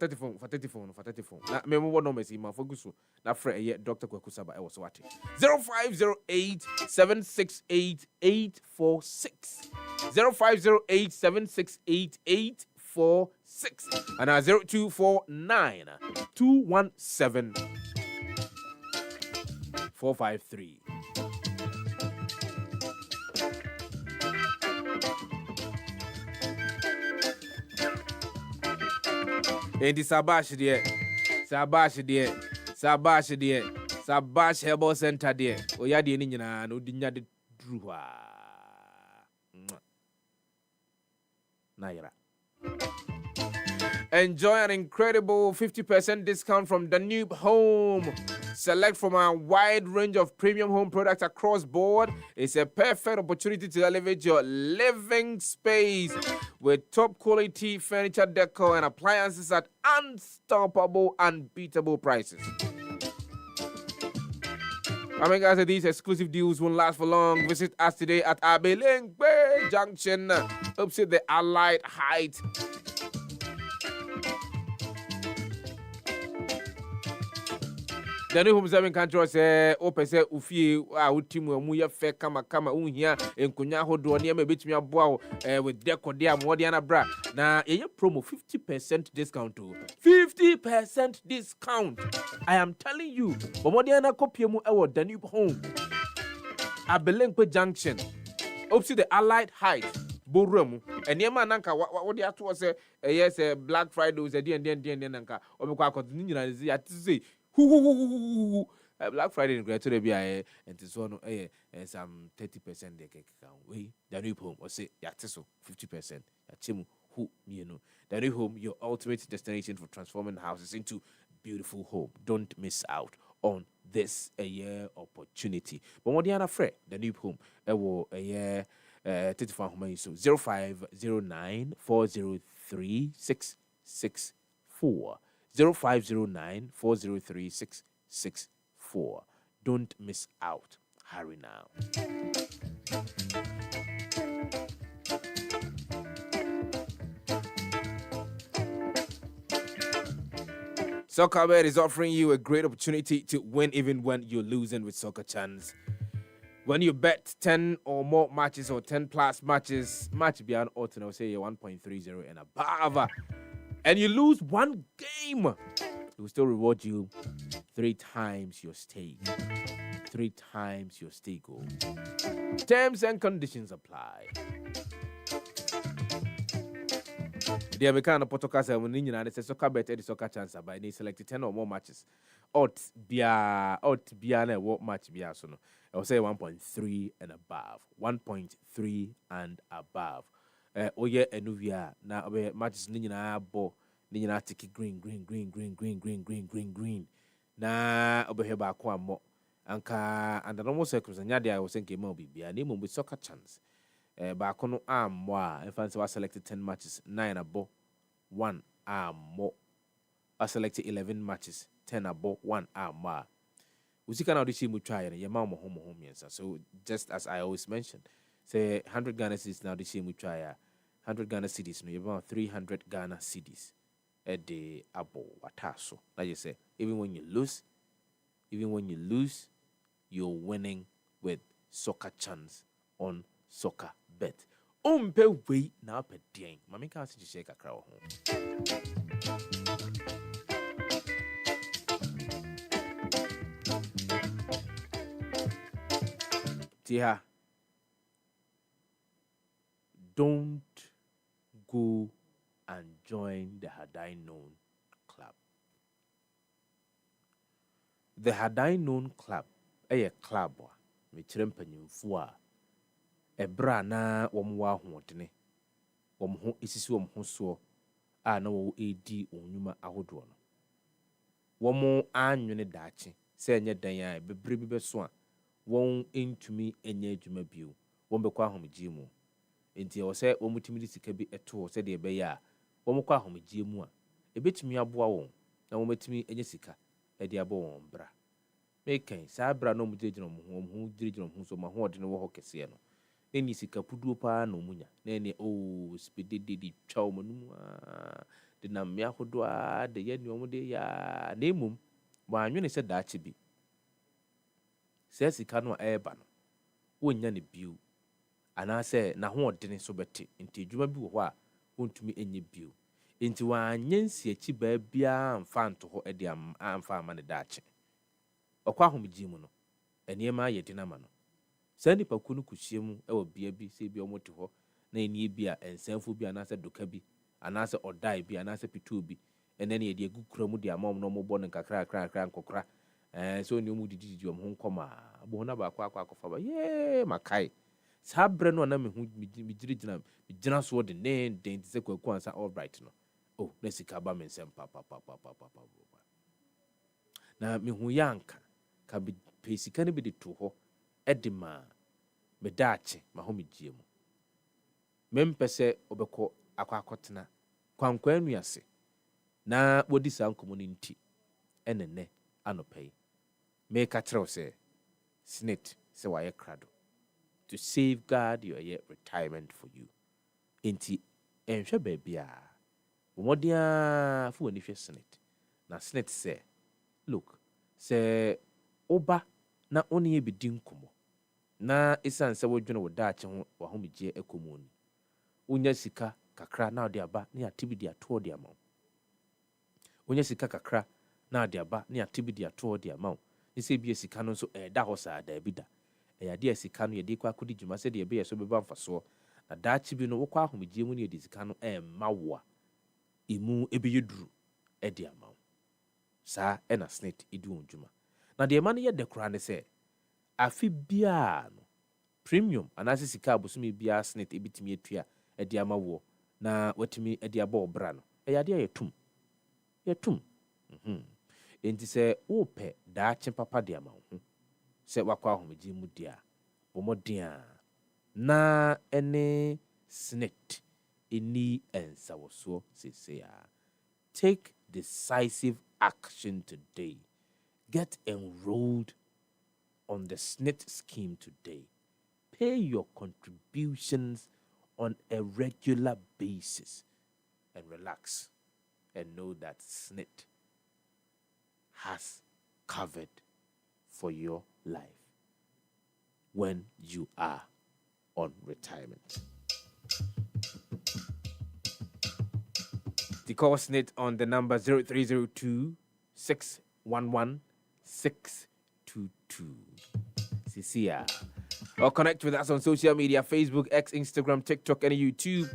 na me mo no mesi ma fogusu na frɛ eye Dr. Kwadwo Sefah e wo so wate 0508 768 846 0508 768 846 and 0249 217 453. Enti Sabash deɛ. Sabash deɛ. Sabash deɛ. Sabash Herbal Center deɛ. Oya deɛ ni nyinaa no di nya de duru hɔ a. Naira. Enjoy an incredible 50% discount from Danube Home. Select from a wide range of premium home products across board. It's a perfect opportunity to elevate your living space with top quality furniture, decor, and appliances at unstoppable, unbeatable prices. I mean, guys, these exclusive deals won't last for long. Visit us today at Abelengbe Junction, opposite the Allied Height. The new home 7 country say open say ufie a utimu mu ye fe kama unhia enkonya hodo ne ma betumi aboa with deco dia modiana bra na ye promo 50% discount to 50% discount. I am telling you modiana kopie mu e wo Danube Home Abelenkwe Junction opposite the Allied Height Borum eniema nanka wo de ato say yes Black Friday was the and nanka obekwa akoti ni nyina zi atise Black Friday in Greater Rebia and so on some 30% de we Danube Home or say yatiso 50% yachimu who you know Danube Home, your ultimate destination for transforming houses into beautiful home. Don't miss out on this year opportunity. But what Diana Frey, Danube Home, a year 34 home so 0509 403 664 0509 403 664. Don't miss out. Hurry now. SoccerBet is offering you a great opportunity to win even when you're losing with Soccer Chance. When you bet 10 or more matches or 10 plus matches, match beyond auto, say 1.30 and above, and you lose one game, it will still reward you 3 times your stake. 3 times your stake goal. Terms and conditions apply. The American podcast when you know say soccer bet the Soccer Chance by they select 10 or more matches. Odds bia na what match bia so no. I will say 1.3 and above. 1.3 and above. Oye enuvia na obe matches ni nyina bo ni nyina tiki green na obe heba ko amo anka and normal circles anya dia I was saying game obi bia na mo Soccer Chance baako no ammo a in fact was selected 10 matches 9 abo 1 ammo I selected 11 matches 10 abo 1 ammo we can now this mu try and your mama home so just as I always mention say 100 Ghana cedis now this mu try 100 Ghana cedis no about 300 Ghana cedis a day abo wataso like you say even when you lose you're winning with Soccer Chance on Soccer Bet. Umpe we na pe dien. Mami ka se share kakra ho. Tia. Don't go and join the Had I Known Club. The Had I Known Club, a club me trempanyimfo a ebra na womwa hoɔdene womho isisi womho so a na wo edi onyuma ahodoɔ no womo anwene daache sɛ enye dan a bebre bi beso a won entumi enye adwuma bio won bekɔ ahomgye mu enti wo sɛ womutimi di sika bi eto sɛ de ebe ya womkɔ ahomgye mu a ebetumi aboa won na wometumi enye sika e de abo won bra mekan saa bra no mugye womho gyina womho so ma hoɔdene wo hɔ kɛse no eni sika puduo pa na omunya na ene spedede twa omunum de na me ahodo a de ye nneom de ya na emum wa anwene se daache bi se sika no eba no wonya ne biu ana se na ho odene so bete enti adwuma bi wo hɔ a wontumi enye biu enti wa anyensi achi ba bia amfa nto hɔ de amfa ama ne daache okwa homgye mu no eniema ye de na ma no sani pakunu kuhyemu ewo bia bi se bi omote ho na eni bi a ensanfo bi anase doka bi anase odai bi anase pitu bi and then ye good cramudia mom no more born and crack kokra. So you mood did your home comma. Bonaba quack, yeah, Makai. Sabre no name who be just what the name, then the quans are all right. No. Oh, let's see Kabam and Sam papa. Now, me who yanka can be pacey can be the two Edima Medache, Mahomi Jim. Mempese obeko aquacotna, quanqueniase. Na what this uncommunity, and anopay. Make a trow say, snit, so I crado. To safeguard your retirement for you. Inti, ensure baby. Modia for if you snit. Na snit say, look, say, oba na only be dinkumo. Na isan se wodwene wo daache ho wa homegye ekomoni unya sika kakra na ode aba ne atibidi ato ode ama unya sika kakra na ode aba ne atibidi ato ode ama ise bi sika no so da ho saa da bi da de sika no ye de kwa akodi dwuma se de be ye so beba mfaso na daache bi no wo kwa homegye mu ne de sika no ma wo a emu ebeyeduru de ama saa na snit edu ondwuma na de ma no ye de kra ne se afi bia no premium anase sika abosome bia snit ebitimi atua edi amawo na watimi edi aba obra no eyade yetum enti se wope daache papa de amawo se wakwa ahomegi mu dia bomodia na ene snit eni ensawoso sesea. Take decisive action today. Get enrolled on the SNIT scheme today. Pay your contributions on a regular basis and relax and know that SNIT has covered for your life when you are on retirement. The call SNIT on the number 0302 611 622. Cecilia. Or connect with us on social media, Facebook, X, Instagram, TikTok, and YouTube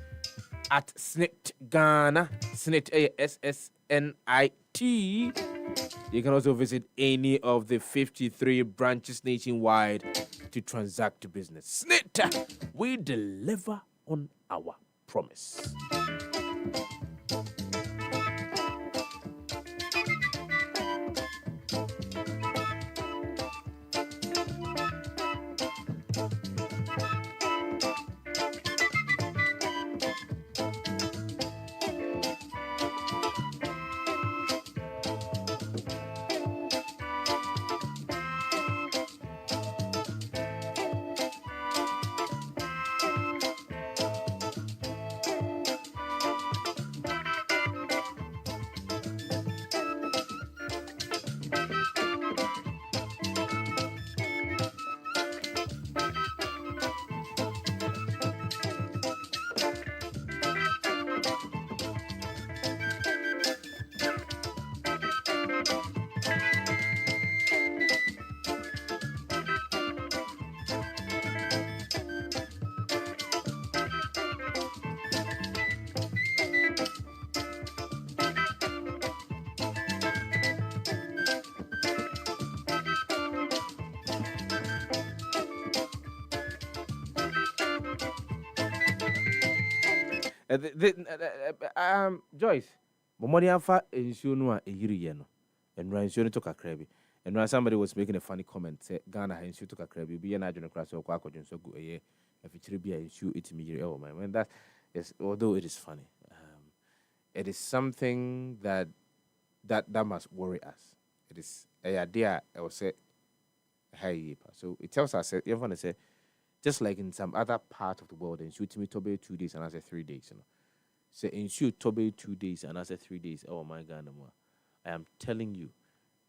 at SNIT Ghana, SNIT ASSNIT. You can also visit any of the 53 branches nationwide to transact business. SNIT, we deliver on our promise. Joyce, Bomodi Alpha insuno a yiri no, and Ransuno took a crabby. And somebody was making a funny comment, say Ghana and took a crabby, be an agent across or quack so good a year. If it should be a issue, it's me. Oh, my man, that is, although it is funny, it is something that must worry us. It is a idea, I will say, hey, so it tells us, you want to say, just like in some other part of the world, in shoot me tobe 2 days and I say 3 days, you know. Say in shoot tobe 2 days and I say 3 days. Oh my God, I am telling you,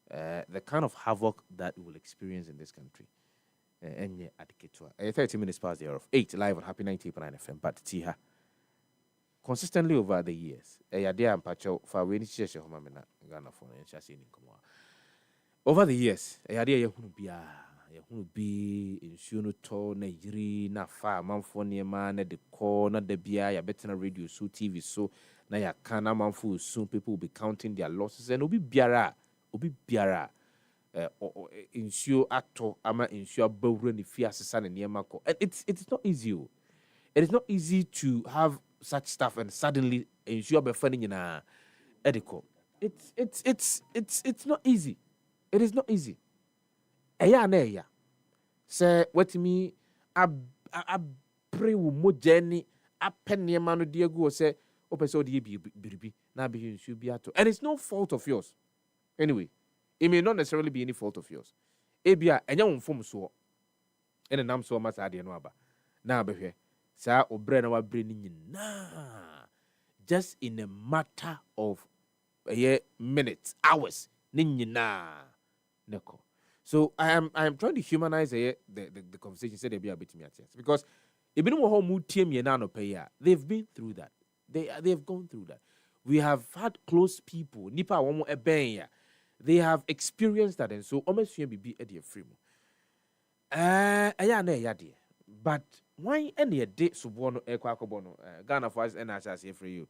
the kind of havoc that we will experience in this country. And yeah, at the 30 minutes past the hour of 8 live on Happy 90.9 FM. But Tiha consistently over the years, dear Pacho for when it's just Ghana for over the years, idea you be yɛhunu bi nsuo no tɔ na yiri na fa amanfoɔ nneɛma na de kɔ na da biara yɛbɛtena radio so TV so na yɛaka na amanfoɔ soon people will be counting their losses and obi biara nsuo atɔ ama nsuo abawura ne fie asesa ne nneɛma kɔ. It's not easy. It is not easy to have such stuff and suddenly nsuo abɛfa ne nyinaa ɛde kɔ. It's not easy. It is not easy. Eya na eya. Say wetimi abre wo mogeni apenne ma no de agu say opese ode biribi na be nsu bi ato. And it's no fault of yours. Anyway, it may not necessarily be any fault of yours. Ebia enya wo mfom so. Ene nam so ma sa de no aba. Na behwe. Sa obre na wabre ni nyina. Just in a matter of minutes, hours, ni nyina neko. So I am trying to humanize the conversation. Say they be a bit me because they've been through that. They have gone through that. We have had close people. Nipa one more they have experienced that, and so almost be at the free. But why any day subono ekwakobono Ghana for us and I say for you.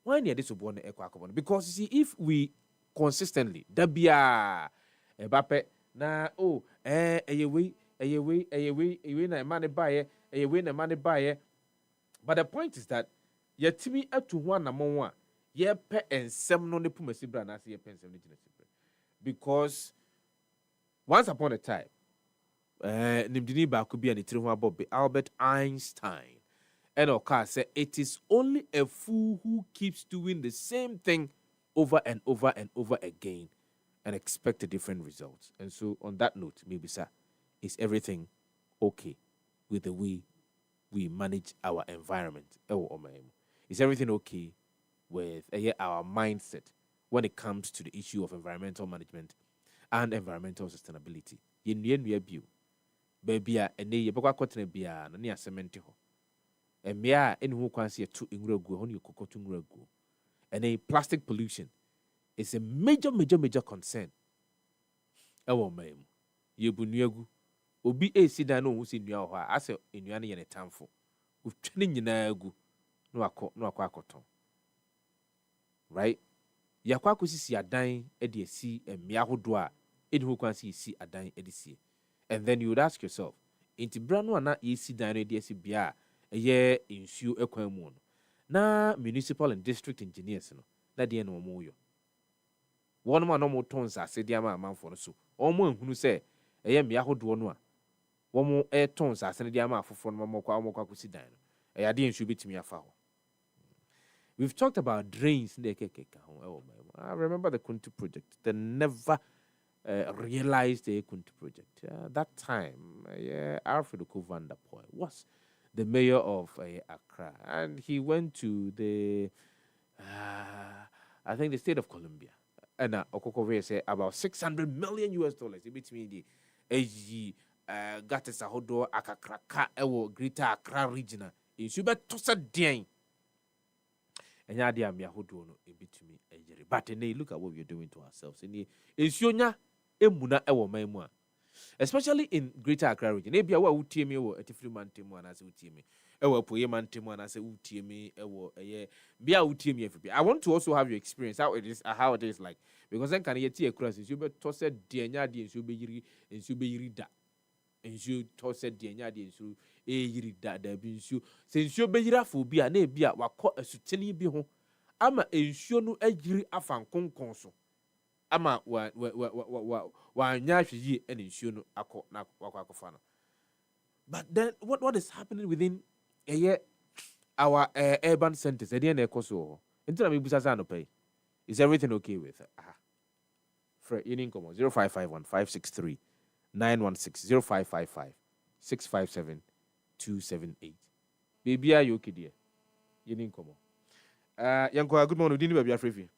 Why any day subono ekwakobono? Because you see, if we consistently dabia ebape na away na money buy na money buy. But the point is that yetimi atu ho anamon a ye pe ensem no ne pumasibra na say ye pensem ne ginasibra. Because once upon a time nimdini ba ko bi ani tiri ho abobe Albert Einstein and Oka said it is only a fool who keeps doing the same thing over and over and over again and expect a different result. And so on that note, maybe sir, is everything okay with the way we manage our environment? Is everything okay with our mindset when it comes to the issue of environmental management and environmental sustainability? Baby, and ye baka cotton bia na near cement ho. And mea in who can see 2 ingrego on your cocotu grego. And a plastic pollution is a major concern. Ma'am. You bunyegu. Obi a sida no who's in your I say in your any time for. With training in agu. No aquacoton. Right? Yakwaku see a dying eddie sea and miahu doa. In who can see a dying eddie. And then you would ask yourself, inti brano na isi dine DSC bia a year in shoe equemon. Na municipal and district engineers no, na de no moyo. One man no more tones are said yama man for so. Omo who say a yam yaho duonwa. One more air tones are sending yama for Mamma si dine. A yadi should be to me a foul. We've talked about drains in the keke. I remember the Kuntu project. They never realized the Kuntu project. That time, Alfred van der Poel was the mayor of Accra, and he went to the, I think the state of Colombia, and Okoko say about $600 million. It beats me the Gates Ahodo Akakraka Ewo Greater Accra region in Suba Tosa Dien. And Yadia Miahodo no it beats me a jerry. But look at what we're doing to ourselves. In Sionia Emuna Ewo Maimwa. Especially in Greater Accra region. Maybe I will team me or a free man team one as team me. Ewo Poye man team one as a team me. Ewo be a team me. I want to also have your experience how it is like, because then can you see a cross? You be tossed DNA and you be yiri and you tossed DNA and you yiri da be you since you be yira for be a ne be a wako a sutini be home. Ama ensure no yiri afan konkonso. Ama wa nyashi yi and ensure no ako na wako fano. But then what is happening within our urban centers? Is everything okay with it? Fred, you need come on 0551 563 916 0555 657 278. Baby, are you okay, dear? You need come on. Yanko, good morning. Didn't you be free?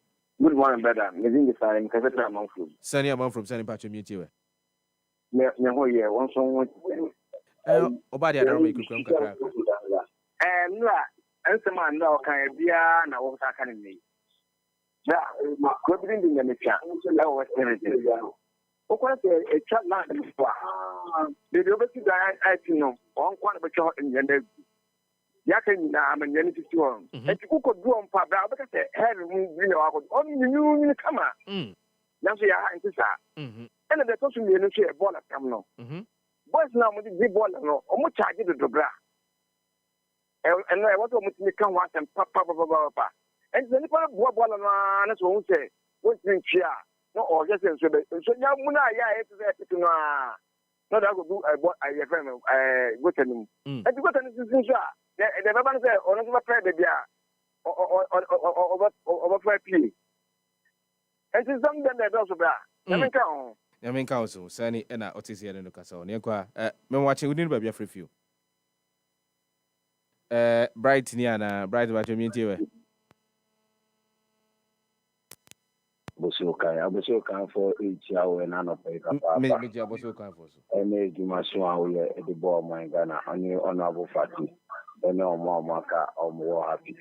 Good morning, brother. Me didn't decide because I'm from Sunny amount from Sunny Patch Mutual. Yeah, one song. Obadi, I don't make you come. No, and some man now can be a now what can me. Yeah, good in the mission. I was anything. Okwa say a chat na before. The obesi da I know on kwan be cho in yende. Ya kan na am yende 51. E ti ko do on pa bra be say head mu bi na wa on ni kama. Na so ya anti sa. And the person you know say ball come no. Boys now mo di ball no. O mo charge the bra. And I want to make can want and papa. And the people ball no na so who say what drink here. No, or just so now, Muna, it's no, that would do a friend, good to him. And you got an institution, the Baban said, or not play the beer or 5p. And it's something that also bad. Yamin Council, Sunny and Otis and Castle. Nequa, me watching within baby free few. Bright Niana, bright about your meeting. Bosoka for each hour and an of paper. Maybe I was so comfortable. And made you my swan at the ball, my Ghana, on your honorable party. And no more marker or more happy.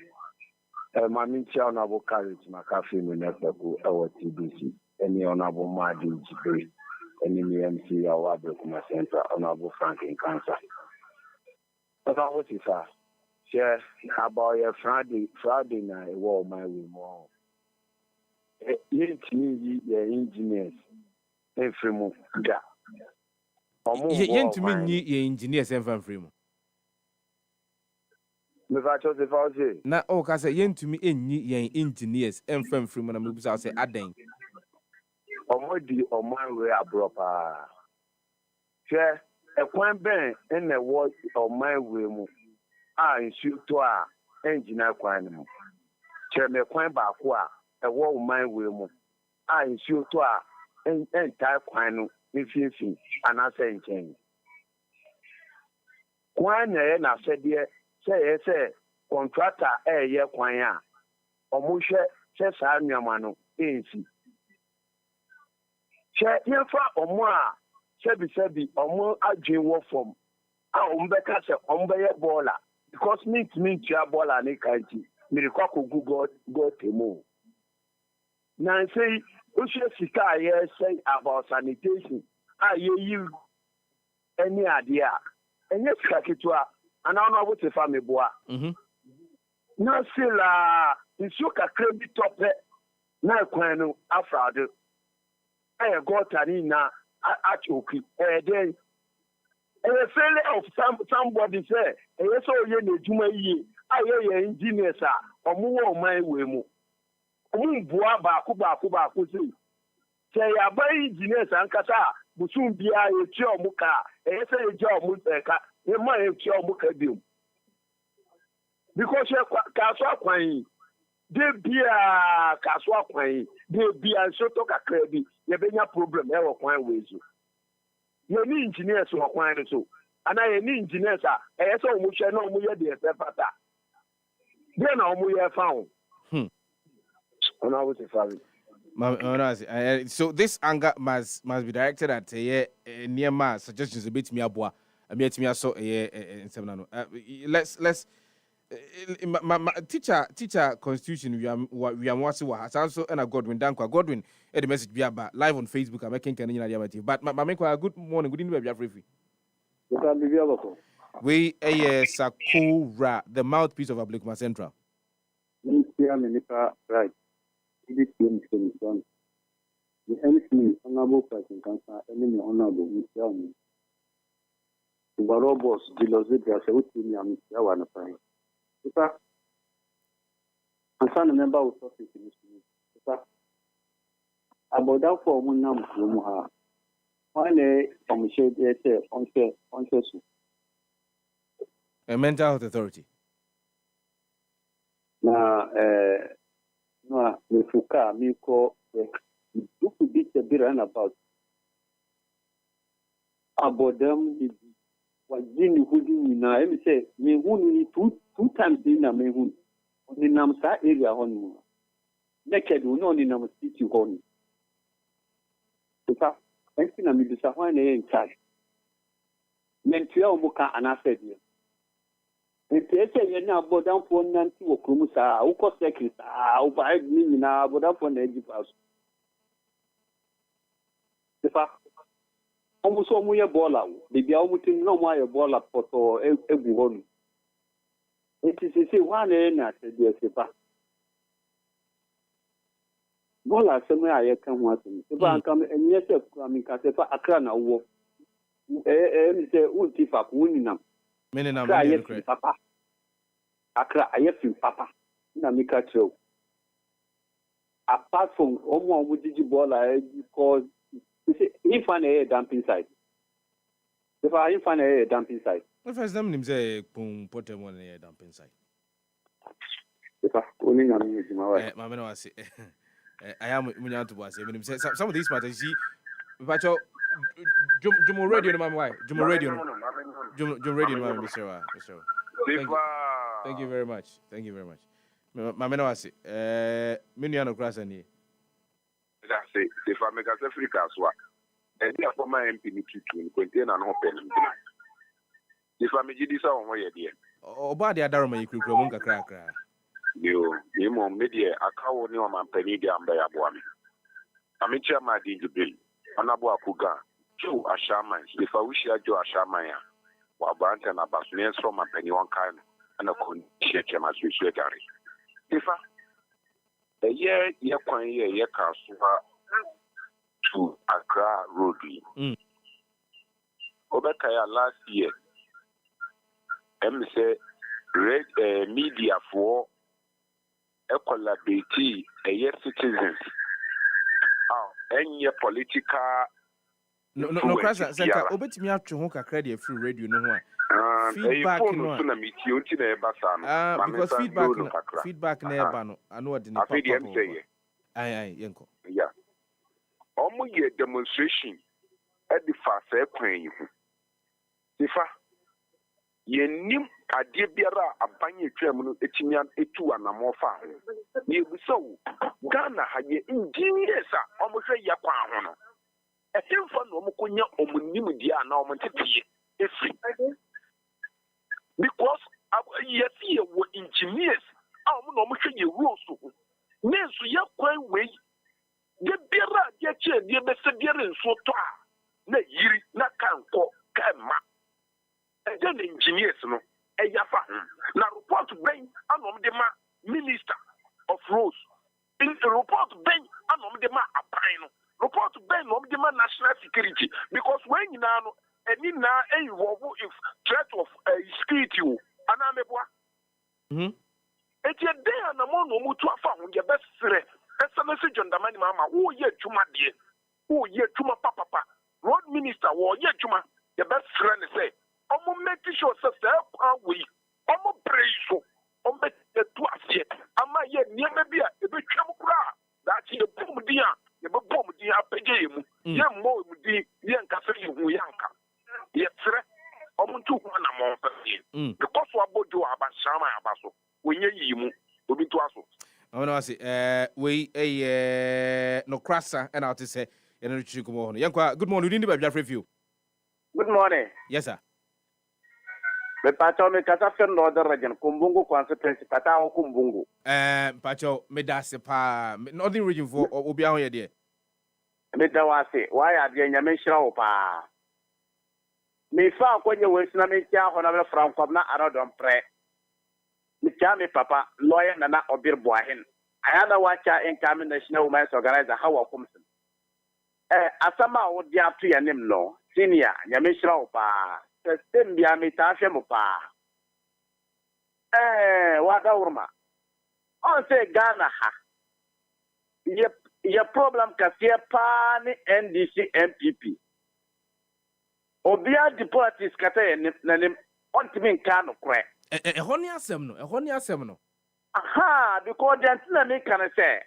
My Mincha honorable courage, my cafe, my network, our TBC, any honorable Mardi G. Any MC or Abracuma Center, honorable Frank in Cancer. But I was it, sir. Share about your Friday night, war my way more. Yet me, the engineers, and Fremo. Yen to me, ye engineers and Van Fremo. Now, oh, Cassa, yen to me, ye engineers and Fan Fremo, and moves out say, Aden. Omodi on my way abroad. Share a point ben and a word on my way. I shoot to our engineer quantum. Share me point back. A war my will. I ensure to our entire quine if you see, and I say, change. Quine, and I said, dear, say, contractor, year quine, or musha, says I'm your man, ain't she? Share here for or more, Sebi, or more I dream work from. Our Umbeka, Umbaya baller, because me to your baller and a country, Miracle go to move. Now, say, Sika, say about sanitation. You any idea? And yes, Kakitua, and I know what the family boy. Now, still, in Suka credit top, now, Quano, after I got Tanina at Oki, a day. And a failure of somebody say, and yes, all you Juma ye, I hear engineers are, or more my way. Boa baku say ya buy engineers and kasa busum bia e chi omuka e say e ja omuteka e ma e chi omuka biom because kaso akwan de bia kaso akwan de bia so to kakra bi ye benya problem e wo kwan wezu ye ni engineers wo kwan so ana ye ni engineers e say omu hwe na omu ye de e pata de na omu ye fa ho so this anger must be directed at near my suggestions a bit me abua. I mean me so let's teacher constitution we are watching what also and a Godwin the message be about live on Facebook. I'm making but my make good morning, good evening, free. We Sakura, the mouthpiece of Ablikuma Central. Right. This is the enemy honorable person cancer, enemy honorable Mr. Barobos, Dilozibia, Saudi, and Yawan. I'm a member of the society. About that for one number, one day, from on a mental health authority. No, Fuka, Miko, you could be a bit about them. What Jimmy Hoodin, I say, me who need two times dinner, me who on the Namsa area on naked, who know in our city home. So, anything I'm disappointed in charge. Mentia Muka and I said, if they say you're now about down for Nancy or Krumusa, who cost seconds, I'll buy me now about down for the edge house. Sefa almost all my baller. They almost no my baller for a one. It is a one and I said, yes, Sefa. Baller somewhere I can want him. If I come and yes, I mean, Casefa, a crown of war. Say, Untifa, Wininam. Meninam, Papa. Accra, I have Papa. Namika Cho. Apart from Omo Mujibola, because if I dumping site. If I find a dumping site. The first time him say pum put him on a dumping site. If I only know my Mamma was I am Munya to was him say some of these matters see but Jumo radio no my Jumo radio Mr. Thank you very much. Thank you very much. Mamma was Munya cross any. That's it. If I make us Africa as well. And therefore my MP to contain an open. If I make this on way again. Oh, body Adarma, you could promote a crack. You more media, a cow no man penny down by a boy. I'm a chairman, the bill. Anabua Kuga, Joe Ashaman. If I wish I do Ashamaya, while Bantan about names from a penny one kind and a con shake him as we say, Gary. If I a year, Kasua to Accra Road. Obekaya last year, say red media for a collaborative a year citizens. Any political no Krasa Zeka obet me to hook a credit through radio no one. Feedback because feedback never I know what the aye yenko. Yeah. Almost a demonstration at the fast airplane. Sifa, ye nim ade biara abanye twam etimian etu anamofa ho. Ye buso Ghana ha ye engineers a omohwe ye kwa ho no. Ehemfa no omokonya omunim dia na omotepie efri. Because ye see wo engineers a omo no omohwe ye rules ho. Nenso ye kwan we ye biara ye che ye be se biara nso to a na yiri na kanko kama. The engineers no eyafa na report ben anom de ma minister of roads in the report ben anom de ma apan no report ben anom de ma national security because when you know any na involve if threat of security anameboa etie dey anamo no mutu afa ho ye best sere SMS jondamani mama wo ye twuma de wo ye twuma papa road minister wo ye twuma ye best sere ne say omo make sure say we omo pray so omo the twasie ama ye niam bia e betwam kura that ye bom dia ye bom dia pege mu ye mo mu di ye nkase ye hu ye anka ye tre omo ntu hu na mo pese because wa bojo abashama abaso wenye yi mu obi to aso amana wase we no krasa and out to say ye no chiku mo hono yankwa good morning you need to be review. Good morning. Yes sir. Me pacho me kasa fen no the region kumbungu constituency kata ho kumbungu pacho me da se pa northern region for obi ahon ye de me da wase why ade nya me hira wo pa me fa akonye we sina me tia ho na be frankom na arodon pre me tia me papa lawyer na obir boahin ayada wacha income national women's organizer how akomsin asama wo dia to ya nim no senior nya me hira wo pa system bia metafia mo pa wada urma on say Ghana ha ye problem ka tie pa ni NDC MPP obia deportees kata ye nanim on timin kan kure ehoni asem no aha because jantina me kan say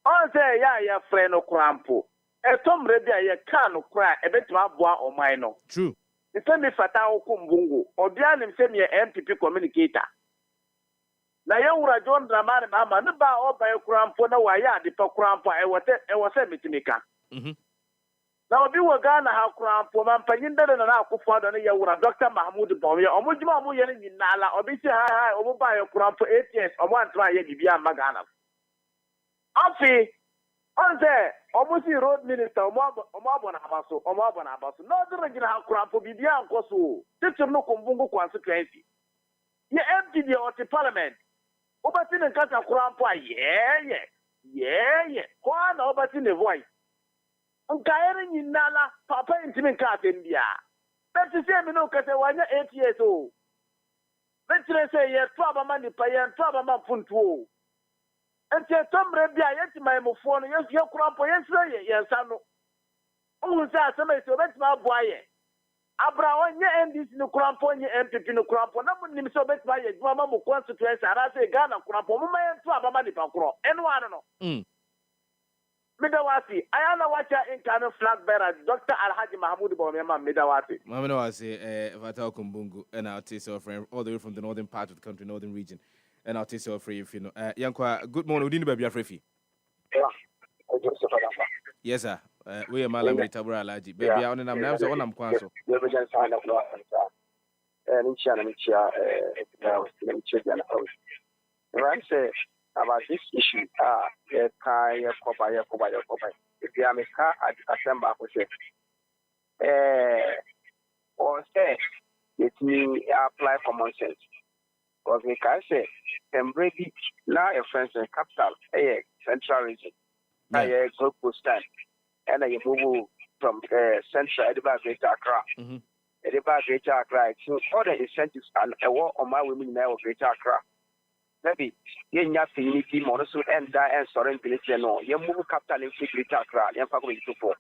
on say ya frɛ no krampo etomre bia ye kan kure ebetima boa omai no true. Semi fata okumbungu obia nim semi MPP communicator na yewura John Dramani mama ne ba oba ekurampo na waya ade pa kurampo e mitimika na obi wo Ghana ha kurampo mampanyin dade na akufo ado ne yewura Dr. Mahmoud Bawye omujuma mu yene nyinala obi si ha obo ba ekurampo ATS obo antwa ye bibia ma Ghana afi On there, almost the road minister, Omabon Abaso. No, the regional Krampo Bidia and Kosu. Tito no Kumbungu constituency. Ye empty the parliament. Obatin and Kata Krampo, yeah. One Obatin the voice. Unkairing in Nala, Papa intimate cat India. That's the same, no, because 8 years old. Let's say, yes, Traba Mani Payan, Traba Mapuntu. And say, Tom Rebia, yes, my phone, yes, your crampo, yes, son. Oh, that's somebody, so that's my boy. Abra, and this no crampo, and MPP no crampo, no one so bet my mamma constituency, and I say, Ghana crampo, my Traba Mani Pacro, and one. Midawati, I am a watcher in Kano flag bearer, Dr. Alhaji Mahmoud Bomema, Midawati. Mamawasi, Vatal Kumbungu, and our taste friend all the way from the northern part of the country, northern region, and our taste free, if you know. Yankwa, good morning, we didn't be a free. Yes, sir. We are Malam Tabra Alaji. Baby, I want to know so I'm Quanso. And about this issue, if you are a car at Assembly, or say, it means apply common sense. Because we can say, embrace it now, a friends and capital, a central region, a group stand, and a move from central Edinburgh Greater Accra. Edinburgh Greater Accra, so other incentives and a war on my women now Greater Accra. Maybe you have to meet him or so and die and surrender. No, you move capital in Greater Accra, you have to support.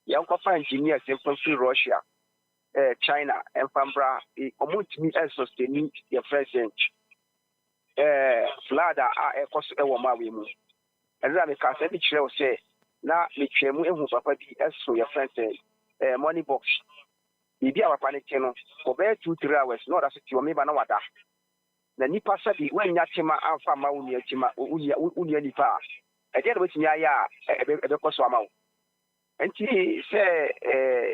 You have to engineers in Russia, China, and Pambra, among me and sustaining your president. Flada are a cost of my women. And then because every child say, now, make your move papa be as for your friends, money box. If you have a panic channel, for bear 2-3 hours, not as you may know what that. The Nipa Sabi, when Yatima Alpha Maunia Tima Unia Nipa, again with Yaya, a Coswamo. And she say,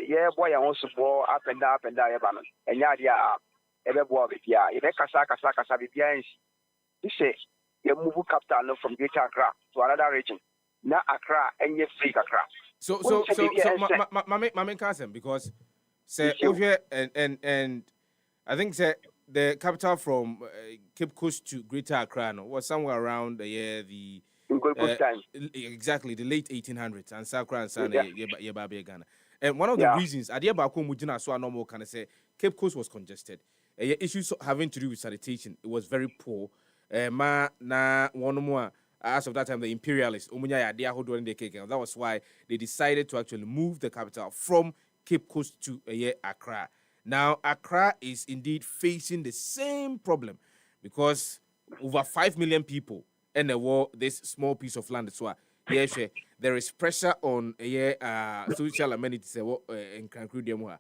yeah, boy, I also go up and down, and Yadia, ever boy with Ya, Saka Sabi Pians. He say, you move capital from Greater Accra to another region. Now Accra and you free Accra. So, my cousin, because say over and I think say the capital from Cape Coast to Greater Accra was somewhere around the year exactly the late 1800s and Sakra and Sana Yebabe Ghana. And one of the reasons Adia Bako Mujina so normal can say Cape Coast was congested. Issues having to do with sanitation, it was very poor. Ma na one more as of that time the imperialists that was why they decided to actually move the capital from Cape Coast to Accra. Now Accra is indeed facing the same problem because over 5 million people and this small piece of land. So there is pressure on social amenities in Cancun.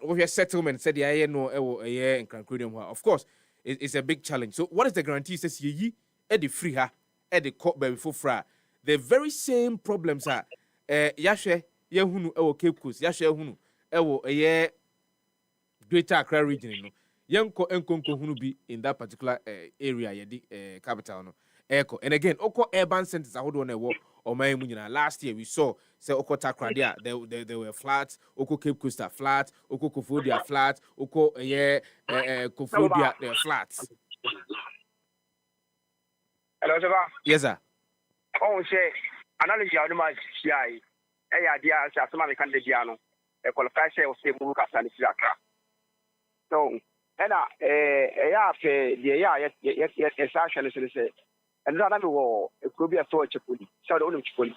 Over settlement said the no in Cancun. Of course, it's a big challenge. So what is the guarantee? Says ye at the free ha at the court before fra. The very same problems are Yashe Yahunu Cape Coast, Yashe Hunu Greater Accra region. Yanko Nkonko Hunu be in that particular area, capital. Echo. And again, Oko urban centers are holding a war or my last year we saw say Oko Takra there were flats, Oko Cape Coast are flat, Oko Kofodia flat, Oko Kofodia there flats. Hello, sir. Yes, sir. Oh, say analogy of the man CI. Idea as a man can the piano. A qualifier of the book as an Accra. So, and then it could be a thought Chipuli. So the only Chipuli.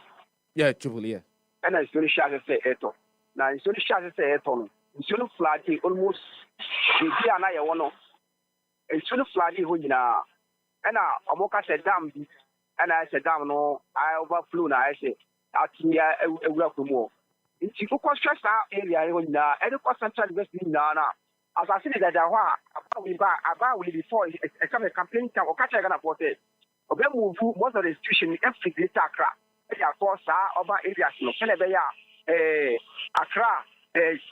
Yeah, Chipuli, yeah. And it's very shy to say Eton. Now it's very shy to say Eton. It's only flatty almost the Dia and I want it's only flatty who you know. And I'm okay, said damn, and I said damn, no, I overflew now. I say, out here, a welcome more. It's a stress area, and the concentration investing now. As I said that about before it's a campaign or catch a gun for it. Obe move most of the institution every Greater Accra. They are forced over areas no Kenebea Accra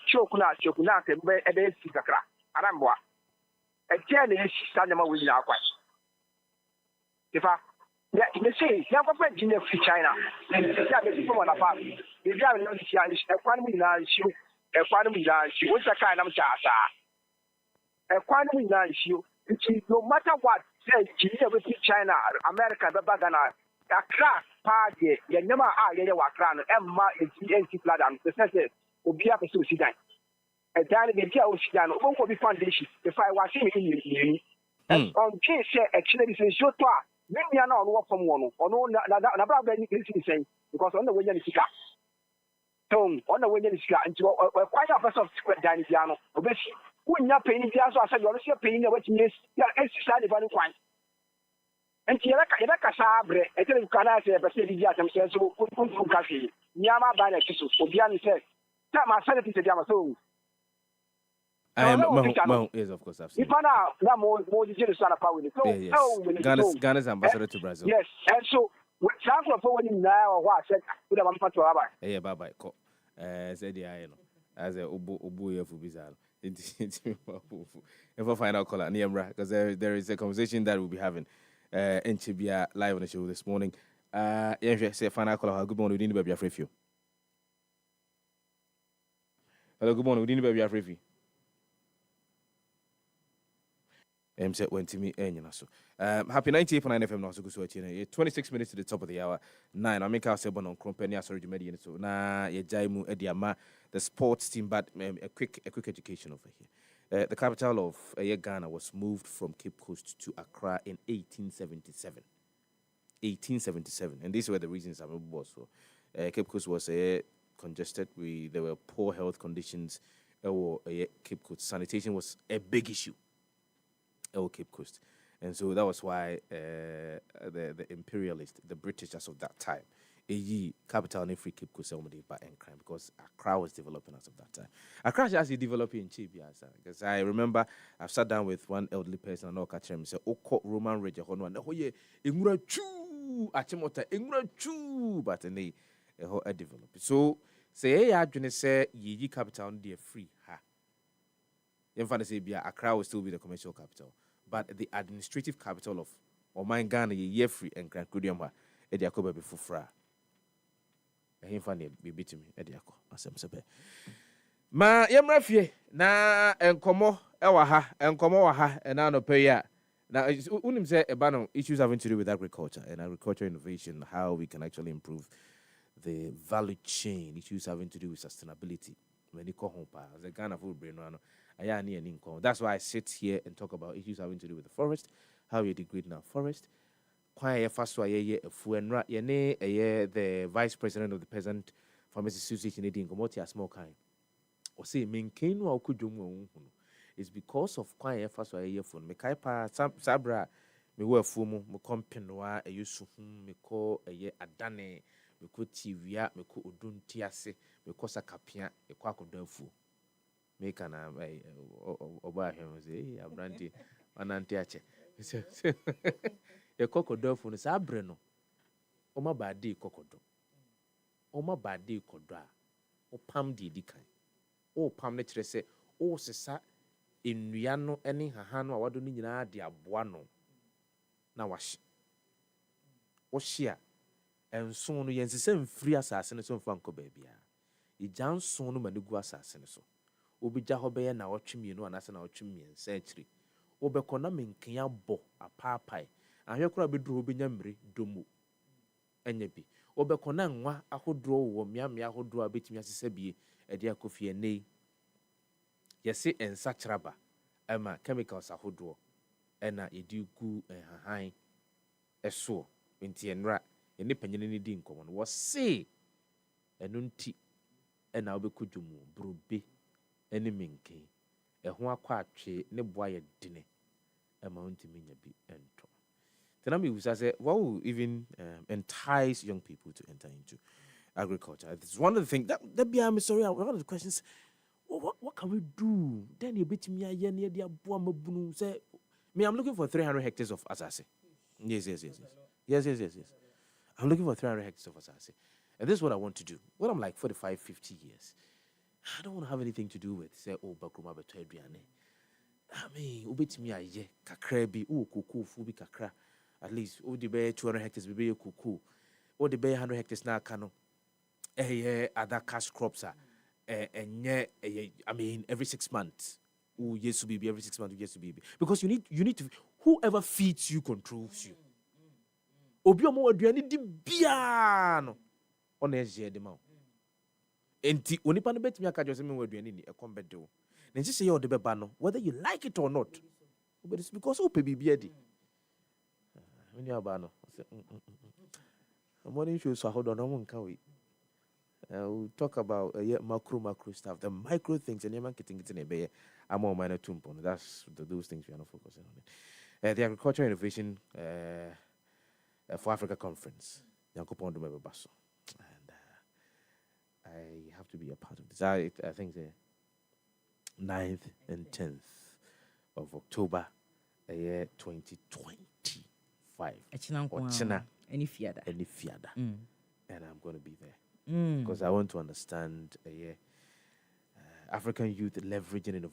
Chokuna Ebe Accra Arambwa. A journey is Sanama will now quite. If Yeah, they say, young engineer for China. And they say, from a farm. They have no economy issue, economy issue. What's the kind of data? Economy issue. No matter what, say, engineer with China, America, the Bagana, a crack party, you never are, you are crown, Emma, and GNC Pladan, the sense will be up to Sudan. And then they tell Sudan, won't be foundation, if I was in you. And on case, actually, this is your talk. Maybe I know what from one or no, about any saying because on the way you see on the way you see and quite a person of Daniano, obviously, when you're paying the answer, I said, you're paying what you miss, you're exercising value point. And Tiraka Sabre, I tell you, can I say, but say, yes, I'm saying, so put coffee. Yama by the Kisu, Obiani said, tell my sanity to Yamaso. I am, yes, of course, absolutely. If I now more details on power with it. Ghana's ambassador to Brazil. Yes, and so with Sanko forwarding now or what said, put a man to Abba. Yeah, bye. Said the I know. As a Obu for Bizarre. If I find out color, because there is a conversation that we'll be having in Chibia live on the show this morning. Yeah, say final color. Good morning, we didn't be afraid of you. Hello, good morning, we didn't be afraid of you. Said went to me so happy 98.9 FM now so 26 minutes to the top of the hour 9 I make our sebon on company sorry Jumedi so na ye jaimu ediama the sports team but a quick education over here. The capital of Ghana was moved from Cape Coast to Accra in 1877 and these were the reasons I remember. So Cape Coast was congested, there were poor health conditions, Cape Coast sanitation was a big issue. Cape Coast, and so that was why the imperialists, the British as of that time, capital in free Cape Coast by crime because Accra was developing as of that time. Accra is actually developing in Chibia, because I remember I've sat down with one elderly person and I'll catch him and say, "Oko Roman Regia Hono and oh yeah, Ingura Chu, Achimota Ingura Chu," but then they develop. So say I didn't say ye capital on the free ha. Accra will still be the commercial capital, but the administrative capital of Oman Ghana ye free and Grand Kudiama Ediakoba before Fra. Him funny be beating me Ediako asem sebe. Ma yemrafie na enkomo ewaha enkomo waha ena no peya. Now unim say ebano issues having to do with agriculture and agricultural innovation, how we can actually improve the value chain, issues having to do with sustainability. When you call home the Ghana food brain that's why I sit here and talk about issues having to do with the forest, how we degrade our forest. The vice president of the Peasant Farmers Association in small kind. Or say maintain or could do it's because of quite first way for me kaipa sabra me were fumu me compenoa a yusu me call a ye adane me ko tivia me ko oduntiase me ko sakapia e kwa kodanfu me kana oba him say abranti ananti ache e kokodanfu no sabre no o ma ba de kokodo a o pam de dikan o pam ne kire se o sesa ennua no ene haha no a wado no nyina de aboa no na wahye wo hye a enso no yensese mfiri asase ne so mfa nko baabia ijanso no manegu asase ne so obija ho be na wotwemienu anase na wotwemiensa akiri obekona menkan abo apaapai ahwekora beduro obenya mmire domo enya bi obekona nwa ahodro wo miamia ahodro abetimi asese bie ede akofie nei yesi ensa kraba ama chemicals ahodro ena yedi gu hahan eso enti enra ene panyene ne di nkomo no wo se eno nti ena obekodwomu brobe ene menken eho akwa atwe ne boa ye dine ama ontimi nya bi ento tenami wusa say what will even entice young people to enter into agriculture? It's one of the things that be I'm sorry one of the questions. What can we do? Then you bet me say me I'm looking for 300 hectares of asase. Yes. I'm looking for 300 hectares of asase. And this is what I want to do. When I'm like 45, 50 years, I don't want to have anything to do with say bakruma beto aduane. I mean, ubet me aye kakra bi koko fu bi kakra. at least all the bay 200 hectares be kuku. All the bay 100 hectares now cano. Other cash crops are I mean every 6 months. Oh, yes to be every 6 months, yes to be. Because you need to whoever feeds you controls you. Obi omo aduane di bia no. On eje de ma. Enti onipa no betimi aka jo se me aduane ni ekombede wo. Na nti say you de beba no whether you like it or not. But it's because o pe bibia di. When you aba no say morning show so hold on no nka we. We'll talk about macro stuff, the micro things, and you're getting it in a bay. I'm on minor tumpon. That's those things we are not focusing on. The Agricultural Innovation for Africa Conference, Yankopon Dumebe Basso, and I have to be a part of this. I think the 9th and 10th of October, 2025. Any fiada. And I'm going to be there. Because I want to understand African youth leveraging in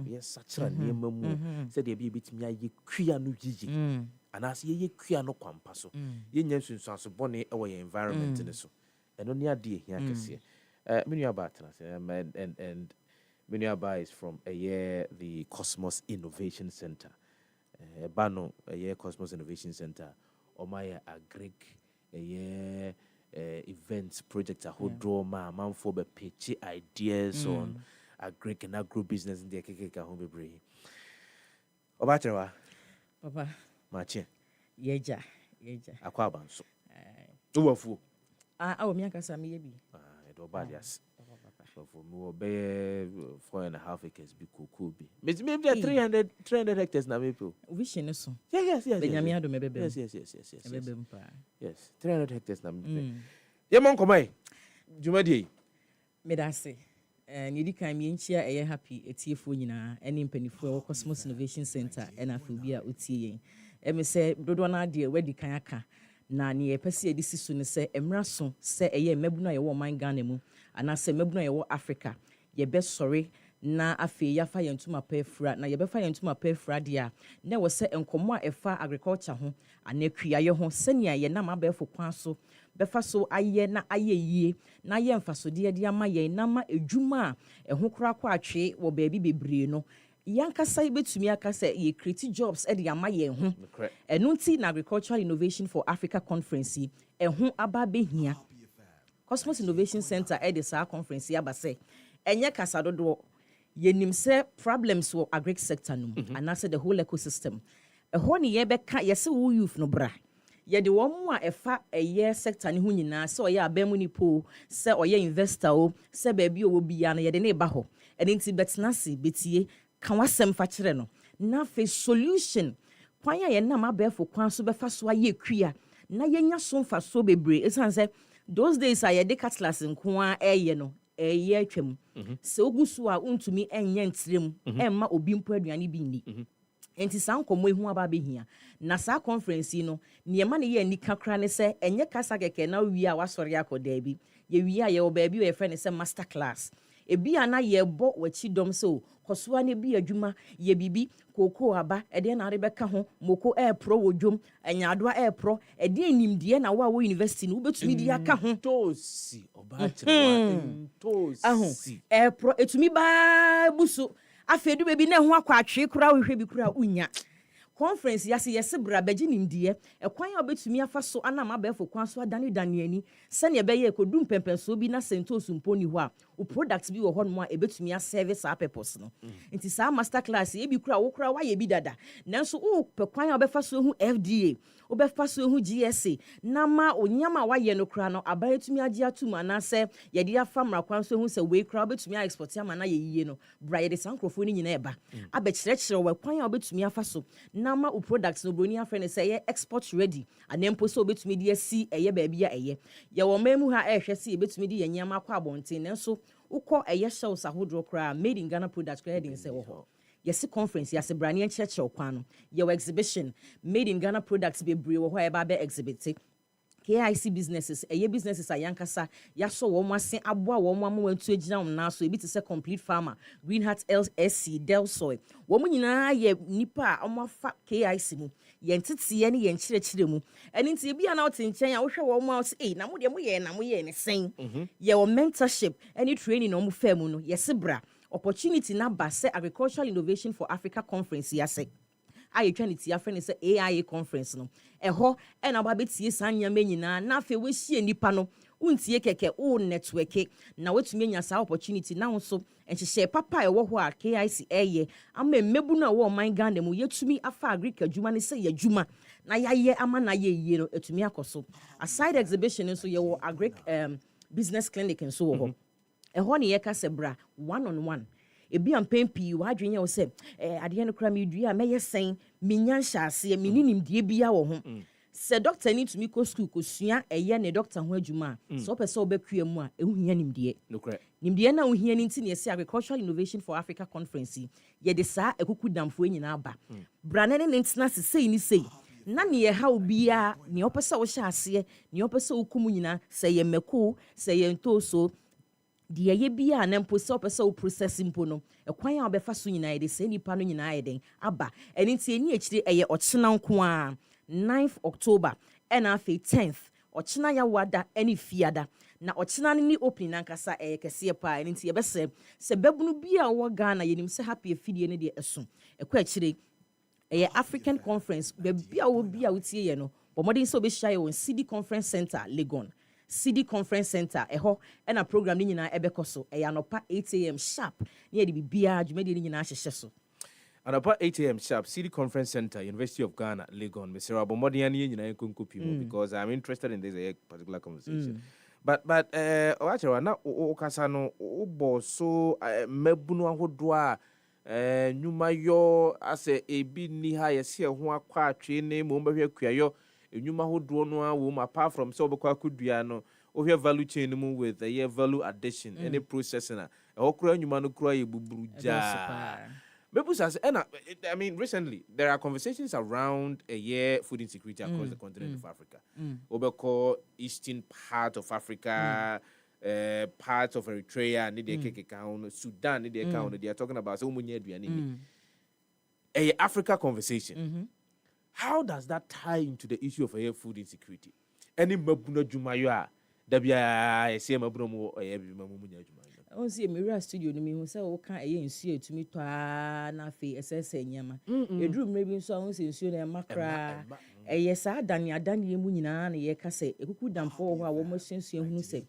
yes, such a name said they be a bit me no gigi and as ye queer no compasso ye nyensu so bonny away environment in so and only a dear here can see and Miniaba is from the Cosmos Innovation Center Bano Cosmos Innovation Center Omaya Agric events projects a whole draw man for the pitch ideas on agric and agro business in the keka home be Obachewa Papa Machi Yeja Akwaba so Uwafu oh me akasa me bi do badias for me be 4.5 acres be cool be maybe 300 hectares na me people vision so yes Benyame ado me bebe yes 300 hectares na me ye mon komai jumadi me da se ni di kan me nchia eye happy etiefo nyina ene mpanifo e Cosmos Innovation Center ena afobia otie yen me se dodo na ade wadi kan aka na ne epese edi sisu ne se emra so se eye mabu na ye wo man Ghana mu ana se mabu na ye wo Africa ye be sorry na afi ya fa yentuma pefra na ye be fa yentuma pefra dia na wo se enkomo a efa agriculture ho anakua ye ho se ne ye na mabefo kwan so befa so aye na aye yie na ye mfaso de de ama ye na ma edwuma eho kura kwa atwe wo baabi bebree no yankasa ibetumi akasa ye create jobs e de ama ye ho enu nti na Agricultural Innovation for Africa Conference eho aba behia Cosmos Innovation Center e de sa conference ya ba se enye kasa dodo yenim se problems wo agric sector no and I said the whole ecosystem eho ne ye beka ye se wo youth no bra ye de wo mu a efa eye sector ne ho nyina se oye abamu ni po se oye investor o se ba bi o bia no ye de ne ba ho eni nti betnase betie kan wasem fa kire no na fe solution kwan ya ye na mabefo kwan so befa so aye kua na ye nya so mfa so bebre esan se those days I de cutlass nko a eye no eye atwam se ogusu a untumi enye ntrem emma obi mpo aduane bi ni enti san komo ehu aba behia na sa conference no niema ne ye anika kra ne se enye kasa keke na wi a wasori akoda bi ye wi a ye oba bi we friend se master class ebi ana ye bo wachi dom so kosoa ne bi adwuma ye bibi koko aba ede na rebeka ho moko pro wodwom enyadoa pro ede nimdie na wo university no ubetumi di aka ho tosi oba chewa tosi pro etumi ba buso afedu bebi na ho akwa atwe kura wo hwe bi kura unya conference yase yese bra baji nimdie ekwan ya obetumi afa so ana mabefo kwan so adane ani se ne be ye kodum pempenso bi na sentos mponi ho a o products bi wo ho no a ebetumi a service a purpose no nti sa master class e bi kura wo kura wa ye bi dada nanso o pe kwan ya obefa so hu FDA obefa so hu GSA na ma onyama wa ye no kura no aba etumi agi atum ana se ye de afa mra kwan so hu se we kura obetumi a export ama na ye yiye no bra ye de sankrofo ni nyina eba abekire wo kwan ya obetumi afa so nama u products no broni afre ne say export ready anempo so obetumi de asi eye ba bia eye ye wo mamu ha ehwe se obetumi de yanyama akwa abonten nenso ukọ eye shells ahodro kra made in Ghana products kra de say wo ho yes conference yes brani encheche okwan no ye exhibition made in Ghana products be bre wo ho e ba be exhibit KIC businesses businesses ayankasa yaso wo mwase aboa wo mwamu wantu agina na so ebi te se complete farmer Green Heart LSC Del Soy wo mu nyina ye nipa omafa KIC mu yɛnteteɛ ne yɛnkyerɛkyerɛ mu ɛne nti ebi a na wote nkyɛn a wohwɛ wɔn mu a wɔsɛ na mo deɛ moyɛ ne sɛn yɛwɔ mentorship ne training na wɔn fa mu no yɛse bra opportunity na ba sɛ agricultural innovation for Africa conference yɛase ayɛtwa ne tia frɛ ne sɛ AIA conference no ɛhɔ ɛna ba bɛtie saa nneɛma nyinaa na afei wɔahyia nipa no wontie kɛkɛ wo network na watumi anya saa opportunity na nso nhyehyɛ papa ɛwɔ hɔ a KIC ɛyɛ ama mmebu no a wɔ ɔman Ghana mu yɛtumi afa agric adwuma ne sɛ yɛadwuma na yɛayɛ ama na yɛyie no atumi akɔ so aside exhibition nso yɛwɔ agric business clinic nso wɔ hɔ ɛhɔ ne yɛka sɛ bra 1-on-1 ebi ampɛn pii wadwene yɛ wo sɛ adeɛ no kora medua a mɛyɛ sɛn menya nhyɛaseɛ menni nimdeɛ bia wɔ ho sɛ doctor ni tumi kɔ school kɔsua ɛyɛ ne doctor ho adwuma a sɛ wopɛ sɛ wobɛkua mu a ɛho hia nimdeɛ nimdeɛ na wohia no nti ne yɛsɛ agricultural innovation for Africa conference yɛde saa akuku damfoɔ nyinaa ba brane ne ntena sesei ne sei na ne yɛ haw biaa ne wopɛ sɛ wohyɛ aseɛ ne wopɛ sɛ wokum nyinaa sɛ yɛ mmako sɛ yɛ ntooso deɛ yɛ bia na mpo sɛ wopɛ sɛ wo process mpo no ɛkwan a wobɛfa so nyinaa yɛde sɛ nipa no nyinaa yɛ den aba ɛne nti ɛni akyire ɛyɛ ɔkyena nko a 9th October ɛna afei 10th ɔkyena yɛwada ɛne fiada na ɔkyena no ne opening nankasa ɛyɛ kɛseɛ paa ɛne nti yɛbɛsɛ sɛ bɛbunu bia wɔ Ghana yɛnim sɛ happy afidie no deɛ ɛso ɛkɔ akyire ɛyɛ African conference baabi a wɔ bia wotie yɛ no bɔmmɔden sɛ wobɛhyia yɛ wɔ CD Conference Center Legon CD Conference Center ɛhɔ ɛna program no nyinaa ɛbɛkɔ so ɛyɛ anɔpa 8 a.m. sharp ne yɛde biribiaa dwumadie no nyinaa hyehyɛ so anɔpa 8 a.m. sharp CD Conference Center University of Ghana Legon mesrɛ abɔmmɔden ne nyinaa yɛnkɔnkɔpi mu because I'm interested in this particular conversation but ɔwakyerɛ na wokasa no wobɔ so mmabunu ahodoɔ a nnwumayɔ asɛ ebi nni ha yɛsɛ ho akɔ atwee ne ma wɔmbɛhwɛ akuayɔ enyuma hodoɔ no a wo apart from so obekwa kudua no ohwe value chain mu with a value addition any processing a okura enyuma no kura ye buburuja mebusa I mean recently there are conversations around food insecurity across the continent of Africa obeko eastern part of Africa parts of Eritrea need the Sudan need the account they are talking about so munya aduane ni Africa conversation How does that tie into the issue of food insecurity? Any mabuno jumayo dabia ese mabuno mo bi mamunya jumayo. On see Mirror studio no me hu say wo kan nsuo etumi to na afi esese nyama. Eduru mrebi nso a se nsuo na makra. Saa adane mu nyina na ye ka se ekuku damfo ho a wo masunsuo hunu se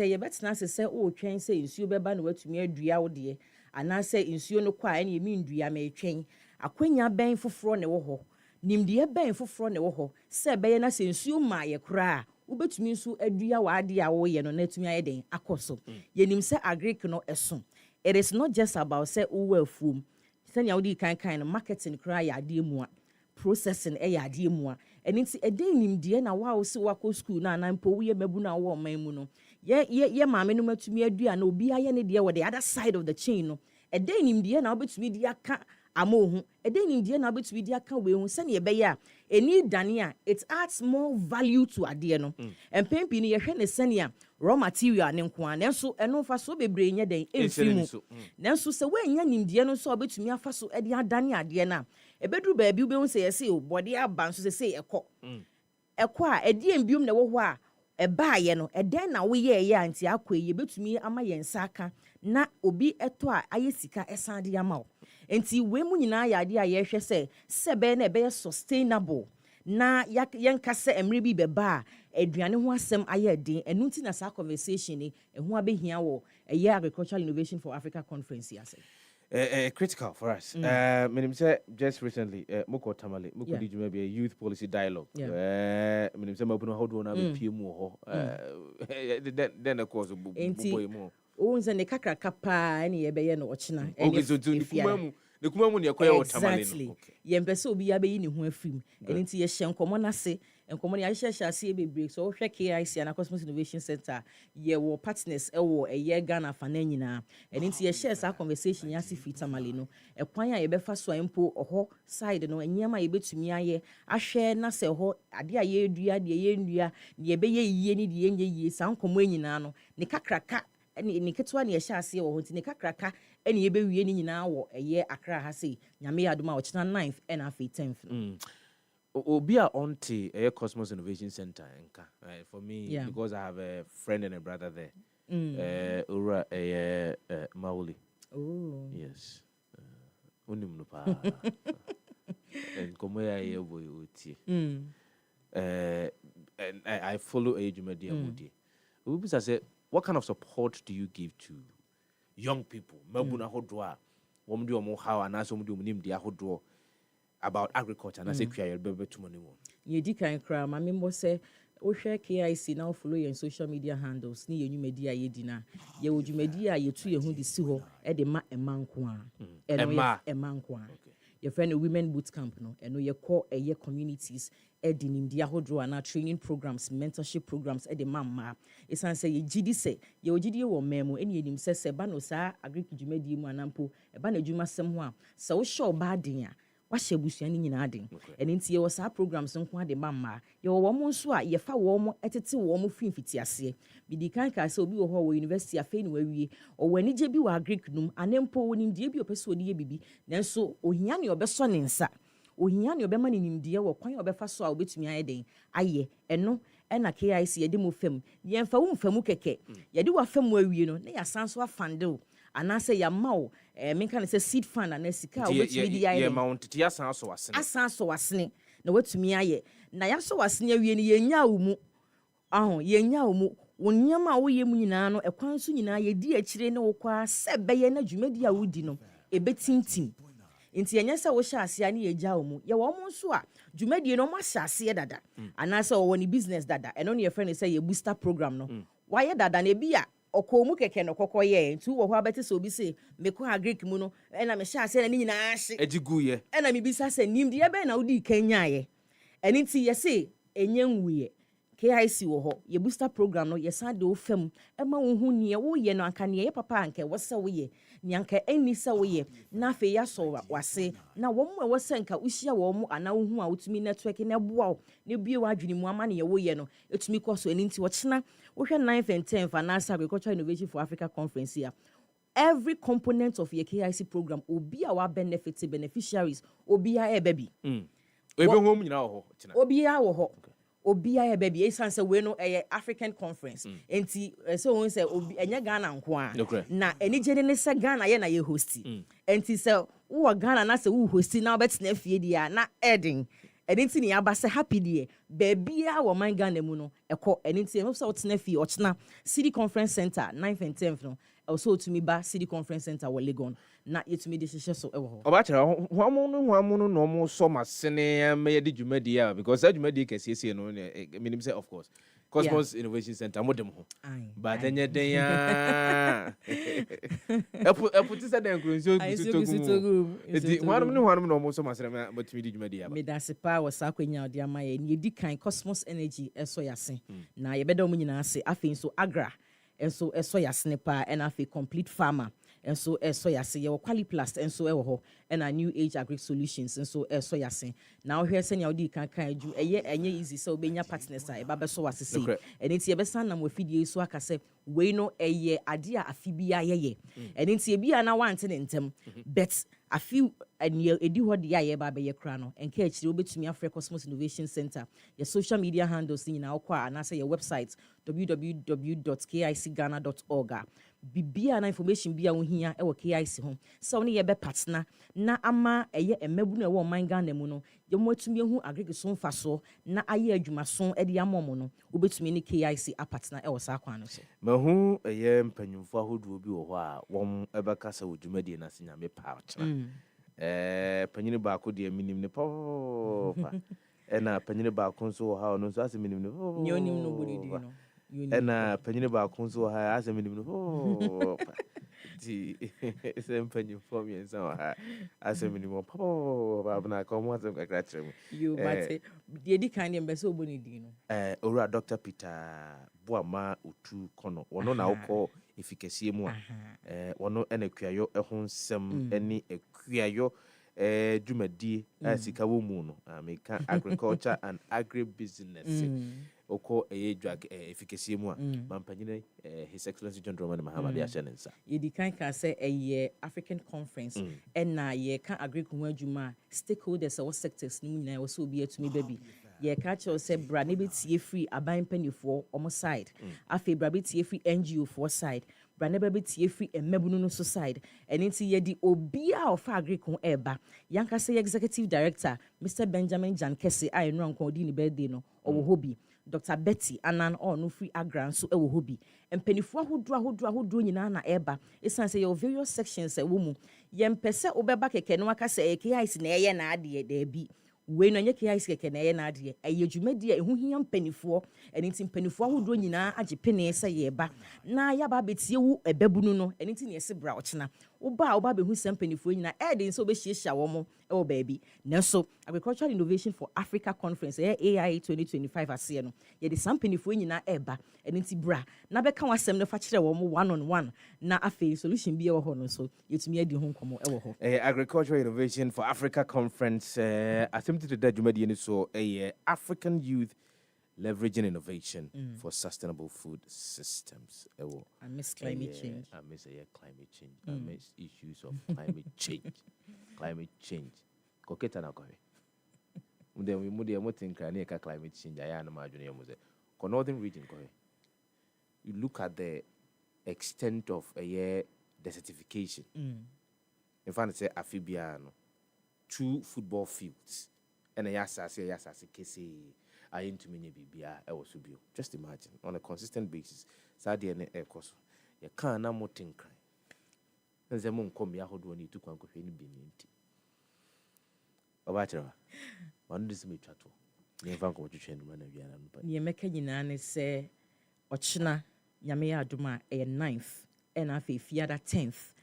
ye betena se o twɛn se nsuo beba na watumi adua wo de ana se nsuo no kwa na yemi ndua ma etwɛn akwanya bɛn foforo ne wo ho nimdeɛ bɛn foforo ne wo hɔ sɛ bɛyɛ na sɛ nsuo ma yɛ koraa wobɛtumi nso adua wade a woyɛ no na atumi ayɛ den akɔ so yɛnim sɛ agric no ɛso it is not just about sɛ wowɔ afuom sɛnea wode kan no marketing koraa yɛ adeɛ mu a processing ɛyɛ adeɛ mu a ɛno nti ɛdɛn nimdeɛ na wow sɛ wakɔ school na anampo woyɛ mabu no a wɔ ɔman mu no yɛ maame no matumi adua na obi ayɛ ne deɛ wɔ the other side of the chain no ɛdɛn nimdeɛ na wobɛtumi de aka amohu eden indie na betumi di aka we hu se ne be ya eni dane a it adds more value to ade no empempi ne ye hwe ne se ne raw material ne nko an nso eno fa so bebre nya den emfimu nso se we nya nimdie no so betumi afa so ede adane ade na ebeduru ba bi hu se ye se body aba nso se ekọ a ede embium ne wo ho a ɛbaaye no ɛdɛn na woyɛ yɛ anti akɔ yɛ betumi ama yɛn saka na obi ɛtɔ a ayɛ sika ɛsan de ama wo enti we mu nyinaa yɛ ade a yɛhwɛ sɛ bɛyɛ na ɛbɛyɛ sustainable na yɛn kasa emre bi bɛba a aduane ho asɛm ayɛ den ɛno nti na saa conversation ni ɛho abɛhia wɔ ɛyɛ agricultural innovation for Africa conference yase critical for us. Meaning say just recently, Moko Tamale, Moko Dijuma be a youth policy dialogue. Meaning say Mabuno how do na be PMO. Then of course boy more. Oh, nze ne kakra kapa na ye be ye no ochina. Okay, so to the kumamu ne yakoya o Tamale. Exactly. Ye mpese obi ya be yi ne ho afim. Eni nti ye hye nkomo na se. Nkomo ne ya hye ase bebre so wo hwe KIC and Cosmos Innovation Center ye wo partners e wo eye Ghana fa na nyina. Eni nti ye share sa conversation ya se fit Tamale no. Ekwan a ye be fa so empo oho side no enyama ye betumi aye ahwe na se ho ade a ye dua de ye ndua ne be ye yie ni de ye nye yie sa nkomo nyina no ne kakraka ni ketwa ne yɛhyɛ ase wɔ ho nti ne kakraka ɛne yɛbɛwie ne nyinaa wɔ ɛyɛ Accra ha sei nyame yɛ adom a ɔkyena 9th ɛna afei 10th Obia onti a Cosmos Innovation Center for me because I have a friend and a brother there. Ura Mauli. Oh. Yes. Unimnupa. And Komoya boy uti. And I follow a Jumedia Moody. I said, what kind of support do you give to young people? Mabuna Hodwa, Womdu Mo how and as Womdu Nim dia Hodwa about agriculture and I say Kuya Bebe to money one. Yedi kan kra ma membo se wo hwe KIC na follow your social media handles ni yenyu media yedi na ye wodwumadi a yetu ye hu de si ho e de ma emanko a emanko a your friend women boot camp no eno ye call ye communities e de nimdia hodro na training programs mentorship programs e de mamma esan say ye gidi se ye ogidi wo memo eni enim se ba no sa agriculture mu anampo e ba na adwuma sem ho a se wo show ba den a wahye busua ni nyina den eni ntie wo sa programs nko ade mamma ye wo mo nso a ye fa wo mo etete wo mo finfiti ase bidi kan ka se obi wo ho wo university afi ni wawie o wani je bi wa agric num anempo wo nim die bi opeso odi ye bibi nanso ohia ne obeso ne nsa ohia ne obema ne nimdie wo kwan obefa so a obetumi aye den aye eno ena KIC ye de mo fam ye mfa wo mfamu keke ye de wa fam wawie no na ya sanso afande anase ya mawo menka ne se seed fund na sika obetumi di aye ye mount ti asan so wasene na watumi aye na ya so wasene awie ne ye nya wo mu ye nya wo mu wonyama wo ye mu nyina no ekwan so nyina ye di akire ne wo kwa se beye na dwumadi a wodi no ebetintim nti yenye se wo hya ase ani ye gya wo mu ye wo mo nso a dwumadi no mo hya ase dada anase wo ni business dada eno ne ye friend say ye booster program no wa ye dada na bi a okomu keke no kokoye nti wo ho abete so obi se meko agric mu no na me hya ase na ni nyina ahye ejiguye na me bisa se nim de be na wodi kanyaye eni nti ye se enye nwuye KIC wo ho ye booster program no ye san de wo fam ema wo hu ne wo ye no anka ne ye papa anka wo se wo ye ne anka eni se wo ye na fe ya so wase na wo mo wo se anka uhia wo mo ana wo hu a wotumi network ne boa ne bie wa adwene mu ama ne ye wo ye no etumi koso eni nti wo chena wo hwe 9th and 10th Finance Agricultural Innovation for Africa conference here. Every component of your KIC program obi a wa beneficiaries obi a baby ebe ho mu nyina wo ho chena obi a wo ho obia ye baby esanse we no African conference enti so won say obi enya Ghana nko a na eni gene ne se Ghana ye na ye hosti enti se wo Ghana na se wo hosti na obetena fie dia na Eden eni nti ni aba se happy die baby a wo man Ghana mu no ekọ eni nti no se otena fie ochena City Conference Center 9th and 10th no also to me ba City Conference Center wo Legon na yetumi de hyehyɛ so ewo ho oba kira hwamu no mo so masene me de dwumadi a because that dwumadi kesiesie no minim say of course Cosmos Innovation Center modem ho but enye den ya eputi se den kronso gusutogu edi hwanum no mo so masene batumi de dwumadi a me da sepa wo sa kwanya ode ama ye ne di kan Cosmos Energy eso yase na ye beda mo nyina ase afei so agra enso eso yasne pa and afi complete farmer enso eso yase ye quality plus enso ewo ho and a new age agri solutions enso eso yase na ohwe se nya odi kan aju enye easy so obenya partners a eba beso wasese eniti e besa na mo afidie so akase we no eye ade a afibia yeye eniti e bia na wante ne ntem bet afi edi ho de aye ba be ye kra no enka akire obetumi Africa Cosmos Innovation Center your social media handles nyina okwa na say your website www.kicghana.org bibia na information bia wo hia e wo KIC ho so ne ye be partner na ama eye emabu na wo man Ghana mu no ye mo atumi hu agriculture mfa so na aye adwuma so e de amomo no obetumi ne KIC a partner e wo sa kwan no so mahu eye mpanyumfo ahodo bi wo ho a wom ebeka sa odwumadi na senya me pa ochena panyine baako de minim ne pa ena panyine baako nso wo ha no so ase minim ne nyonim no bodi di no ena panyine baako nso wo ha ase minim ne di ese mpanyimfo mi ensa wo ha ase minim pa na ka mo ase kakra kire mu you but de di kan dem be so boni di no owura Dr. Peter Boama Otu Kono wono na wokọ efikasie mu a wono ena kuayo ehun nsem eni ekuayo dwumadi asika wo mu no American agriculture and agribusiness oko drug efficacy mu a mampanyine His Excellency John Dramani Mahama de ahye ne nsa yedi kan ka say eye African conference and na ye kan agree ko adwuma stakeholders or sectors ni nyina wo so obi atumi baby ye ka che say bra ne betie free aban panifo omo side afi bra betie free NGO for side bra ne betie free emabunu no so side and nti ye di obi a of agree ko eba yanka say executive director Mr Benjamin Jan Kese I no anko di ni birthday no owo hobby Dr. Betty Anan no free agra so ewo hobby empanifo ahodo nyina na eba esan say your various sections e wo mu yempese obeba keke no aka say KIC na eye na ade da bi we no nye KIC keke na eye na ade eye dwumadi ehu hia mpanifo enti mpanifo ahodo nyina age pene say yeba na yaba betie wu ebabunu no enti ne ese bra ochena oba behu sem mpanifo nyina ede so obehia wo mo ewo baabi nanso Agricultural Innovation for Africa Conference AI 2025 ase no ye de sam mpanifo nyina eba enti bra na beka wasem no fa kire wo mo one on one na afi solution bi e wo ho no so yetumi adi ho nkomo e wo ho Agricultural Innovation for Africa Conference attempted to do dwumadi ni so African youth leveraging innovation for sustainable food systems. I miss climate change. I miss climate change. I miss issues of climate change. Climate change. Koketa na kohe. Mude mo think na ka climate change aya na madwene ya muze. Ko northern region kohe. You look at the extent of desertification. In fact, say afibia no 2 football fields. And yasase kese ayentumi nye bibia e wo so bio. Just imagine on a consistent basis. Sadia ne ekoso. Ye kan na motin kran. Nze mo nkom ya hodo ni tukwan ko hwe ni binti. Obachira. Wanu disi me twato. Ye fa ko twetwe no na bia na mpa. Ye meka nyina ne se ochina nyame ya adoma e 9th and afi fiada 10th.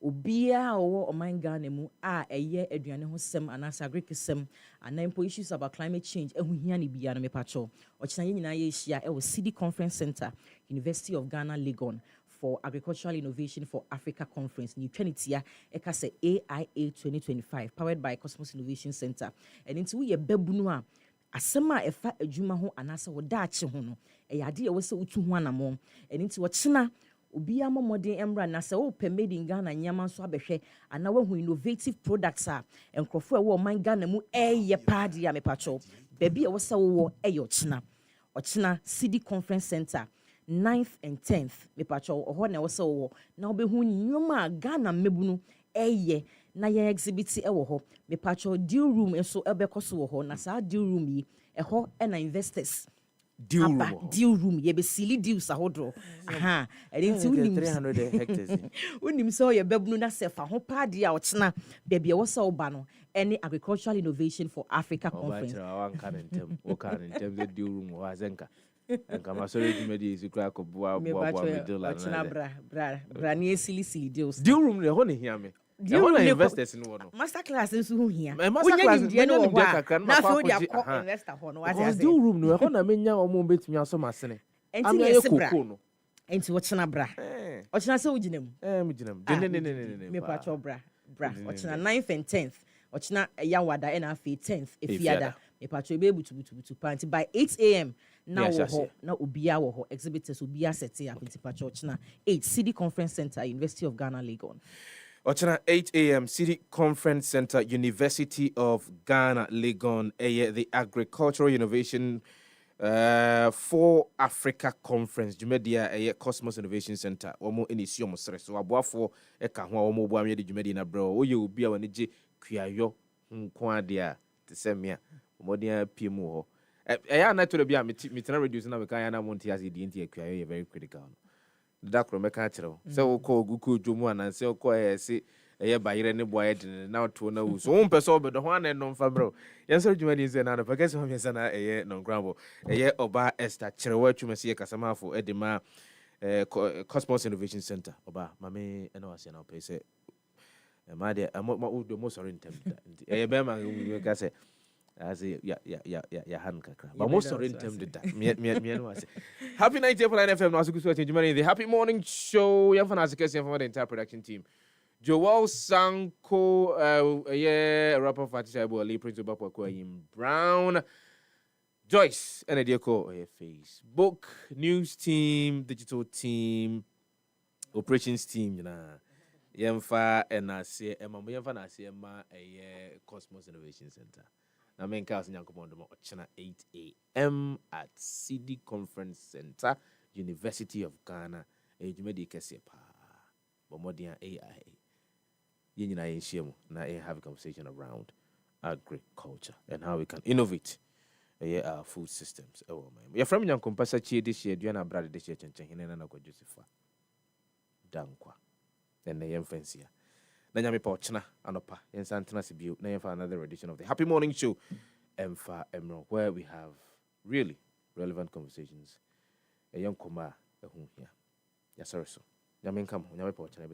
Obia owo oman Ghana mu a eye aduane ho sem anasa agriculture anampo issues about climate change ehuhia ne bia no mepacho ochina nyina ye hia e wo CD Conference Center University of Ghana Legon for Agricultural Innovation for Africa Conference ni twanitia e ka se AIA 2025 powered by Cosmos Innovation Center and into ye babunu a asema efa adwuma ho anasa wo daache ho no e yade ye wo se utu ho anamo and into ochina obi amomodin emra na se o pe made in Ghana nyama so abehwe ana wahu innovative products a enkrofo e wo man Ghana mu eye paadi ya mepacho baby e wo se wo eye ochina CD Conference Center 9th and 10th mepacho oho na wo se wo na obehu nyoma Ghana mebunu eye na ye exhibit e wo ho mepacho deal room enso ebekoso wo ho na sa deal room yi e ho e na investors deal room ye be silly deals ahodro aha enti unim 300 hectares unim so ye babunu na sefa ho paadi a ochina bebe wo se oba no any Agricultural Innovation for Africa Conference o kan intem the deal room wa zenka enka masore jumedi isikra ko boa middle ochina bra ni silly deals deal room le ho ne hia me investors in one master class nso hu hia master class no na so dia ko investor ho no what deal room no ho na menya o mo betumi aso masene enti ye koko no enti ochina bra ochina se uginem muginem ne me pacho bra ochina 9th and 10th ochina yawada and afi 10th efiada me pacho be butu party by 8 a.m. now ho na obia wo ho exhibitors obia sete apenti pacho ochina 8 CD Conference Center University of Ghana Legon. Ochina 8 a.m. City Conference Center, University of Ghana, Legon, the Agricultural Innovation for Africa Conference, Jumedia, Cosmos Innovation Center, Omo Inisium Stress, so Abuafo, Eka, Omo Buami, the Jumedia, bro, or you be a Niji, Kuyayo, Nkwadia, the Semia, Modia Pimo. I am not to be a mitana reducing a Kayana Montias, the India, Kuya, very critical. Dakro mekachiro se ko guku jomu anan se ko se bayire ne boy na to na wu so on person be do ho anan no mfa bro yenso djuma din se na no pekese ho mesa na no grambo oba Esther chirewa twuma se kasamafo edema Cosmos Innovation Center oba mame ena wase na pe se ma de ma do mo sorry ntem be ma ka se as ya han kakra but most of them did that me no say happy 90.9 FM no asuku so the happy morning show ya fana asekese from the entire production team Joel Sanko rapper Fatisha Ebo Ali Prince Obapo Brown Joyce, and a call Facebook, news team, digital team, operations team, Yemfa and I say, Emma, Yemfa, I say, Emma, a Cosmos Innovation Center. Now, main cast in Yankomondo, China 8 a.m. at CD Conference Center, University of Ghana, age medical sepa, but more than AI. You know, have a conversation around agriculture and how we can innovate our food systems. Oh, man. You're from young compassa this year, Diana Brad this year, and Kwadwo Sefah-Danquah. And the young fancy. Nanyami Pochna, Anopa, and Santana Sibu, name for another edition of the Happy Morning Show, Emfa Emerald, where we have really relevant conversations. A young Kuma, a home here. Yes, sir. So, Yamin come, Yami Pochna,